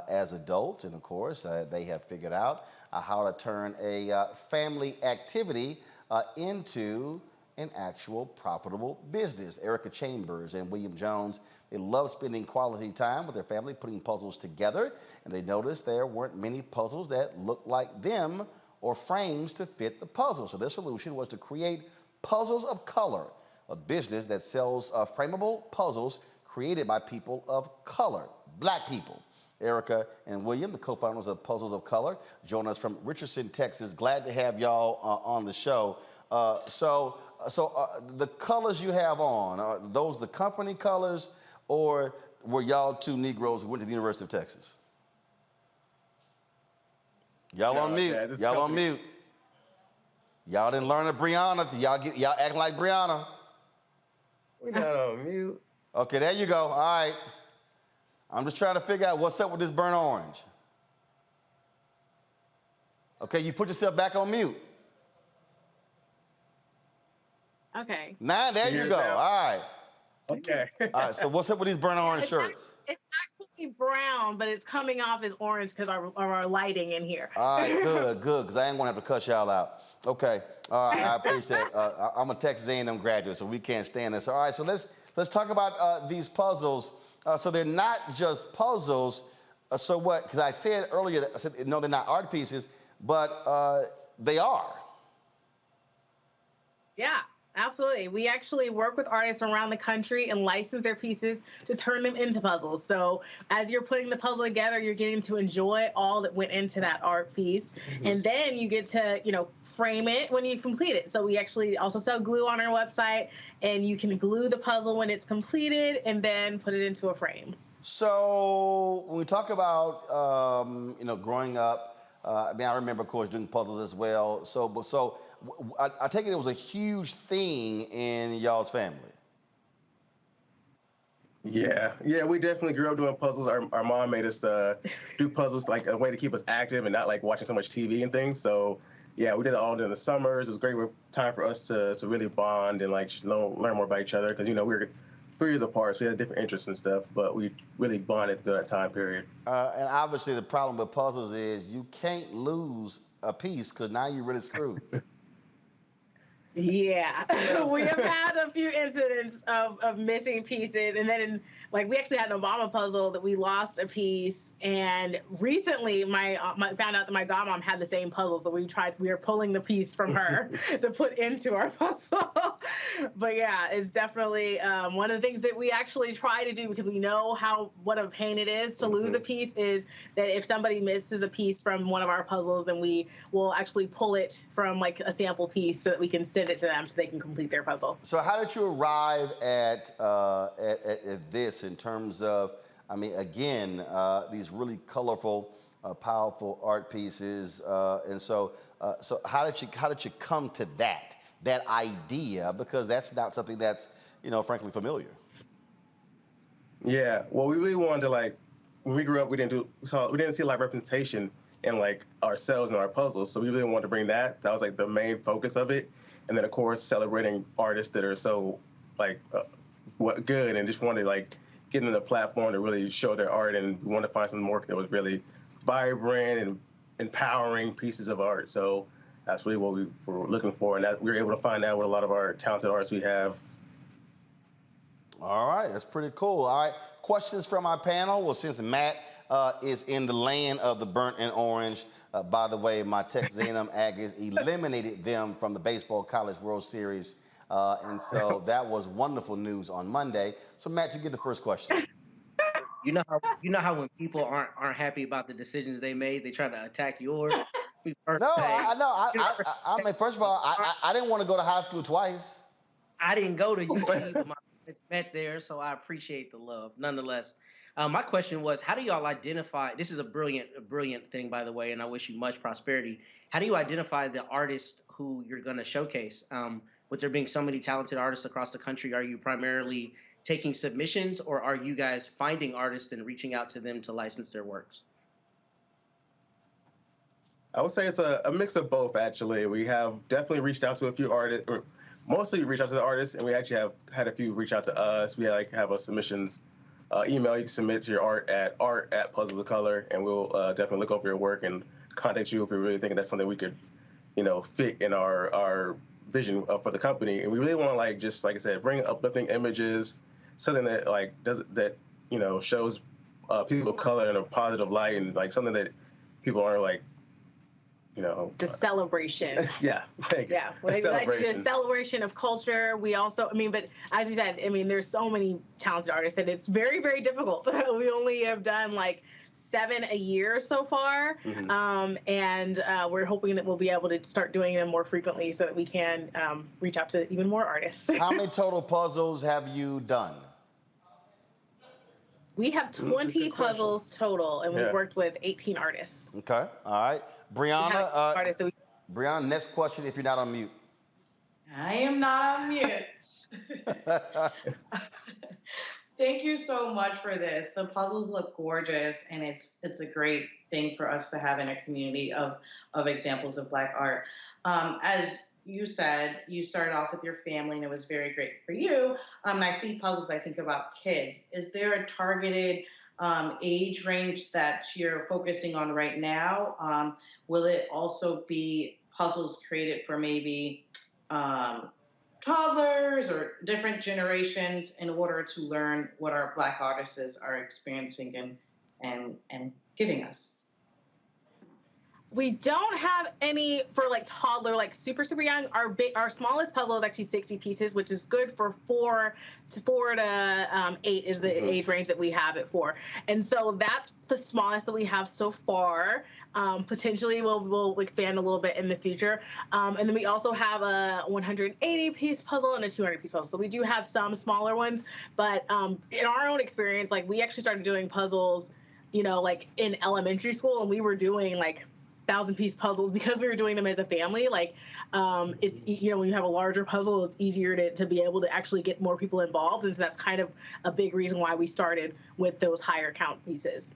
Speaker 2: as adults. And, of course, they have figured out how to turn a family activity into an actual profitable business. Erica Chambers and William Jones, they love spending quality time with their family putting puzzles together, and they noticed there weren't many puzzles that looked like them or frames to fit the puzzle. So their solution was to create Puzzles of Color, a business that sells frameable puzzles created by people of color, Black people. Erica and William, the co-founders of Puzzles of Color, join us from Richardson, Texas. Glad to have y'all on the show. So the colors you have on, are those the company colors, or were y'all two Negroes who went to the University of Texas? Y'all on mute. Y'all on mute. Y'all didn't learn of Brianna. Y'all acting like Brianna.
Speaker 1: We're not on mute.
Speaker 2: Okay, there you go. All right. I'm just trying to figure out what's up with this burnt orange. Okay, you put yourself back on mute.
Speaker 5: Okay.
Speaker 2: Now, there you go. All right.
Speaker 5: Okay.
Speaker 2: All right, so what's up with these burnt orange shirts?
Speaker 5: It's actually brown, but it's coming off as orange because of our lighting in here.
Speaker 2: All right, good, because I ain't gonna have to cuss y'all out. Okay, all right, I appreciate it. I'm a Texas A&M graduate, so we can't stand this. All right, so let's talk about these puzzles. So they're not just puzzles. So what? Because I said earlier, I said no, they're not art pieces, but they are.
Speaker 5: Yeah, absolutely. We actually work with artists around the country and license their pieces to turn them into puzzles. So as you're putting the puzzle together, you're getting to enjoy all that went into that art piece. Mm-hmm. And then you get to, frame it when you complete it. So we actually also sell glue on our website, and you can glue the puzzle when it's completed and then put it into a frame.
Speaker 2: So when we talk about, growing up, I remember, of course, doing puzzles as well. So I take it was a huge thing in y'all's family.
Speaker 1: Yeah, we definitely grew up doing puzzles. Our mom made us do puzzles like a way to keep us active and not like watching so much TV and things. So yeah, we did it all during the summers. It was a great time for us to really bond and like learn more about each other because we were 3 years apart, so we had different interests and stuff, but we really bonded through that time period.
Speaker 2: And obviously the problem with puzzles is you can't lose a piece because now you're really screwed.
Speaker 5: Yeah, we have had a few incidents of missing pieces, and then we actually had an Obama puzzle that we lost a piece, and recently my found out that my godmom had the same puzzle, so we were pulling the piece from her to put into our puzzle. But yeah, it's definitely one of the things that we actually try to do because we know what a pain it is to lose a piece is that if somebody misses a piece from one of our puzzles, then we will actually pull it from a sample piece so that we can send it to them so they can complete their puzzle.
Speaker 2: So how did you arrive at this in terms of, these really colorful, powerful art pieces, and so how did you come to that idea? Because that's not something that's frankly familiar.
Speaker 1: Yeah, well, we really wanted to when we grew up, we didn't see a lot of representation in ourselves and our puzzles, so we really wanted to bring that. That was the main focus of it. And then, of course, celebrating artists that are so, good and just wanted to, give them the platform to really show their art. And we wanted to find some work that was really vibrant and empowering pieces of art. So that's really what we were looking for. And that we were able to find out with a lot of our talented artists we have.
Speaker 2: All right, that's pretty cool. All right, questions from our panel. Well, since Matt is in the land of the burnt and orange, by the way, my Texas A&M Aggies eliminated them from the Baseball College World Series, and so that was wonderful news on Monday. So, Matt, you get the first question.
Speaker 12: You know how when people aren't happy about the decisions they made, they try to attack yours.
Speaker 2: No, I know. First of all, I didn't want to go to high school twice.
Speaker 12: I didn't go to UT, but my parents met there, so I appreciate the love, nonetheless. My question was, how do y'all identify, this is a brilliant thing, by the way, and I wish you much prosperity. How do you identify the artist who you're going to showcase? With there being so many talented artists across the country, are you primarily taking submissions, or are you guys finding artists and reaching out to them to license their works?
Speaker 1: I would say it's a mix of both, actually. We have definitely reached out to a few artists, or mostly reached out to the artists, and we actually have had a few reach out to us. We have a submissions email you can submit to your art@Puzzles of Color, and we'll definitely look over your work and contact you if we're really thinking that's something we could, fit in our vision for the company, and we really want to like just like I said, bring uplifting images, something that like shows people of color in a positive light, and like something that people aren't like,
Speaker 5: the celebration.
Speaker 1: Yeah.
Speaker 5: Yeah. Well, it's a celebration of culture. We also, but as you said, there's so many talented artists that it's very, very difficult. We only have done like 7 a year so far. And we're hoping that we'll be able to start doing them more frequently so that we can reach out to even more artists.
Speaker 2: How many total puzzles have you done?
Speaker 5: We have 20 puzzles total, and we've worked with 18 artists.
Speaker 2: Okay, all right. Brianna, Brianna, next question if you're not on mute.
Speaker 9: I am not on mute. Thank you so much for this. The puzzles look gorgeous, and it's a great thing for us to have in a community of examples of Black art. As you said, you started off with your family, and it was very great for you. And I see puzzles, I think about kids. Is there a targeted age range that you're focusing on right now? Will it also be puzzles created for maybe toddlers or different generations in order to learn what our Black artists are experiencing and giving us?
Speaker 5: We don't have any for like toddler, like super, super young. Our smallest puzzle is actually 60 pieces, which is good for 4 to 8 is the age range that we have it for. And so that's the smallest that we have so far. Potentially we'll expand a little bit in the future. And then we also have a 180-piece puzzle and a 200-piece puzzle. So we do have some smaller ones, but in our own experience, like we actually started doing puzzles, like in elementary school, and we were doing like 1,000-piece puzzles because we were doing them as a family. Like it's, when you have a larger puzzle, it's easier to be able to actually get more people involved. And so that's kind of a big reason why we started with those higher count pieces.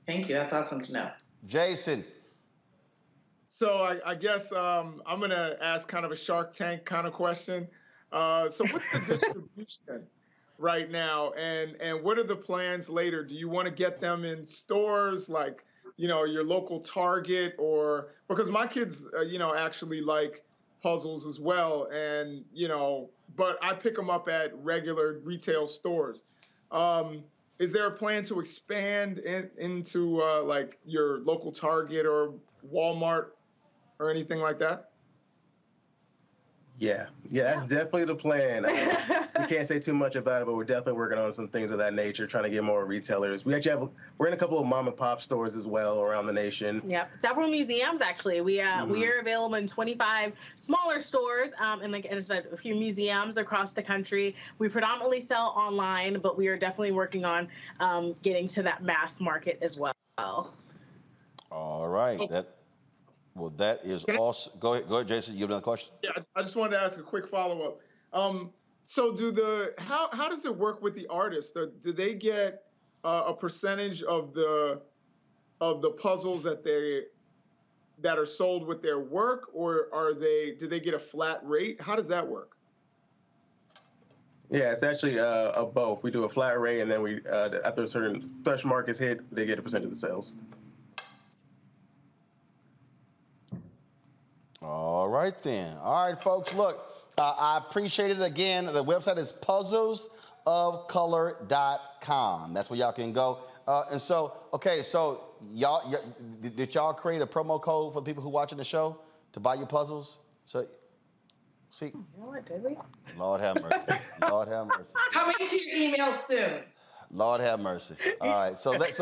Speaker 9: Thank you. That's awesome to know.
Speaker 2: Jason.
Speaker 19: So I guess I'm going to ask kind of a Shark Tank kind of question. So what's the distribution right now? And what are the plans later? Do you want to get them in stores like, your local Target, or because my kids, actually like puzzles as well. And, but I pick them up at regular retail stores. Is there a plan to expand into like your local Target or Walmart or anything like that?
Speaker 1: Yeah, that's definitely the plan. We can't say too much about it, but we're definitely working on some things of that nature, trying to get more retailers. We're in a couple of mom and pop stores as well around the nation.
Speaker 5: Yep, several museums actually. We are available in 25 smaller stores, and like I said, a few museums across the country. We predominantly sell online, but we are definitely working on getting to that mass market as well.
Speaker 2: All right. That is awesome. Go ahead, Jason. You have another question?
Speaker 19: Yeah, I just wanted to ask a quick follow-up. So how does it work with the artists? Do they get a percentage of the puzzles that are sold with their work, or do they get a flat rate? How does that work?
Speaker 1: Yeah, it's actually both. We do a flat rate, and then we after a certain threshold mark is hit, they get a percentage of the sales.
Speaker 2: All right, then. All right, folks, look, I appreciate it again. The website is puzzlesofcolor.com. That's where y'all can go. And so, okay, so did y'all create a promo code for people who are watching the show to buy your puzzles? So, see.
Speaker 5: You know what, did we?
Speaker 2: Lord have mercy. Lord have mercy.
Speaker 9: Coming to your email soon.
Speaker 2: Lord have mercy. All right, so let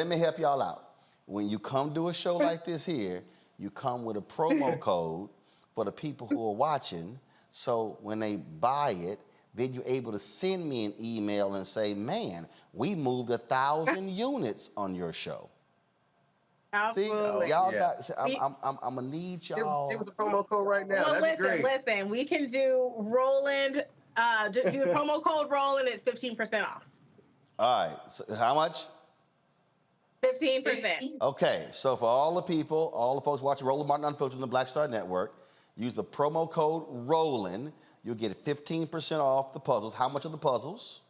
Speaker 2: me help y'all out. When you come to a show like this here, you come with a promo code for the people who are watching. So when they buy it, then you're able to send me an email and say, man, we moved 1,000 units on your show.
Speaker 5: Absolutely.
Speaker 2: See, y'all got, I'm gonna need y'all.
Speaker 1: There was a promo code right now.
Speaker 5: Well,
Speaker 1: That's great.
Speaker 5: listen, we can do Roland, do the promo code Roland, it's 15% off.
Speaker 2: All right, so how much?
Speaker 5: 15%.
Speaker 2: Okay, so for all the people, all the folks watching Roland Martin Unfiltered on the Black Star Network, use the promo code ROLAND. You'll get 15% off the puzzles. How much are the puzzles?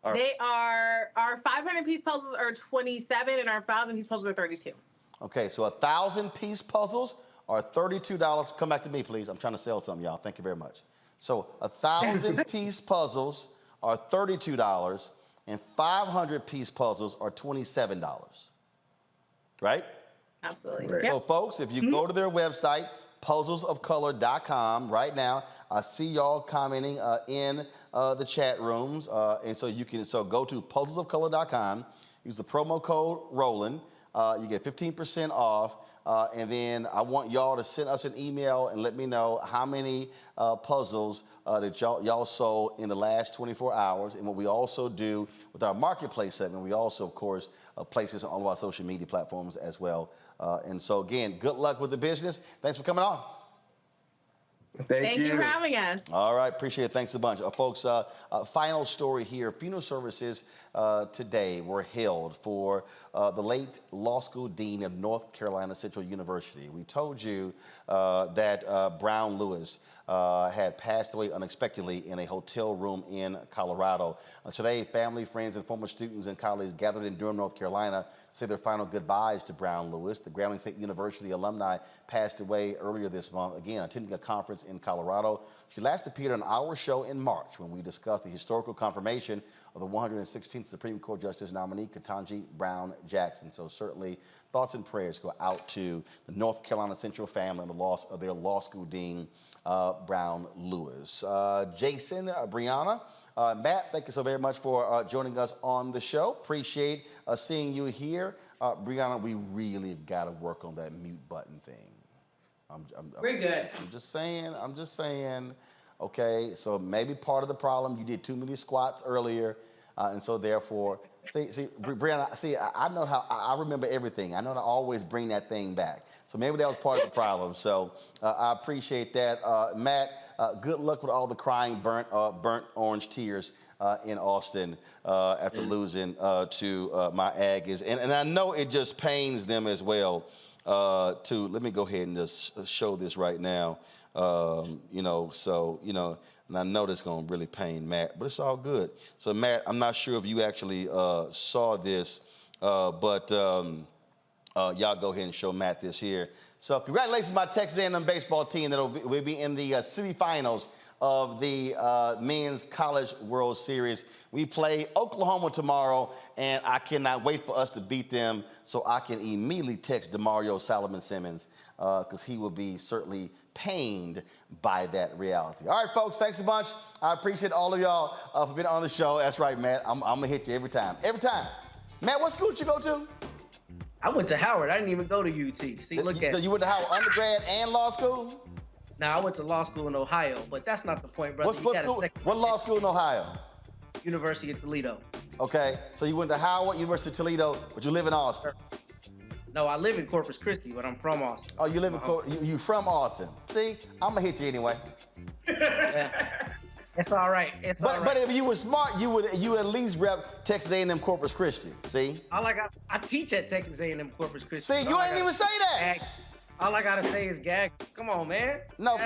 Speaker 5: They are, our 500-piece puzzles are 27, and our 1,000-piece puzzles are 32.
Speaker 2: Okay, so 1,000-piece puzzles are $32. Come back to me, please. I'm trying to sell something, y'all. Thank you very much. So 1,000-piece puzzles are $32, and 500-piece puzzles are $27. Right?
Speaker 5: Absolutely.
Speaker 2: Right. So, folks, if you go to their website, puzzlesofcolor.com right now, I see y'all commenting in the chat rooms, and so you can go to puzzlesofcolor.com, use the promo code Roland, you get 15% off, and then I want y'all to send us an email and let me know how many puzzles that y'all sold in the last 24 hours. And what we also do with our marketplace segment, we also, of course, place this on all of our social media platforms as well. And so, again, good luck with the business. Thanks for coming on.
Speaker 5: Thank you for having us.
Speaker 2: All right, appreciate it. Thanks a bunch. Folks, final story here. Funeral services today were held for the late law school dean of North Carolina Central University. We told you that Brown Lewis had passed away unexpectedly in a hotel room in Colorado. Today, family, friends, and former students and colleagues gathered in Durham, North Carolina to say their final goodbyes to Brown Lewis. The Grambling State University alumni passed away earlier this month, again, attending a conference in Colorado. She last appeared on our show in March when we discussed the historical confirmation of the 116th Supreme Court Justice nominee, Ketanji Brown Jackson. So certainly thoughts and prayers go out to the North Carolina Central family and the loss of their law school dean, Brown Lewis. Jason, Brianna, Matt, thank you so very much for joining us on the show. Appreciate seeing you here. Brianna, we really got to work on that mute button thing.
Speaker 9: We're good.
Speaker 2: I'm just saying. Okay, so maybe part of the problem, you did too many squats earlier, and so therefore, see, Brianna, I know how, I remember everything. I know how to always bring that thing back. So maybe that was part of the problem. So I appreciate that. Matt, good luck with all the crying burnt orange tears in Austin after losing to my Aggies. And I know it just pains them as well. Let me go ahead and just show this right now. And I know that's going to really pain Matt, but it's all good. So Matt, I'm not sure if you actually saw this, but y'all go ahead and show Matt this here. So congratulations to my Texas A&M baseball team that will be in the semifinals of the Men's College World Series. We play Oklahoma tomorrow, and I cannot wait for us to beat them so I can immediately text DeMario Solomon-Simmons because he will be certainly pained by that reality. All right, folks, thanks a bunch. I appreciate all of y'all for being on the show. That's right, Matt. I'm going to hit you every time. Every time. Matt, what school did you go to?
Speaker 12: I went to Howard. I didn't even go to UT. See, look at.
Speaker 2: So you went to Howard undergrad and law school?
Speaker 12: No, I went to law school in Ohio, but that's not the point, brother.
Speaker 2: What law school in Ohio?
Speaker 12: University of Toledo.
Speaker 2: Okay, so you went to Howard, University of Toledo, but you live in Austin.
Speaker 12: No, I live in Corpus Christi, but I'm from Austin.
Speaker 2: Oh, you live in you from Austin. See, I'm gonna hit you anyway.
Speaker 12: It's all right.
Speaker 2: But if you were smart, you would at least rep Texas A&M Corpus Christi. See?
Speaker 12: I teach at Texas A&M Corpus Christi.
Speaker 2: See, you ain't even say that.
Speaker 12: All I gotta say is gag. Come on, man.
Speaker 2: No,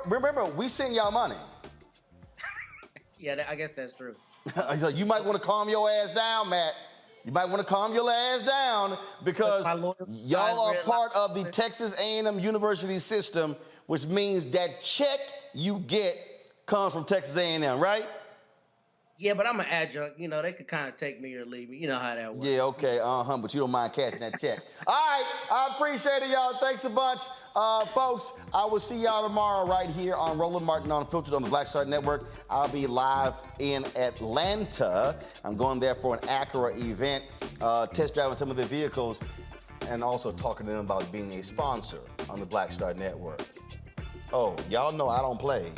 Speaker 2: remember, we send y'all money.
Speaker 12: Yeah, I guess that's true.
Speaker 2: You might want to calm your ass down, Matt. You might want to calm your ass down because y'all are part of the Texas A&M University system, which means that check you get comes from Texas A&M, right?
Speaker 12: Yeah, but I'm an adjunct. You know, they could kind of take me or leave me. You know how that works.
Speaker 2: Yeah, okay, but you don't mind cashing that check. All right, I appreciate it, y'all. Thanks a bunch. Folks, I will see y'all tomorrow right here on Roland Martin Unfiltered on the Black Star Network. I'll be live in Atlanta. I'm going there for an Acura event, test driving some of the vehicles, and also talking to them about being a sponsor on the Black Star Network. Oh, y'all know I don't play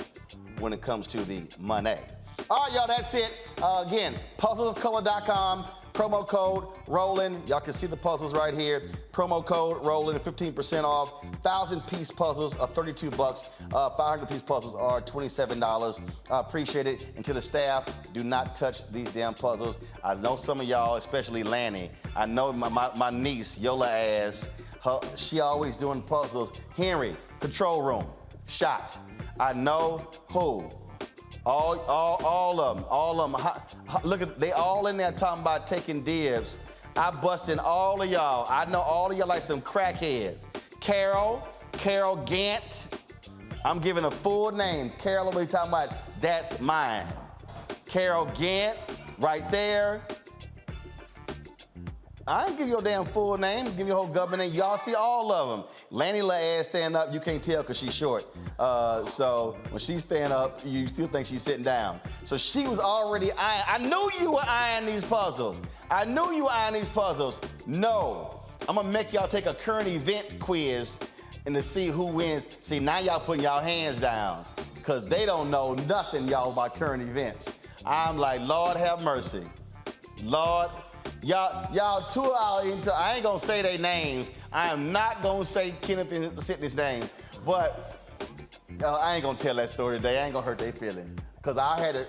Speaker 2: when it comes to the money. All right, y'all, that's it. Again, puzzlesofcolor.com, promo code Roland. Y'all can see the puzzles right here. Promo code Roland, 15% off. 1,000-piece puzzles are $32. 500-piece puzzles are $27. I appreciate it. And to the staff, do not touch these damn puzzles. I know some of y'all, especially Lanny. I know my niece, Yola ass, she always doing puzzles. Henry, control room, shot. I know who. All of them. Look at, they all in there talking about taking dibs I busting all of y'all. I know all of y'all like some crackheads. Carol Gant. I'm giving a full name. Carol, what are you talking about? That's mine. Carol Gant, right there. I ain't give you a damn full name. Give you a whole government name. Y'all see all of them. Lanny La ass stand up. You can't tell because she's short. So when she stand up, you still think she's sitting down. So she was already eyeing. I knew you were eyeing these puzzles. No, I'm gonna make y'all take a current event quiz and to see who wins. See, now y'all putting y'all hands down because they don't know nothing, y'all, about current events. I'm like, Lord have mercy. Lord, y'all 2 hours into, I ain't gonna say their names. I am not gonna say Kenneth and Sydney's name, but I ain't gonna tell that story today. I ain't gonna hurt their feelings. Because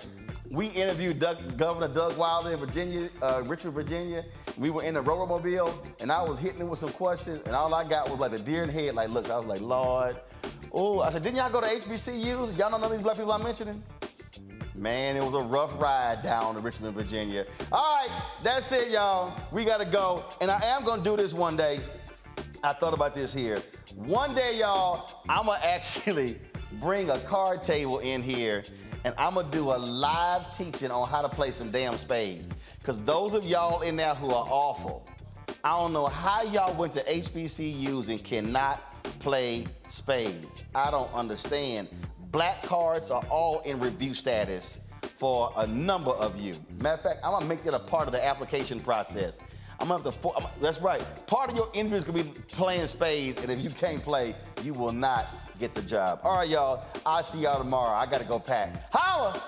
Speaker 2: we interviewed Governor Doug Wilder in Virginia, Richmond, Virginia. We were in the Roller-mobile, and I was hitting him with some questions, and all I got was like a deer in the head, like, look, I was like, Lord. Oh, I said, didn't y'all go to HBCUs? Y'all know none of these black people I'm mentioning? Man, it was a rough ride down to Richmond, Virginia. All right, that's it, y'all. We gotta go, and I am gonna do this one day. I thought about this here. One day, y'all, I'ma actually bring a card table in here, and I'm gonna do a live teaching on how to play some damn spades. Because those of y'all in there who are awful, I don't know how y'all went to HBCUs and cannot play spades. I don't understand. Black cards are all in review status for a number of you. Matter of fact, I'm gonna make that a part of the application process. I'm gonna have to, that's right. Part of your interview is gonna be playing spades, and if you can't play, you will not get the job. All right, y'all, I'll see y'all tomorrow. I gotta go pack. Holla!